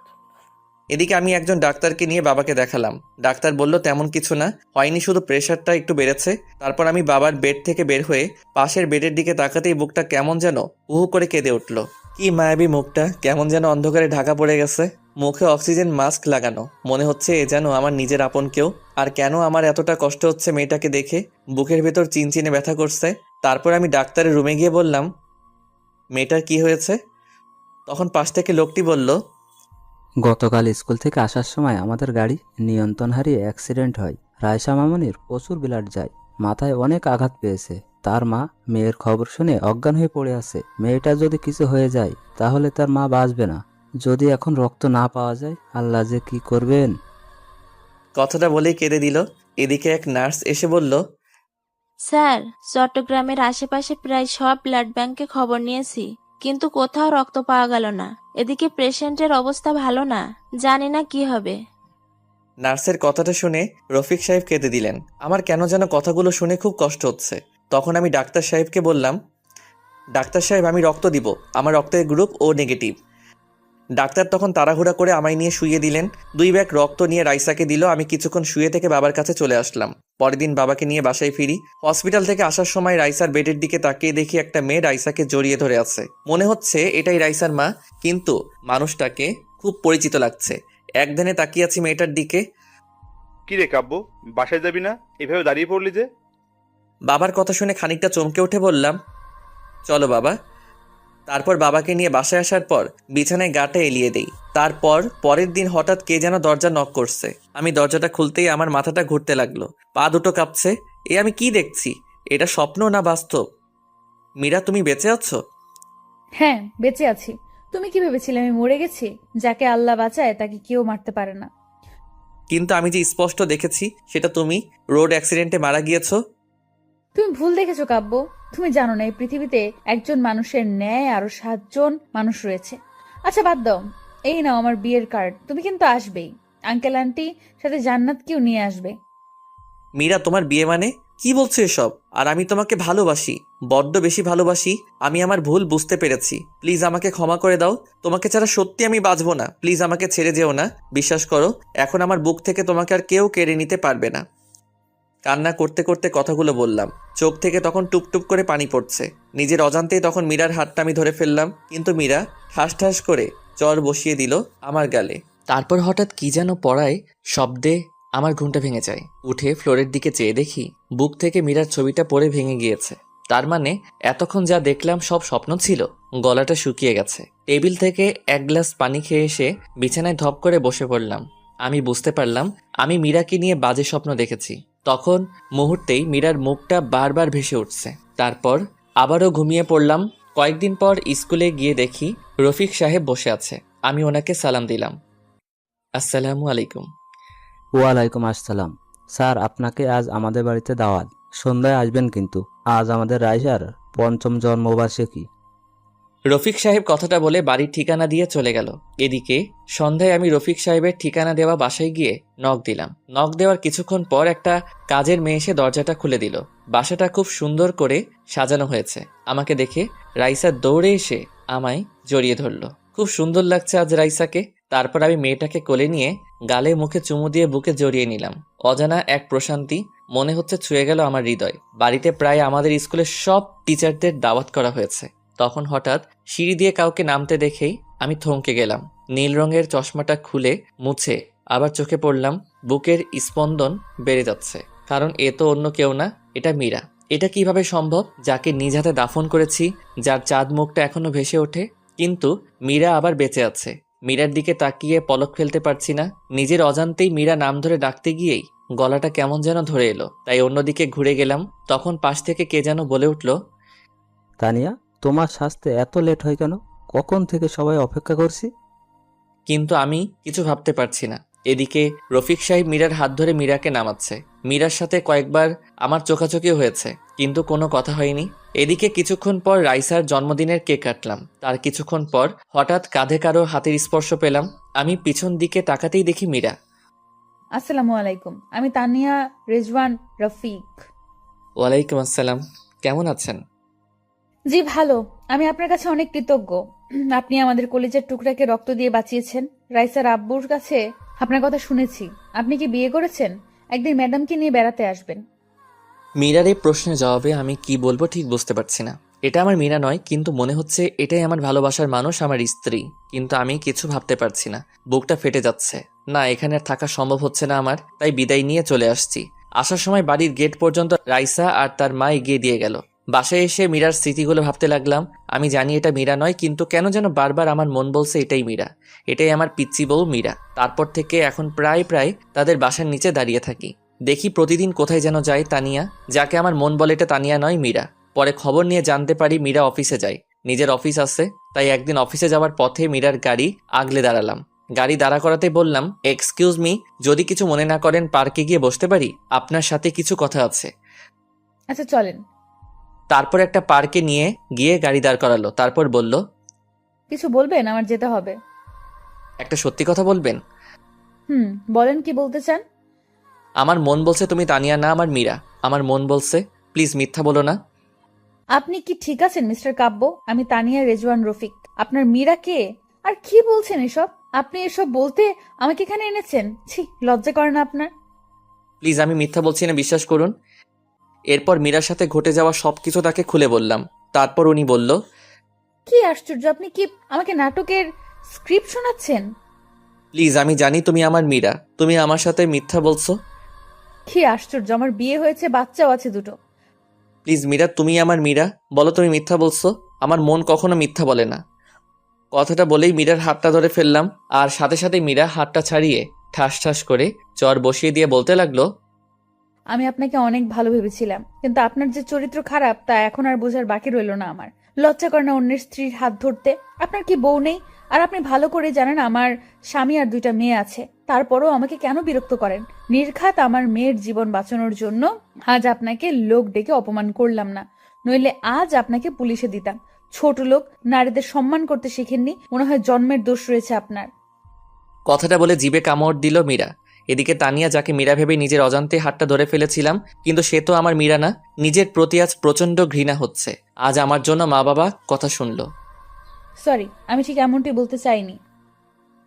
S2: এদিকে আমি একজন ডাক্তারকে নিয়ে বাবাকে দেখালাম। ডাক্তার বলল, তেমন কিছু না, হয়নি, শুধু প্রেশারটা একটু বেড়েছে। তারপর আমি বাবার বেড থেকে বের হয়ে পাশের বেডের দিকে তাকাতেই বুকটা কেমন যেন উহু করে কেঁদে উঠল। কি মায়াবী মুখটা, কেমন যেন অন্ধকারে ঢাকা পড়ে গেছে। মুখে অক্সিজেন মাস্ক লাগানো, মনে হচ্ছে এ যেন আমার নিজের আপন কেউ। আর কেন আমার এতটা কষ্ট হচ্ছে মেয়েটাকে দেখে, বুকের ভেতর চিনচিনে ব্যথা করছে। তারপর আমি ডাক্তারের রুমে গিয়ে বললাম, মেয়েটার কি হয়েছে? তখন পাশ থেকে লোকটি বলল,
S11: গতকাল স্কুল থেকে আসার সময় আমাদের গাড়ি নিয়ন্ত্রণ হারিয়ে অ্যাক্সিডেন্ট হয়। রায়সা মামনির প্রচুর ব্লাড যায়, মাথায় অনেক আঘাত পেয়েছে। তার মা মেয়ের খবর শুনে অজ্ঞান হয়ে পড়ে আছে। মেয়েটা যদি কিছু হয়ে যায় তাহলে তার মা বাঁচবে না। যদি এখন রক্ত না পাওয়া যায়, আল্লাহ যে কি করবেন।
S2: কথাটা বলেই কেঁদে দিল। এদিকে এক নার্স এসে বলল,
S9: স্যার, চট্টগ্রামের আশেপাশে প্রায় সব ব্লাড ব্যাংকে খবর নিয়েছি, কিন্তু কোথাও রক্ত পাওয়া গেল না। এদিকে পেশেন্টের অবস্থা ভালো না, জানি না কি হবে।
S2: নার্সের কথাটা শুনে রফিক সাহেব কেঁদে দিলেন। আমার কেন যেন কথাগুলো শুনে খুব কষ্ট হচ্ছে। তখন আমি ডাক্তার সাহেবকে বললাম, ডাক্তার সাহেব, আমি রক্ত দিব, আমার রক্তের গ্রুপ ও নেগেটিভ। ডাক্তার তখন তাড়াহুড়া করে আমায় নিয়ে শুইয়ে দিলেন। 2 ব্যাগ রক্ত নিয়ে রাইসাকে দিল। আমি কিছুক্ষণ শুয়ে থেকে বাবার কাছে চলে আসলাম। পরের দিন বাবাকে নিয়ে বাসায় ফিরি। হসপিটাল থেকে আসার সময় রাইসার বেডের দিকে তাকিয়ে দেখি একটা মেয়ে রাইসাকে জড়িয়ে ধরে আছে। মনে হচ্ছে এটাই রাইসার মা, কিন্তু মানুষটাকে খুব পরিচিত লাগছে। একধানে তাকিয়ে আছি মেয়েটার দিকে।
S7: কি রে কাব্য, বাসায় যাবি না? এভাবে দাঁড়িয়ে পড়লি যে?
S2: বাবার কথা শুনে খানিকটা চমকে উঠে বললাম, চলো বাবা। তারপর বাবাকে নিয়ে বাসায় আসার পর বিছানায় গাটা এলিয়ে দেই। তারপর পরের দিন হঠাৎ কে যেন দরজা নক করছে। আমি দরজাটা খুলতেই আমার মাথাটা ঘুরতে লাগলো, পা দুটো কাঁপছে। এ আমি কি দেখছি? এটা স্বপ্ন না বাস্তব? মীরা, তুমি বেঁচে আছো?
S1: হ্যাঁ, বেঁচে আছি। তুমি কি ভেবেছিলে আমি মরে গেছি? যাকে আল্লাহ বাঁচায় তাকে কেউ মারতে পারে না।
S2: কিন্তু আমি যে স্পষ্ট দেখেছি সেটা তুমি রোড অ্যাক্সিডেন্টে মারা গিয়েছো।
S1: তুমি ভুল দেখেছো কাব্য। তুমি জানো না এই পৃথিবীতে একজন মানুষের ন্যায় আরো 7 জন মানুষ রয়েছে। আচ্ছা বাদ দাও, এই নাও আমার বিয়ের কার্ড। তুমি কিন্তু আসবেই, আঙ্কেল আন্টি সাথে জান্নাতকেও নিয়ে আসবে।
S2: মীরা, তোমার বিয়ে মানে? কি বলছো এসব? আর আমি তোমাকে ভালোবাসি, বড্ড বেশি ভালোবাসি। আমি আমার ভুল বুঝতে পেরেছি, প্লিজ আমাকে ক্ষমা করে দাও। তোমাকে ছাড়া সত্যি আমি বাঁচবো না, প্লিজ আমাকে ছেড়ে যেও না। বিশ্বাস করো, এখন আমার বুক থেকে তোমাকে আর কেউ কেড়ে নিতে পারবে না। কান্না করতে করতে কথাগুলো বললাম। চোখ থেকে তখন টুপটুপ করে পানি পড়ছে। নিজের অজান্তেই তখন মীরার হাতটা আমি ধরে ফেললাম, কিন্তু মীরা ঠাস ঠাস করে চর বসিয়ে দিল আমার গালে। তারপর হঠাৎ কি যেন পড়ায় শব্দে আমার ঘুমটা ভেঙে যায়। উঠে ফ্লোরের দিকে চেয়ে দেখি বুক থেকে মীরার ছবিটা পড়ে ভেঙে গিয়েছে। তার মানে এতক্ষণ যা দেখলাম সব স্বপ্ন ছিল। গলাটা শুকিয়ে গেছে। টেবিল থেকে 1 গ্লাস পানি খেয়ে এসে বিছানায় ধপ করে বসে পড়লাম। আমি বুঝতে পারলাম আমি মীরাকে নিয়ে বাজে স্বপ্ন দেখেছি। তখন মুহূর্তেই মীরার মুখটা বারবার ভেসে উঠছে। তারপর আবারও ঘুমিয়ে পড়লাম। কয়েকদিন পর স্কুলে গিয়ে দেখি রফিক সাহেব বসে আছে। আমি ওনাকে সালাম দিলাম। আসসালামু আলাইকুম।
S11: ওয়ালাইকুম আসসালাম। স্যার, আপনাকে আজ আমাদের বাড়িতে দাওয়াত। সন্ধ্যায় আসবেন কিন্তু। আজ আমাদের রাইসার 5ম জন্মবার্ষিকী।
S2: রফিক সাহেব কথাটা বলে বাড়ির ঠিকানা দিয়ে চলে গেল। এদিকে সন্ধ্যায় আমি রফিক সাহেবের ঠিকানা দেওয়া বাসায় গিয়ে নক দিলাম। নক দেওয়ার কিছুক্ষণ পর একটা কাজের মেয়ে এসে দরজাটা খুলে দিল। বাসাটা খুব সুন্দর করে সাজানো হয়েছে। আমাকে দেখে রাইসা দৌড়ে এসে আমায় জড়িয়ে ধরলো। খুব সুন্দর লাগছে আজ রাইসাকে। তারপর আমি মেয়েটাকে কোলে নিয়ে গালে মুখে চুমু দিয়ে বুকে জড়িয়ে নিলাম। অজানা এক প্রশান্তি মনে হচ্ছে ছুঁয়ে গেল আমার হৃদয়। বাড়িতে প্রায় আমাদের স্কুলের সব টিচারদের দাওয়াত করা হয়েছে। তখন হঠাৎ সিঁড়ি দিয়ে কাউকে নামতে দেখেই আমি থমকে গেলাম। নীল রঙের চশমাটা খুলে মুছে আবার চোখে পড়লাম। বুকের স্পন্দন বেড়ে যাচ্ছে, কারণ এ তো অন্য কেউ না, এটা মীরা। এটা কিভাবে সম্ভব? যাকে নিজ হাতে দাফন করেছি, যার চাঁদ মুখটা এখনো ভেসে ওঠে, কিন্তু মীরা আবার বেঁচে আছে। মীরার দিকে তাকিয়ে পলক ফেলতে পারছি না। নিজের অজান্তেই মীরা নাম ধরে ডাকতে গিয়েই গলাটা কেমন যেন ধরে এলো, তাই অন্যদিকে ঘুরে গেলাম। তখন পাশ থেকে কে যেন বলে উঠল,
S11: তানিয়া, তোমার সাজতে এত লেট হয় কেন? কখন থেকে সবাই অপেক্ষা করছি।
S2: কিন্তু আমি কিছু ভাবতে পারছি না। এদিকে রফিক সাহেব মীরার হাত ধরে মীরাকে নামাচ্ছে। মীরার সাথে কয়েকবার আমার চোখাচোখিও হয়েছে, কিন্তু কোনো কথা হয়নি। এদিকে কিছুক্ষণ পর রাইসার জন্মদিনের কেক কাটলাম। তার কিছুক্ষণ পর হঠাৎ কাঁধে কারো হাতের স্পর্শ পেলাম। আমি পিছন দিকে তাকাতেই দেখি মীরা।
S1: আসসালামু আলাইকুম, আমি তানিয়া রেজওয়ান রফিক।
S2: ওয়ালাইকুম আসসালাম, কেমন আছেন?
S1: জি ভালো। আমি আপনার কাছে অনেক কৃতজ্ঞ। আপনি আমাদের কলেজের টুকরাকে রক্ত দিয়ে বাঁচিয়েছেন। রাইসার আব্বুর কাছে আপনার কথা শুনেছি। আপনি কি বিয়ে করেছেন? একদিন ম্যাডামকে নিয়ে বেড়াতে আসবেন।
S2: মীরার এই প্রশ্নের জবাবে আমি কি বলবো ঠিক বুঝতে পারছি না। এটা আমার মীরা নয়, কিন্তু মনে হচ্ছে এটাই আমার ভালোবাসার মানুষ, আমার স্ত্রী। কিন্তু আমি কিছু ভাবতে পারছি না, বুকটা ফেটে যাচ্ছে। না, এখানে আর থাকা সম্ভব হচ্ছে না আমার, তাই বিদায় নিয়ে চলে আসছি। আসার সময় বাড়ির গেট পর্যন্ত রাইসা আর তার মা এগিয়ে দিয়ে গেল। বাসায় এসে মীরার স্মৃতিগুলো ভাবতে লাগলাম। আমি জানি এটা মীরা নয়, কিন্তু কেন যেন বারবার আমার মন বলছে এটাই মীরা, এটাই আমার পিচ্চি বউ মীরা। তারপর থেকে এখন প্রায় তাদের বাসার নিচে দাঁড়িয়ে থাকি। দেখি প্রতিদিন কোথায় যেন যায় তানিয়া, যাকে আমার মন বলে এটা তানিয়া নয়, মীরা। পরে খবর নিয়ে জানতে পারি মীরা অফিসে যায়, নিজের অফিস আছে। তাই একদিন অফিসে যাওয়ার পথে মীরার গাড়ি আগলে দাঁড়ালাম। গাড়ি দাঁড়া করাতে বললাম, এক্সকিউজ মি, যদি কিছু মনে না করেন পার্কে গিয়ে বসতে পারি? আপনার সাথে কিছু কথা আছে।
S1: আচ্ছা চলেন।
S2: তারপর একটা পার্কে নিয়ে গিয়ে গাড়ি দাঁড় করালো। তারপর বলল,
S1: কিছু বলবেন? আমার যেতে হবে।
S2: একটা সত্যি কথা বলবেন?
S1: বলেন, কি বলতে চান?
S2: আমার মন বলছে তুমি তানিয়া না, আমার মীরা। আমার মন বলছে, প্লিজ মিথ্যা বলো না।
S1: আপনি কি ঠিক আছেন মিস্টার কাব্য? আমি তানিয়া রেজওয়ান রফিক। আপনার মীরা কে? আর কি বলছেন এসব? আপনি এসব বলতে আমাকে এখানে এনেছেন? ছি, লজ্জা করে না আপনার?
S2: প্লিজ, আমি মিথ্যা বলছি না, বিশ্বাস করুন। এরপর মীরার সাথে ঘটে যাওয়া সবকিছু তাকে খুলে বললাম। তারপর উনি বলল,
S1: কি আশ্চর্য, আপনি কি আমাকে নাটকের স্ক্রিপ্ট শোনাচ্ছেন?
S2: প্লিজ, আমি জানি তুমি আমার মীরা, তুমি আমার সাথে মিথ্যা বলছো।
S1: কি আশ্চর্য, আমার বিয়ে হয়েছে, বাচ্চাও আছে দুটো।
S2: প্লিজ মীরা, তুমি আমার মীরা, বলো তুমি মিথ্যা বলছো। আমার মন কখনো মিথ্যা বলে না। কথাটা বলেই মীরার হাতটা ধরে ফেললাম, আর সাথে সাথে মীরা হাতটা ছাড়িয়ে ঠাস ঠাস করে চর বসিয়ে দিয়ে বলতে লাগলো,
S1: আমি আপনাকে অনেক ভালো ভেবেছিলাম, কিন্তু আপনার যে চরিত্র খারাপ তা এখন আর বোঝার বাকি রইল না আমার। লজ্জা করে না অন্যের স্ত্রীর হাত ধরতে? আপনার কি বউ নেই? আর আপনি ভালো করে জানেন আমার স্বামী আর 2টা মেয়ে আছে। তারপরও আমাকে কেন বিরক্ত করেন? নির্ঘাত আমার মেয়ের জীবন বাঁচানোর জন্য আজ আপনাকে লোক ডেকে অপমান করলাম না, নইলে আজ আপনাকে পুলিশে দিতাম। ছোট লোক, নারীদের সম্মান করতে শিখেননি, মনে হয় জন্মের দোষ রয়েছে আপনার।
S2: কথাটা বলে জিভে কামড় দিল মীরা। এদিকে তানিয়া, যাকে মীরা ভেবে নিজের অজান্তে হাতটা ধরে ফেলেছিলাম, কিন্তু সে তো আমার মীরা না। নিজের প্রতি আজ প্রচন্ড ঘৃণা হচ্ছে। আজ আমার জন্য মা বাবা কথা শুনলো।
S1: সরি, আমি ঠিক এমনটি বলতে চাইনি।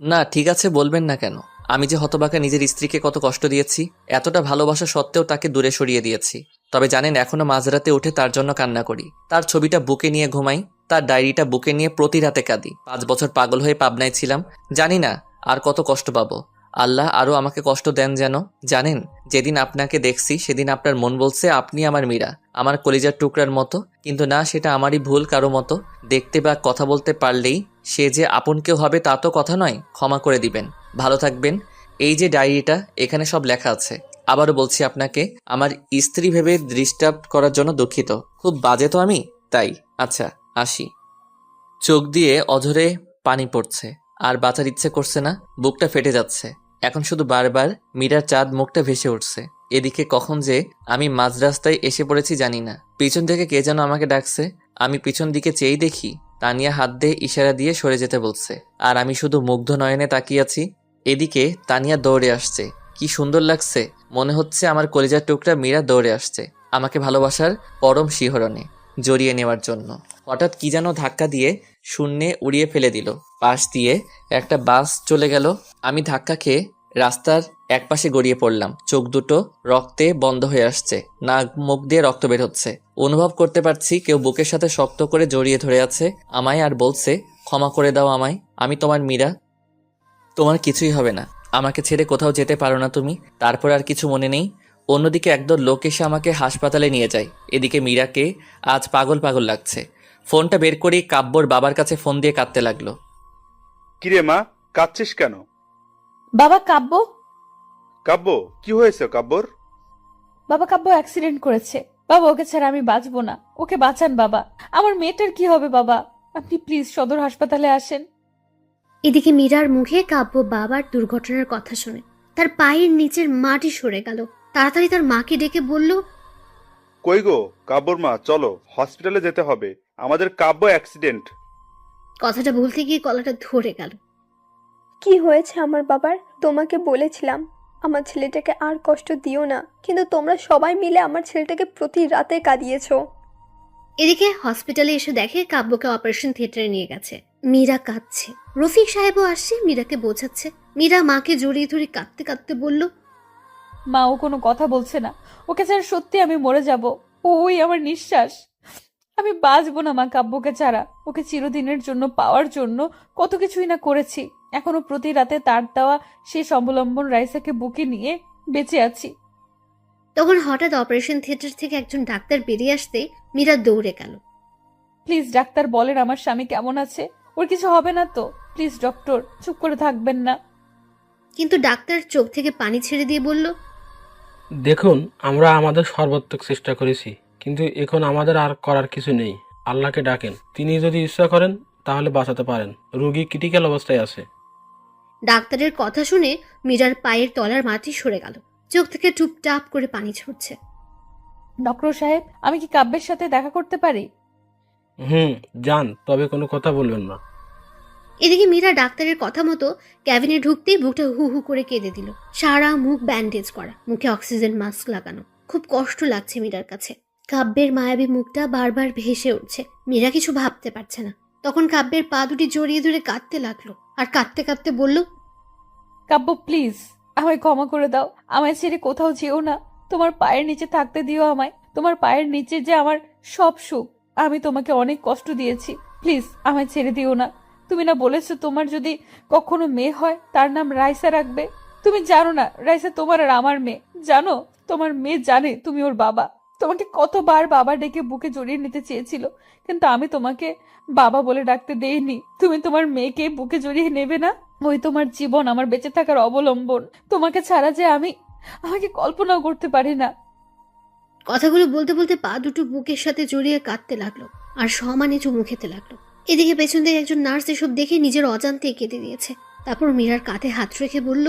S2: না, ঠিক আছে, বলবেন না কেন? আমি যে হতবাকা নিজের স্ত্রীকে কত কষ্ট দিয়েছি, এতটা ভালোবাসা সত্ত্বেও তাকে দূরে সরিয়ে দিয়েছি। তবে জানেন, এখনো মাঝরাতে উঠে তার জন্য কান্না করি। তার ছবিটা বুকে নিয়ে ঘুমাই, তার ডায়েরিটা বুকে নিয়ে প্রতি রাতে কাঁদি। 5 বছর পাগল হয়ে পাবনায় ছিলাম, জানি না আর কত কষ্ট পাবো। আল্লাহ আরও আমাকে কষ্ট দেন যেন। জানেন, যেদিন আপনাকে দেখছি সেদিন আপনার মন বলছে আপনি আমার মীরা, আমার কলিজার টুকরার মতো। কিন্তু না, সেটা আমারই ভুল। কারো মতো দেখতে বা কথা বলতে পারলেই সে যে আপন কেউ হবে তা তো কথা নয়। ক্ষমা করে দিবেন, ভালো থাকবেন। এই যে ডায়েরিটা, এখানে সব লেখা আছে। আবারও বলছি আপনাকে, আমার স্ত্রী ভেবে ডিস্টার্ব করার জন্য দুঃখিত। খুব বাজে তো আমি, তাই। আচ্ছা, আসি। চোখ দিয়ে অঝরে পানি পড়ছে। আর বাঁচার ইচ্ছে করছে না, বুকটা ফেটে যাচ্ছে। এখন শুধু বারবার মীরার চাঁদ মুখটা ভেসে উঠছে। এদিকে কখন যে আমি মাঝ রাস্তায় এসে পড়েছি জানি না। পিছন থেকে কে যেন আমাকে ডাকছে। আমি পিছন দিকে চেয়েই দেখি তানিয়া হাত দিয়ে ইশারা দিয়ে সরে যেতে বলছে, আর আমি শুধু মুগ্ধ নয়নে তাকিয়ে আছি। এদিকে তানিয়া দৌড়ে আসছে। কি সুন্দর লাগছে, মনে হচ্ছে আমার কলিজার টুকরা মীরা দৌড়ে আসছে আমাকে ভালোবাসার পরম শিহরণে জড়িয়ে নেওয়ার জন্য। হঠাৎ কি যেন ধাক্কা দিয়ে শূন্যে উড়িয়ে ফেলে দিল। পাশ দিয়ে একটা বাস চলে গেল। আমি ধাক্কা খেয়ে রাস্তার একপাশে গড়িয়ে পড়লাম। চোখ দুটো রক্তে বন্ধ হয়ে আসছে, নাক মুখ দিয়ে রক্ত বের হচ্ছে। অনুভব করতে পারছি কেউ বুকের সাথে শক্ত করে জড়িয়ে ধরে আছে আমায়, আর বলছে, ক্ষমা করে দাও আমায়, আমি তোমার মীরা, তোমার কিছুই হবে না, আমাকে ছেড়ে কোথাও যেতে পারো না তুমি। তারপর আর কিছু মনে নেই। অন্যদিকে একদল লোক এসে আমাকে হাসপাতালে নিয়ে যায়। এদিকে মীরাকে আজ পাগল পাগল লাগছে। ফোনটা বের করেই কাব্যর বাবার কাছে ফোন দিয়ে কাঁদতে লাগলো।
S7: কিরে মা, কাঁদছিস কেন?
S1: বাবা কাব্য,
S7: কাব্য, কি হয়েছে কাব্যর?
S1: বাবা কাব্য অ্যাক্সিডেন্ট করেছে। বাবা ওকে ছাড়া আমি বাঁচবো না, ওকে বাঁচান বাবা। আমার মেয়েটার কি হবে বাবা? আপনি প্লিজ সদর হাসপাতালে আসেন।
S3: এদিকে মীরার মুখে কাব্য বাবার দুর্ঘটনার কথা শুনে তার পায়ের নিচের মাটি সরে গেল। তাড়াতাড়ি তার মাকে ডেকে বলল,
S7: কই গো কাব্যর মা, চলো হসপিটালে যেতে হবে, আমাদের কাব্য অ্যাক্সিডেন্ট।
S3: কথাটা বলতে গিয়ে গলাটা ধরে গেল।
S5: কি হয়েছে আমার বাবার? তোমাকে বলেছিলাম আমার ছেলেটাকে আর কষ্ট দিও না, কিন্তু তোমরা সবাই মিলে আমার ছেলেটাকে প্রতি রাতে কাঁদিয়েছো।
S3: এদিকে হসপিটালে এসে দেখে কাব্যকে অপারেশন থিয়েটারে নিয়ে গেছে। মীরা কাঁদছে। রফিক সাহেবও আসছে, মীরাকে বোঝাচ্ছে। মীরা মাকে জড়িয়ে ধরে কাঁদতে কাঁদতে বলল,
S1: মা ও কোনো কথা বলছে না, ওকে ছাড়া সত্যি আমি মরে যাব। ওই আমার নিঃশ্বাস, আমি বাঁচবো না মা কাব্যকে ছাড়া। ওকে চিরদিনের জন্য পাওয়ার জন্য কত কিছুই না করেছি। এখনো প্রতি রাতে তার দেওয়া শেষ অবলম্বন রাইসাকে বুকে নিয়ে বেঁচে আছি।
S3: তখন হঠাৎ অপারেশন থিয়েটার থেকে একজন ডাক্তার বেরিয়ে আসতে মীরা দৌড়ে গেল।
S1: প্লিজ ডাক্তার বলেন আমার স্বামী কেমন আছে, ওর কিছু হবে না তো? প্লিজ ডক্টর, চুপ করে থাকবেন না।
S3: কিন্তু ডাক্তার চোখ থেকে পানি ছেড়ে দিয়ে বলল,
S6: দেখুন, আমরা আমাদের সর্বাত্মক চেষ্টা করেছি, কিন্তু এখন আমাদের আর করার কিছু নেই। আল্লাহকে ডাকেন, তিনি যদি ইচ্ছা করেন তাহলে বাঁচাতে পারেন। রোগী ক্রিটিক্যাল অবস্থায় আছে।
S3: ডাক্তারের কথা শুনে মীরার পায়ের তলার মাটি সরে গেল। চোখ থেকে টুপটাপ করে পানি ঝরছে।
S1: ডক্টর সাহেব, আমি কি কাব্যের সাথে দেখা করতে পারি?
S6: যান, তবে কোনো কথা বলবেন না।
S3: এদিকে মীরা ডাক্তারের কথা মতো ক্যাবিনে ঢুকতেই বুকটা হু হু করে কেঁদে দিল। সারা মুখ ব্যান্ডেজ করা, মুখে অক্সিজেন মাস্ক লাগানো। খুব কষ্ট লাগছে মীরার কাছে। কাব্যের মায়াবী মুখটা বারবার ভেসে উঠছে। মীরা কিছু ভাবতে পারছে না। তখন কাব্যের পা দুটি জড়িয়ে ধরে কাঁদতে লাগলো, আর কাঁদতে কাঁদতে বলল,
S1: কাব্য প্লিজ আমায় ক্ষমা করে দাও, আমায় ছেড়ে কোথাও যেও না, তোমার পায়ের নিচে থাকতে দিও আমায়। তোমার পায়ের নিচে যে আমার সব সুখ। আমি তোমাকে অনেক কষ্ট দিয়েছি, প্লিজ আমায় ছেড়ে দিও না। তুমি না বলেছো তোমার যদি কখনো মেয়ে হয় তার নাম রাইসা রাখবে? তুমি জানো না রাইসা তোমার আর আমার মেয়ে? জানো, তোমার মেয়ে জানে তুমি ওর বাবা। তোমাকে কতবার বাবা ডেকে বুকে জড়িয়ে নিতে চেয়েছিল, কিন্তু আমি তোমাকে বাবা বলে ডাকতে দেইনি। তুমি তোমার মেয়েকে বুকে জড়িয়ে নেবে না? ওই তোমার জীবন, আমার বেঁচে থাকার অবলম্বন। তোমাকে ছাড়া যে আমাকে কল্পনাও করতে পারি না।
S3: কথাগুলো বলতে বলতে পা দুটো বুকের সাথে জড়িয়ে কাঁদতে লাগলো, আর সমানে চুমু খেতে লাগলো। এদিকে পেছন থেকে একজন নার্স এসব দেখে নিজের অজান্তে কেঁদে দিয়েছে। তারপর মীরার কাঁধে হাত রেখে বলল,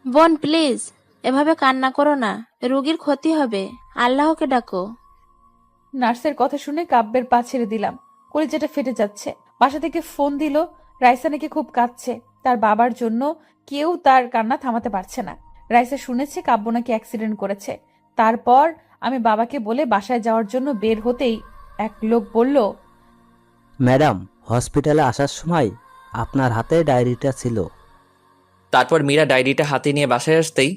S9: বোন প্লিজ এভাবে কান্না করো না, রোগীর ক্ষতি হবে, আল্লাহকে ডাকো।
S1: নার্সের কথা শুনে কাব্যের পা ছেড়ে দিলাম। কলিজাটা ফেটে যাচ্ছে। বাসা থেকে ফোন দিল, রাইসা নাকি খুব কাঁদছে। তার বাবার জন্য কেউ তার কান্না থামাতে পারছে না। রাইসা শুনেছে কাব্য নাকি অ্যাক্সিডেন্ট করেছে। তারপর আমি বাবাকে বলে বাসায় যাওয়ার জন্য বের হতেই এক লোক বলল,
S11: ম্যাডাম, হসপিটালে আসার সময় আপনার হাতে ডায়েরিটা ছিল।
S2: তারপর মীরা ডায়েরিটা হাতে নিয়ে বাসায় আসতেই,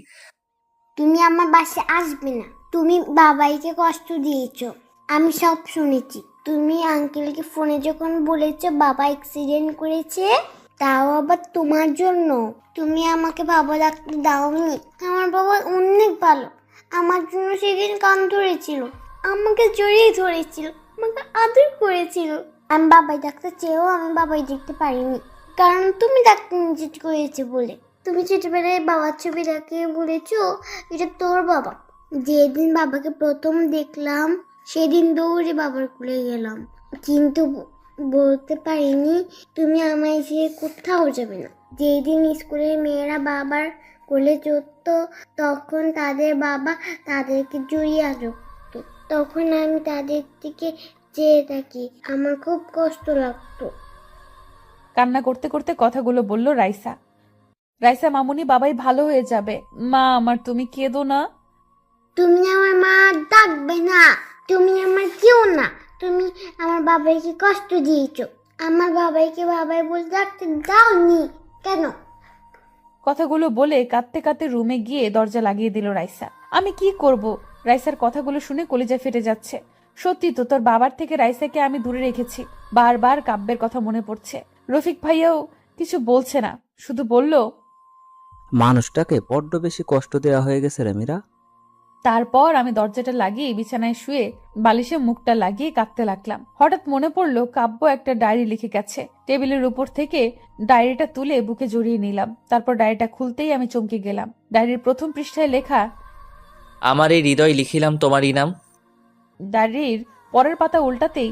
S10: তুমি আমার বাসায় আসবে না, তুমি বাবাইকে কষ্ট দিয়েছো, আমি সব শুনেছি। তুমি আঙ্কেলকে ফোনে যখন বলেছো বাবা অ্যাক্সিডেন্ট করেছে, তাও আবার তোমার জন্য, তুমি আমাকে বাবা ডাকতে দাওনি। আমার বাবা অনেক ভালো, আমার জন্য সেদিন কান ধরেছিল, আমাকে জড়িয়ে ধরেছিল, আমাকে আদর করেছিল। আমি বাবাই ডাকতে চেয়েও আমি বাবাই দেখতে পারিনি, কারণ তুমি ডাকতে নিষেধ করেছো বলে। তুমি ছোটবেলায় বাবার ছবি দেখে বলেছো এটা তোর বাবা। যেদিন বাবাকে প্রথম দেখলাম সেদিন দৌড়ে বাবার কোলে গেলাম, কিন্তু বলতে পারিনি তুমি আমায় ছেড়ে কোথাও যাবে না। যেই দিন স্কুলের মেয়েরা বাবার কোলে চড়তো তখন তাদের বাবা তাদেরকে জড়িয়ে রাখতো, তখন আমি তাদের দিকে চেয়ে থাকি, আমার খুব কষ্ট লাগতো।
S1: কান্না করতে করতে কথাগুলো বলল রাইসা। রাইসা মামুনি, বাবাই ভালো হয়ে যাবে। মা আমার, তুমি কেঁদো না।
S10: তুমি আমার মা ডাকবে না, তুমি আমার কেউ না, তুমি আমার বাবাইকে কষ্ট দিয়েছো, আমার বাবাইকে বাবাই বলে ডাকতে দাওনি কেন?
S1: কথাগুলো বলে কাঁদতে কাঁদতে রুমে গিয়ে দরজা লাগিয়ে দিল রাইসা। আমি কি করব? রাইসার কথাগুলো শুনে কলিজা ফেটে যাচ্ছে। সত্যি তো, তোর বাবার থেকে রাইসাকে আমি দূরে রেখেছি। বারবার কাব্যের কথা মনে পড়ছে। রফিক ভাইয়াও কিছু বলছে না, শুধু বলল,
S11: মানুষটাকে বড্ড বেশি কষ্ট দেওয়া হয়ে গেছে রে মীরা।
S1: তারপর আমি দরজাটা লাগিয়ে বিছানায় শুয়ে বালিশে মুখটা লাগিয়ে কাঁদতে লাগলাম। হঠাৎ মনে পড়লো কাব্য একটা ডায়েরি লিখে গেছে। টেবিলের উপর থেকে ডায়েরিটা তুলে বুকে জড়িয়ে নিলাম। তারপর ডায়েরিটা খুলতেই আমি চমকে গেলাম। ডায়েরির প্রথম পৃষ্ঠায় লেখা,
S2: আমার এই হৃদয় লিখিলাম তোমার ইনাম।
S1: ডায়েরির পরের পাতা উল্টাতেই,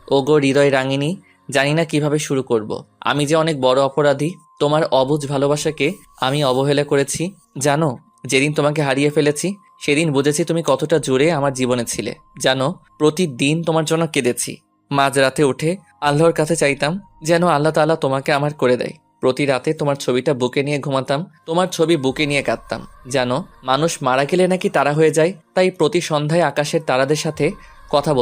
S2: ওগো হৃদয় রাঙিনী, জানি না কিভাবে শুরু করব। আমি যে অনেক বড় অপরাধী। তোমার অবুঝ ভালোবাসাকে আমি অবহেলা করেছি। জানো, যেদিন তোমাকে হারিয়ে ফেলেছি সেদিন বুঝেছি তুমি কতটা জোরে আমার জীবনে ছিলে। জানো, প্রতিদিন তোমার জন্য কেঁদেছি। মাঝরাতে উঠে আল্লাহর কাছে চাইতাম যেন আল্লাহ তাআলা তোমাকে আমার করে দেয়। প্রতি রাতে তোমার ছবিটা বুকে নিয়ে ঘুমাতাম, তোমার ছবি বুকে নিয়ে কাঁদতাম। জানো, মানুষ মারা গেলে নাকি তারা হয়ে যায়, তাই প্রতি সন্ধ্যায় আকাশের তারাদের সাথে কথা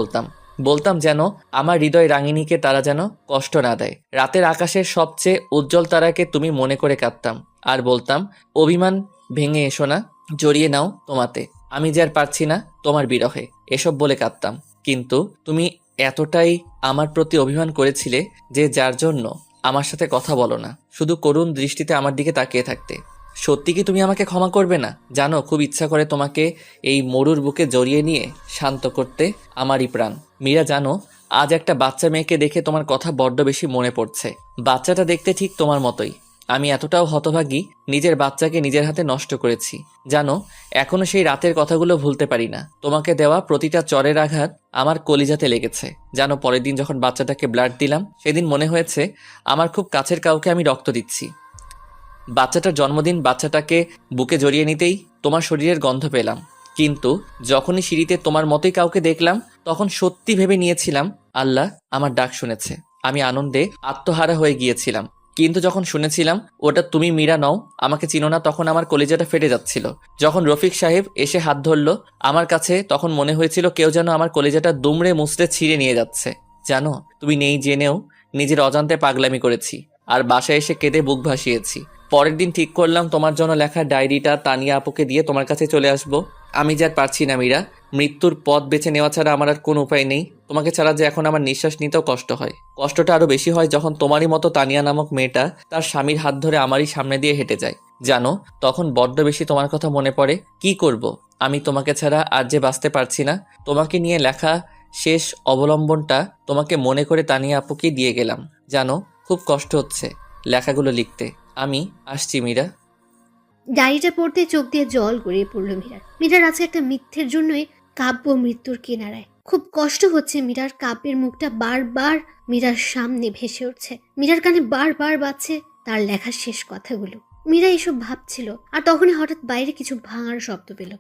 S2: বলতাম যেন আমার হৃদয় রাঙিনীকে তারা যেন কষ্ট না দেয়। রাতের আকাশের সবচেয়ে উজ্জ্বল তারাকে তুমি মনে করে কাঁদতাম আর বলতাম, অভিমান ভেঙে এসো না, জড়িয়ে নাও তোমাতে, আমি যে আর পারছি না তোমার বিরহে, এসব বলে কাঁদতাম। কিন্তু তুমি এতটাই আমার প্রতি অভিমান করেছিলে যে যার জন্য আমার সাথে কথা বলো না, শুধু করুণ দৃষ্টিতে আমার দিকে তাকিয়ে থাকতে। সত্যি কি তুমি আমাকে ক্ষমা করবে না? জানো, খুব ইচ্ছা করে তোমাকে এই মরুর বুকে জড়িয়ে নিয়ে শান্ত করতে আমারই প্রাণ। মীরা, জানো, আজ একটা বাচ্চা মেয়েকে দেখে তোমার কথা বড্ড বেশি মনে পড়ছে। বাচ্চাটা দেখতে ঠিক তোমার মতোই। আমি এতটাও হতভাগী, নিজের বাচ্চাকে নিজের হাতে নষ্ট করেছি। জানো, এখনো সেই রাতের কথাগুলো ভুলতে পারি না। তোমাকে দেওয়া প্রতিটা চরের আঘাত আমার কলিজাতে লেগেছে। জানো, পরের দিন যখন বাচ্চাটাকে ব্লাড দিলাম সেদিন মনে হয়েছে আমার খুব কাছের কাউকে আমি রক্ত দিচ্ছি। বাচ্চাটার জন্মদিন, বাচ্চাটাকে বুকে জড়িয়ে নিতেই তোমার শরীরের গন্ধ পেলাম। কিন্তু যখনই সিঁড়িতে তোমার মতোই কাউকে দেখলাম তখন সত্যি ভেবে নিয়েছিলাম আল্লাহ আমার ডাক শুনেছে। আমি আনন্দে আত্মহারা হয়ে গিয়েছিলাম। কিন্তু যখন শুনেছিলাম ওটা তুমি মীরা নও, আমাকে চিনো না, তখন আমার কলিজাটা ফেটে যাচ্ছিল। যখন রফিক সাহেব এসে হাত ধরলো আমার কাছে, তখন মনে হয়েছিল কেউ যেন আমার কলিজাটা দুমড়ে মুচড়ে ছিঁড়ে নিয়ে যাচ্ছে। জানো, তুমি নেই জেনেও নিজের অজান্তে পাগলামি করেছি আর বাসায় এসে কেঁদে বুক ভাসিয়েছি। পরের দিন ঠিক করলাম তোমার জন্য লেখা ডায়েরিটা তানিয়া আপুকে দিয়ে তোমার কাছে চলে আসব। আমি যে আর পারছি না মীরা, মৃত্যুর পথ বেছে নেওয়া ছাড়া আমার আর কোনো উপায় নেই। তোমাকে ছাড়া যে এখন আমার নিঃশ্বাস নিতেও কষ্ট হয়। কষ্টটা আরো বেশি হয় যখন তোমারই মতো তানিয়া নামক মেয়েটা তার স্বামীর হাত ধরে আমারই সামনে দিয়ে হেঁটে যায়। জানো, তখন বড্ড বেশি তোমার কথা মনে পড়ে। কি করব, আমি তোমাকে ছাড়া আর যে বাঁচতে পারছি না। তোমাকে নিয়ে লেখা শেষ অবলম্বনটা তোমাকে মনে করে তানিয়া আপুকে দিয়ে গেলাম। জানো, খুব কষ্ট হচ্ছে লেখাগুলো লিখতে। আমি আসছি মীরা।
S3: ডায়েরিটা পড়তে চোখ দিয়ে জল গড়িয়ে পড়লো মীরার। মীরার আছে একটা মিথ্যের জন্যই কাব্য মৃত্যুর কিনারায়। খুব কষ্ট হচ্ছে মীরার। কাব্যের মুখটা বারবার মীরার সামনে ভেসে উঠছে। মীরার কানে বারবার বাজছে তার লেখার শেষ কথাগুলো। মীরা এসব ভাবছিল আর তখনই হঠাৎ বাইরে কিছু ভাঙার শব্দ পেল।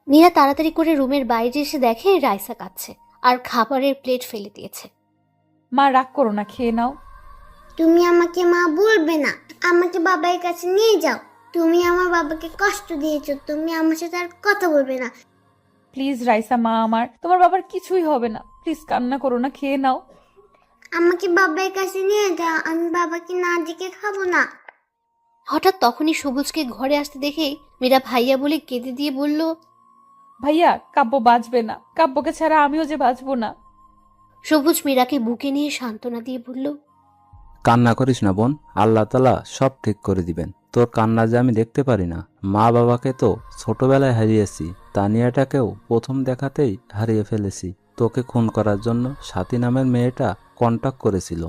S3: মীরা তাড়াতাড়ি করে রুমের বাইরে এসে দেখে রাইসা কাঁদছে আর খাবারের প্লেট ফেলে দিয়েছে।
S1: মা রাগ করো না, খেয়ে নাও।
S10: তুমি আমাকে মা বলবে না, আমাকে বাবার কাছে নিয়ে যাও। তুমি আমার বাবাকে কষ্ট দিয়েছো, তুমি আমার সাথে আর কথা বলবে না।
S1: প্লিজ রাইসা, মা আমার, তোমার বাবার কিছুই হবে না। প্লিজ কান্না করো না, খেয়ে নাও।
S10: আমাকে বাবার কাছে নিয়ে যাও, আমি বাবাকে না ডেকে খাবো না।
S3: হঠাৎ তখনই সবুজকে ঘরে আসতে দেখেই মীরা ভাইয়া বলে কেঁদে দিয়ে বলল,
S1: ভাইয়া, কাব্য বাঁচবে না। কাব্যকে ছাড়া আমিও যে বাঁচবো না।
S3: সবুজ মীরাকে বুকে নিয়ে সান্ত্বনা দিয়ে বলল,
S11: কান্না করিস না বোন, আল্লাহ তাআলা সব ঠিক করে দিবেন। তোর কান্না যে আমি দেখতে পারি না। মা বাবাকে তো ছোটবেলায় হারিয়েছি, তানিয়াটাকেও প্রথম দেখাতেই হারিয়ে ফেলেছি। তোকে খুন করার জন্য সাথী নামের মেয়েটা কন্টাক্ট করেছিল।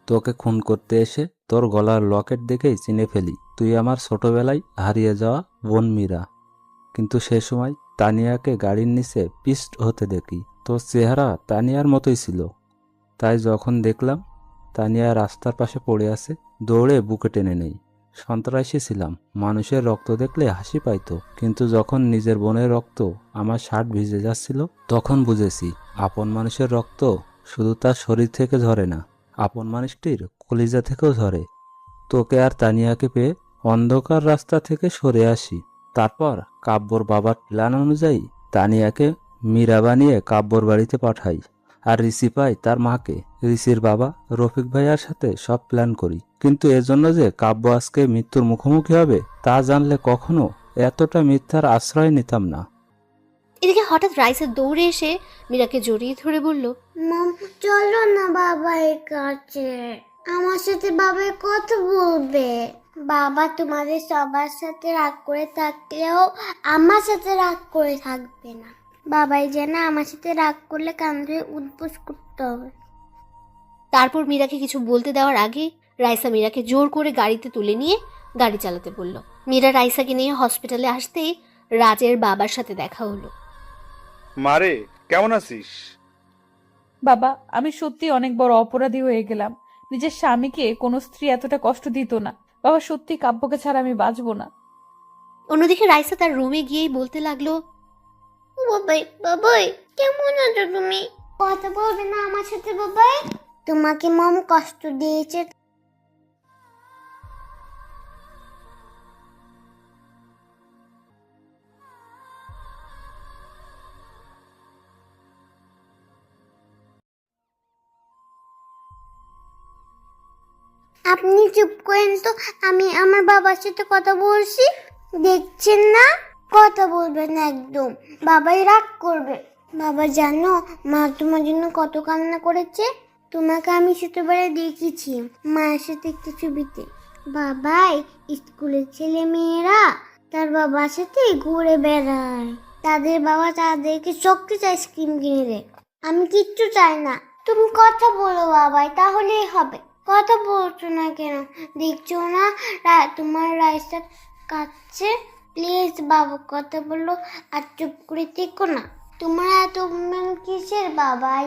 S11: তোকে খুন করতে এসে তোর গলার লকেট দেখেই চিনে ফেলি তুই আমার ছোটবেলায় হারিয়ে যাওয়া বোন মীরা। কিন্তু সে সময় তানিয়াকে গাড়ির নিচে পিস্ট হতে দেখি। তোর চেহারা তানিয়ার মতোই ছিল। তাই যখন দেখলাম তানিয়া রাস্তার পাশে পড়ে আছে, দৌড়ে বুকে টেনে নেই। সন্ত্রাসী ছিলাম, মানুষের রক্ত দেখলে হাসি পাইতো, কিন্তু যখন নিজের বোনের রক্ত আমার শার্ট ভিজে যাচ্ছিল তখন বুঝেছি আপন মানুষের রক্ত শুধু তার শরীর থেকে ঝরে না, আপন মানুষটির কলিজা থেকেও ঝরে। তোকে আর তানিয়াকে পেয়ে অন্ধকার রাস্তা থেকে সরে আসি। তারপর কাব্যর বাবার প্ল্যান অনুযায়ী তানিয়াকে মীরা বানিয়ে কাব্যর বাড়িতে পাঠাই, আর রিসি পাই তার মাকে। রিসির বাবা রফিক ভাইয়ার সাথে সব প্ল্যান করি, কিন্তু এজন্য যে কাব্য আজকে মৃত্যুর মুখোমুখি হবে তা জানলে কখনো এতটা মিথ্যার আশ্রয় নিতাম না।
S3: এদিকে হঠাৎ রাইসা দৌড়ে এসে মীরাকে জড়িয়ে ধরে বলল,
S10: মম চলো না বাবার কাছে, আমার সাথে বাবার কথা বলবে। বাবা তোমাদের সবার সাথে রাগ করে থাকলেও আমার সাথে রাগ করে থাকবে না। বাবাই যেন আমার সাথে রাগ করলে কান ধরে উদ্বোস করতে হবে।
S3: তারপর মীরাকে কিছু বলতে দেওয়ার আগে রাইসা মীরাকে জোর করে গাড়িতে তুলে নিয়ে গাড়ি চালাতে বলল। মীরা রাইসাকে নিয়ে হসপিটালে আসতেই রাজের বাবার সাথে দেখা হলো।
S7: মারে, কেমন আছিস?
S1: বাবা, আমি সত্যি অনেক বড় অপরাধী হয়ে গেলাম। নিজের স্বামীকে কোনো স্ত্রী এতটা কষ্ট দিত না। বাবা, সত্যি কাব্যকে ছাড়া আমি বাঁচবো না।
S3: অন্যদিকে রাইসা তার রুমে গিয়েই বলতে লাগলো,
S10: বাবাই বাবাই কেমন আছো তুমি? কথা বলবে না আমার সাথে বাবাই? তোমাকে মম কষ্ট দিয়েছে? আপনি চুপ করেন তো, আমি আমার বাবার সাথে কথা বলছি। দেখছেন না? কথা বলবেন না একদম, বাবাই রাগ করবে। বাবা জানো মা তোমার জন্য কত কান্না করেছে? তোমাকে আমি ছোটবেলায় দেখেছি মায়ের সাথে একটি ছবিতে। বাবাই স্কুলের ছেলে মেয়েরা তার বাবার সাথে ঘুরে বেড়ায়, তাদের বাবা তাদেরকে চকলেট আইসক্রিম কিনে দেয়। আমি কিচ্ছু চাই না, তুমি কথা বলো বাবাই, তাহলেই হবে। কথা বলছো না কেন? দেখছো না তোমার রাইসটা কাঁদছে? প্লিজ বাবা কথা বলো, আর চুপ করে থেকো না। তোমার এত অভিমান কিসের বাবাই?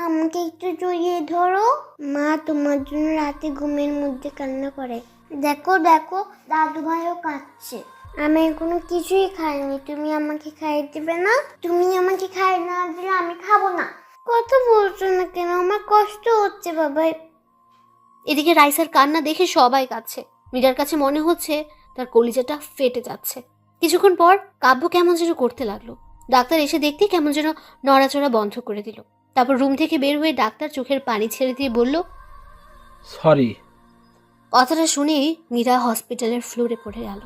S10: আমাকে একটু জড়িয়ে ধরো। মা তোমার জন্য রাতে ঘুমের মধ্যে কান্না করে। দেখো দেখো দাদু ভাইও কাঁদছে। আমি এখনো কিছুই খাইনি, তুমি আমাকে খাইয়ে দেবে না? তুমি আমাকে খাইয়ে না দিলে আমি খাবো না। কথা বলছো না কেন? আমার কষ্ট হচ্ছে বাবাই।
S3: এদিকে রাইসার কান্না দেখে সবাই কাঁদছে। মীরার কাছে মনে হচ্ছে তার কলিজাটা ফেটে যাচ্ছে। কিছুক্ষণ পর কাব্য কেমন যেন করতে লাগলো। ডাক্তার এসে দেখতে কেমন যেন নড়াচড়া বন্ধ করে দিল। তারপর রুম থেকে বের হয়ে ডাক্তার চোখের পানি ছেড়ে দিয়ে বলল,
S6: সরি।
S3: কথাটা শুনেই মীরা হসপিটালের ফ্লোরে পড়ে গেল।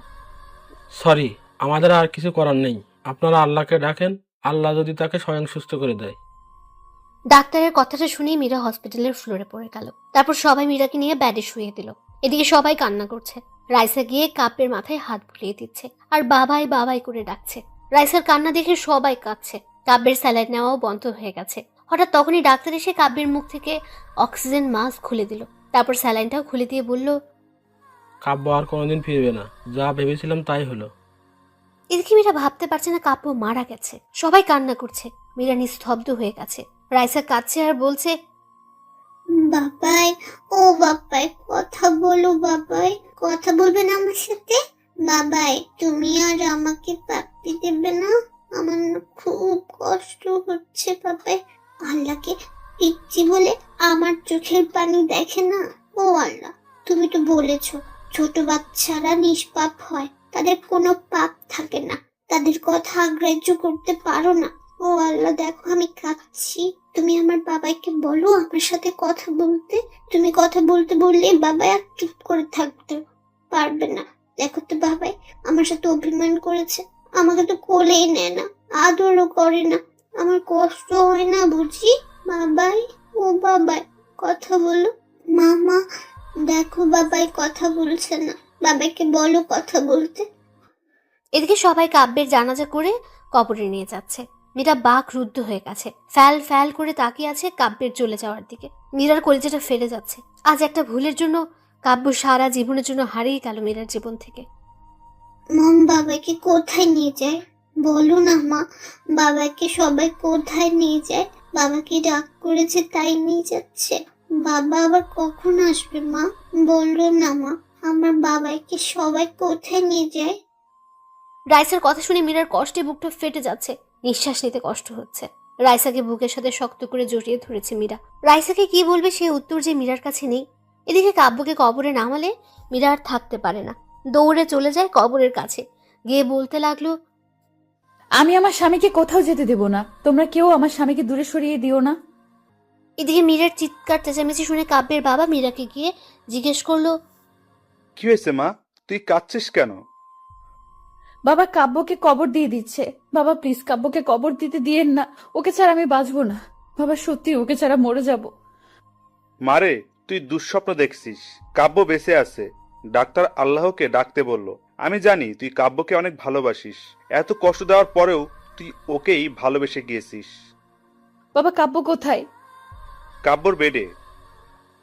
S6: সরি, আমাদের আর কিছু করার নেই। আপনারা আল্লাহকে ডাকেন, আল্লাহ যদি তাকে স্বয়ং সুস্থ করে দেয়।
S3: ডাক্তারের কথাটা শুনেই মীরা হসপিটালের ফ্লোরে পড়ে গেল। তারপর সবাই মীরাকে নিয়ে বেডে শুয়ে দিল। এদিকে সবাই কান্না করছে। রাইসা গিয়ে কাব্যের মাথায় হাত বুলিয়ে দিচ্ছে আর বাবাই বাবাই করে ডাকছে। রাইসার কান্না দেখে সবাই কাঁদছে। কাব্যের স্যালাইন নেওয়াও বন্ধ হয়ে গেছে। হঠাৎ তখনই ডাক্তার এসে কাব্যের মুখ থেকে অক্সিজেন মাস্ক খুলে দিল। তারপর স্যালাইনটাও খুলে দিয়ে বলল,
S6: কাব্য আর কোনোদিন ফিরবে না, যা ভেবেছিলাম তাই হলো।
S3: এদিকে মীরা ভাবতে পারছে না কাব্য মারা গেছে। সবাই কান্না করছে। মীরা নিস্তব্ধ হয়ে গেছে। রাইসা কাঁদছে আর বলছে,
S10: বাবাই ও বাবাই কথা বলো বাবাই, কথা বলবেন আমার সাথে? বাবাই তুমি আর আমাকে পাপ্পি দেবে না? আমার না খুব কষ্ট হচ্ছে বাবাই। আল্লাহকে পিচ্ছি বলে আমার চোখের পানি দেখে না। ও আল্লাহ, তুমি তো বলেছো ছোট বাচ্চারা নিষ্পাপ হয়, তাদের কোনো পাপ থাকে না, তাদের কথা গ্রাহ্য করতে পারো না। ও আল্লাহ দেখো আমি কাঁদছি, তুমি আমার বাবাইকে বলো আমার সাথে কথা বলতে। তুমি কথা বলতে বললে বাবাই আর চুপ করে থাকতে পারবে না। দেখো তো বাবাই আমার সাথে অভিমান করেছে, আমাকে তো কোলেই নেয় না, আদরও করে না। আমার কষ্ট হয় না বুঝি? বাবাই ও বাবাই কথা বলো। মামা দেখো বাবাই কথা বলছে না, বাবাইকে বলো কথা বলতে।
S3: এদিকে সবাই কাব্যের জানাজা করে কবরে নিয়ে যাচ্ছে। মীরা বাক রুদ্ধ হয়ে গেছে। ফ্যাল ফ্যাল করে তাকিয়ে আছে কাব্যের চলে যাওয়ার দিকে। মীরার কলিজাটা ফেলে যাচ্ছে। আজ একটা ভুলের জন্য কাব্য সারা জীবনের জন্য হারিয়ে গেল মীরার জীবন থেকে।
S10: মম বাবাইকে কোথায় নিয়ে যায় বলো না মা? বাবাইকে সবাই কোথায় নিয়ে যায়? বাবা কি রাগ করেছে তাই নিয়ে যাচ্ছে? বাবা আবার কখন আসবে মা? বললো না মা, আমার বাবাকে সবাই কোথায় নিয়ে যায়?
S3: রাইসার কথা শুনে মীরার কষ্টে বুকটা ফেটে যাচ্ছে, নিঃশ্বাস নিতে কষ্ট হচ্ছে। রাইসাকে বুকের সাথে শক্ত করে জড়িয়ে ধরেছে মীরা। রাইসাকে কি বলবে সে উত্তর যে মীরার কাছে নেই। এদিকে কাব্যকে কবরে নামালে মীরা আর থাকতে পারে না, দৌড়ে চলে যায় কবরের কাছে, গিয়ে বলতে লাগলো,
S1: আমি আমার স্বামীকে কোথাও যেতে দেব না, তোমরা কেউ আমার স্বামীকে দূরে সরিয়ে দিও না।
S3: এদিকে মীরার চিৎকার চেঁচামেচি শুনে কাব্যের বাবা মীরাকে গিয়ে জিজ্ঞেস করলো,
S7: কি হয়েছে মা, তুই কাঁদছিস কেন?
S1: বাবা কাব্যকে কবর দিয়ে দিচ্ছে। বাবা প্লিজ কাব্যকে কবর দিতে দিয়েন না, ওকে ছাড়া আমি বাঁচবো না। বাবা সত্যি ওকে ছাড়া মরে যাব।
S7: মারে, তুই দুঃস্বপ্ন দেখছিস। কাব্য বেঁচে আছে, ডাক্তার আল্লাহকে ডাকতে বলল। আমি জানি তুই কাব্যকে অনেক ভালোবাসিস, এত কষ্ট দেওয়ার পরেও তুই ওকেই ভালোবেসে গিয়েছিস।
S1: বাবা কাব্য কোথায়?
S7: কাব্যর বেডে।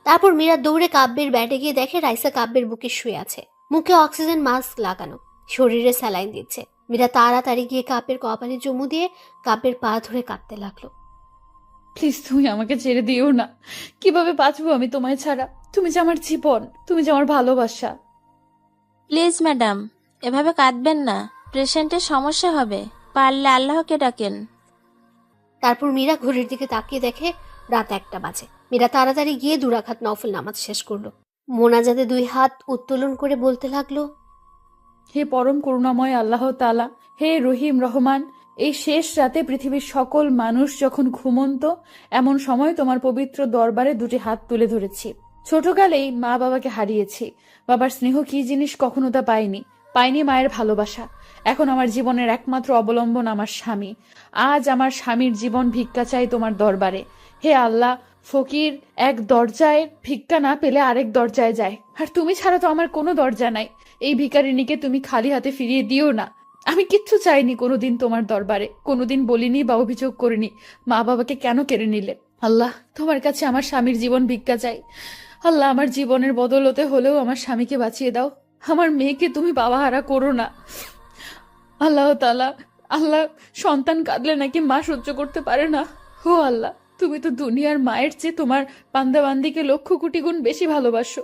S3: তারপর মীরা দৌড়ে কাব্যের ব্যাটে গিয়ে দেখে রাইসা কাব্যের বুকে শুয়ে আছে, মুখে অক্সিজেন মাস্ক লাগানো, শরীরে স্যালাইন দিচ্ছে। মীরা তাড়াতাড়ি গিয়ে কাব্যের কপালে চুমু দিয়ে কাব্যের পা ধরে কাঁদতে লাগলো।
S1: প্লিজ তুমি আমাকে ছেড়ে দিও না, কিভাবে বাঁচবো আমি তোমায় ছাড়া? তুমি যে আমার জীবন, তুমি যে আমার ভালোবাসা।
S9: প্লিজ ম্যাডাম, এভাবে কাঁদবেন না, পেশেন্টের সমস্যা হবে, পারলে আল্লাহকে ডাকেন।
S3: তারপর মীরা ঘড়ির দিকে তাকিয়ে দেখে রাত 1টা বাজে। মীরা তাড়াতাড়ি গিয়ে 2 রাকাত নফল নামাজ শেষ করলো। মোনাজাতে 2 হাত উত্তোলন করে বলতে লাগলো,
S1: হে পরম করুণাময় আল্লাহ তাআলা, হে রহিম রহমান, এই শেষ রাতে পৃথিবীর সকল মানুষ যখন ঘুমন্ত, এমন সময় তোমার পবিত্র দরবারে 2টি হাত তুলে ধরেছি। ছোটকালেই মা বাবাকে হারিয়েছি, বাবার স্নেহ কি জিনিস কখনো তা পাইনি মায়ের ভালোবাসা। এখন আমার জীবনের একমাত্র অবলম্বন আমার স্বামী। আজ আমার স্বামীর জীবন ভিক্ষা চাই তোমার দরবারে। হে আল্লাহ, ফকির এক দরজায় ভিক্ষা না পেলে আরেক দরজায় যায়, আর তুমি ছাড়া তো আমার কোনো দরজা নাই। এই ভিখারিনীকে তুমি খালি হাতে ফিরিয়ে দিও না। আমি কিচ্ছু চাইনি কোনোদিন তোমার দরবারে, কোনোদিন বলিনি বা অভিযোগ করিনি মা বাবাকে কেন কেড়ে নিলে। আল্লাহ, তোমার কাছে আমার স্বামীর জীবন ভিক্ষা চাই। আল্লাহ, আমার জীবনের বদলতে হলেও আমার স্বামীকে বাঁচিয়ে দাও। আমার মেয়েকে তুমি বাবাহারা করো না। আল্লাহ তাআলা, আল্লাহ, সন্তান কাঁদলে নাকি মা সহ্য করতে পারে না। ও আল্লাহ, তুমি তো দুনিয়ার মায়ের চেয়ে তোমার বান্দাবান্দিকে লক্ষ কোটি গুণ বেশি ভালোবাসো।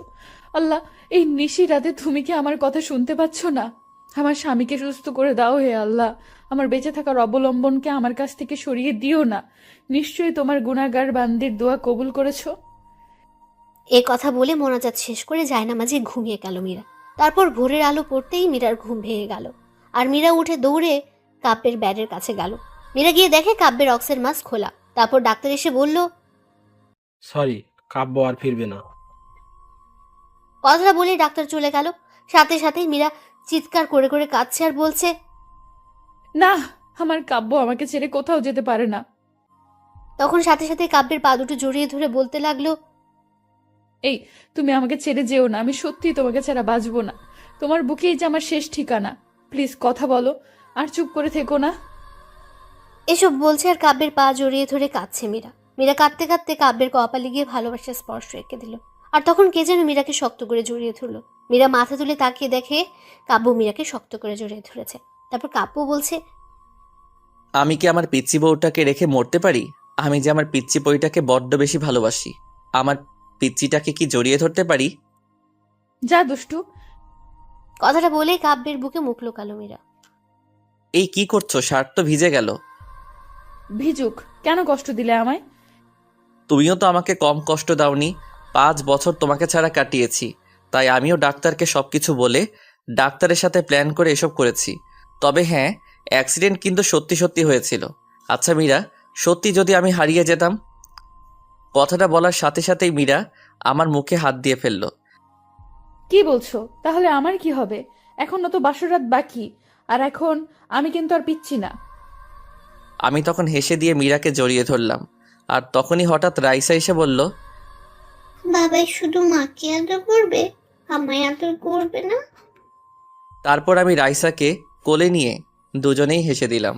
S1: আল্লাহ, এই নিশি রাতে তুমি কি আমার কথা শুনতে পাচ্ছ না? আমার স্বামীকে সুস্থ করে দাও হে আল্লাহ। আমার বেঁচে থাকার অবলম্বনকে আমার কাছ থেকে সরিয়ে দিও না। নিশ্চয়ই তোমার গুনাহগার বান্দির দোয়া কবুল করেছো।
S3: এ কথা বলে মোনাজাত শেষ করে জায়নামাজে ঘুমিয়ে গেল মীরা। তারপর ভোরের আলো পড়তেই মীরার ঘুম ভেঙে গেল, আর মীরা উঠে দৌড়ে কাব্যের ব্যাডের কাছে গেল। মীরা গিয়ে দেখে কাব্যের অক্সিজেন মাস্ক খোলা। তারপর ডাক্তার এসে বলল,
S6: সরি, কাব্য আর ফিরবে না।
S3: কথাটা বলেই ডাক্তার চলে গেল। সাথে সাথেই মীরা চিৎকার করে করে কাঁদছে আর বলছে,
S1: না, আমার কাব্য আমাকে ছেড়ে কোথাও যেতে পারে না।
S3: তখন সাথে সাথে কাব্যের পা দুটো জড়িয়ে ধরে বলতে লাগলো,
S1: এই তুমি আমাকে ছেড়ে যেও না, আমি সত্যি তোমাকে ছাড়া বাঁচবো না। তোমার বুকেই যে আমার শেষ ঠিকানা, প্লিজ কথা বলো, আর চুপ করে থেকো না।
S3: এসব বলছে আর কাব্যের পা জড়িয়ে ধরে কাঁদছে মীরা। মীরা কাঁদতে কাঁদতে কাব্যের কপালে গিয়ে ভালোবাসার স্পর্শ রেখে দিল। আর তখন কে যেন মীরাকে শক্ত করে জড়িয়ে ধরলো। মীরা মাথা তুলে তাকিয়ে দেখে কাব্য মীরাকে শক্ত করে জড়িয়ে ধরেছে। তারপর কাব্য বলছে,
S2: আমি কি আমার পিচ্চি বউটাকে রেখে মরতে পারি? আমি যে আমার পিচ্চি বইটাকে বড্ড বেশি ভালোবাসি, আমার পিচ্চিটাকে কি জড়িয়ে ধরতে পারি?
S1: যা দুষ্টু।
S3: কথাটা বলে কাব্যের বুকে মুখ লুকালো মীরা।
S2: এই কি করছো? শার্ট তো ভিজে গেল।
S1: ভিজুক, কেন কষ্ট দিলে আমায়?
S2: তুমিও তো আমাকে কম কষ্ট দাওনি। 5 বছর তোমাকে ছাড়া কাটিয়েছি, তাই আমিও ডাক্তারকে সবকিছু বলে ডাক্তারের সাথে প্ল্যান করে এসব করেছি। তবে হ্যাঁ, অ্যাক্সিডেন্ট কিন্তু সত্যি সত্যি হয়েছিল। আচ্ছা মীরা, সত্যি যদি আমি হারিয়ে যেতাম? কথাটা বলার সাথে সাথেই মীরা আমার মুখে হাত দিয়ে ফেলল।
S1: কি বলছো? তাহলে আমার কি হবে? এখনো তো বাসরাত বাকি, আর এখন আমি কিন্তু আর পিচ্ছি না।
S2: আমি তখন হেসে দিয়ে মীরাকে জড়িয়ে ধরলাম, আর তখনই হঠাৎ রাইসা এসে বলল,
S10: বাবাই শুধু মাকে আদর করবে, আমায় আদর করবে না?
S2: তারপর আমি রাইসাকে কোলে নিয়ে দুজনেই হেসে দিলাম।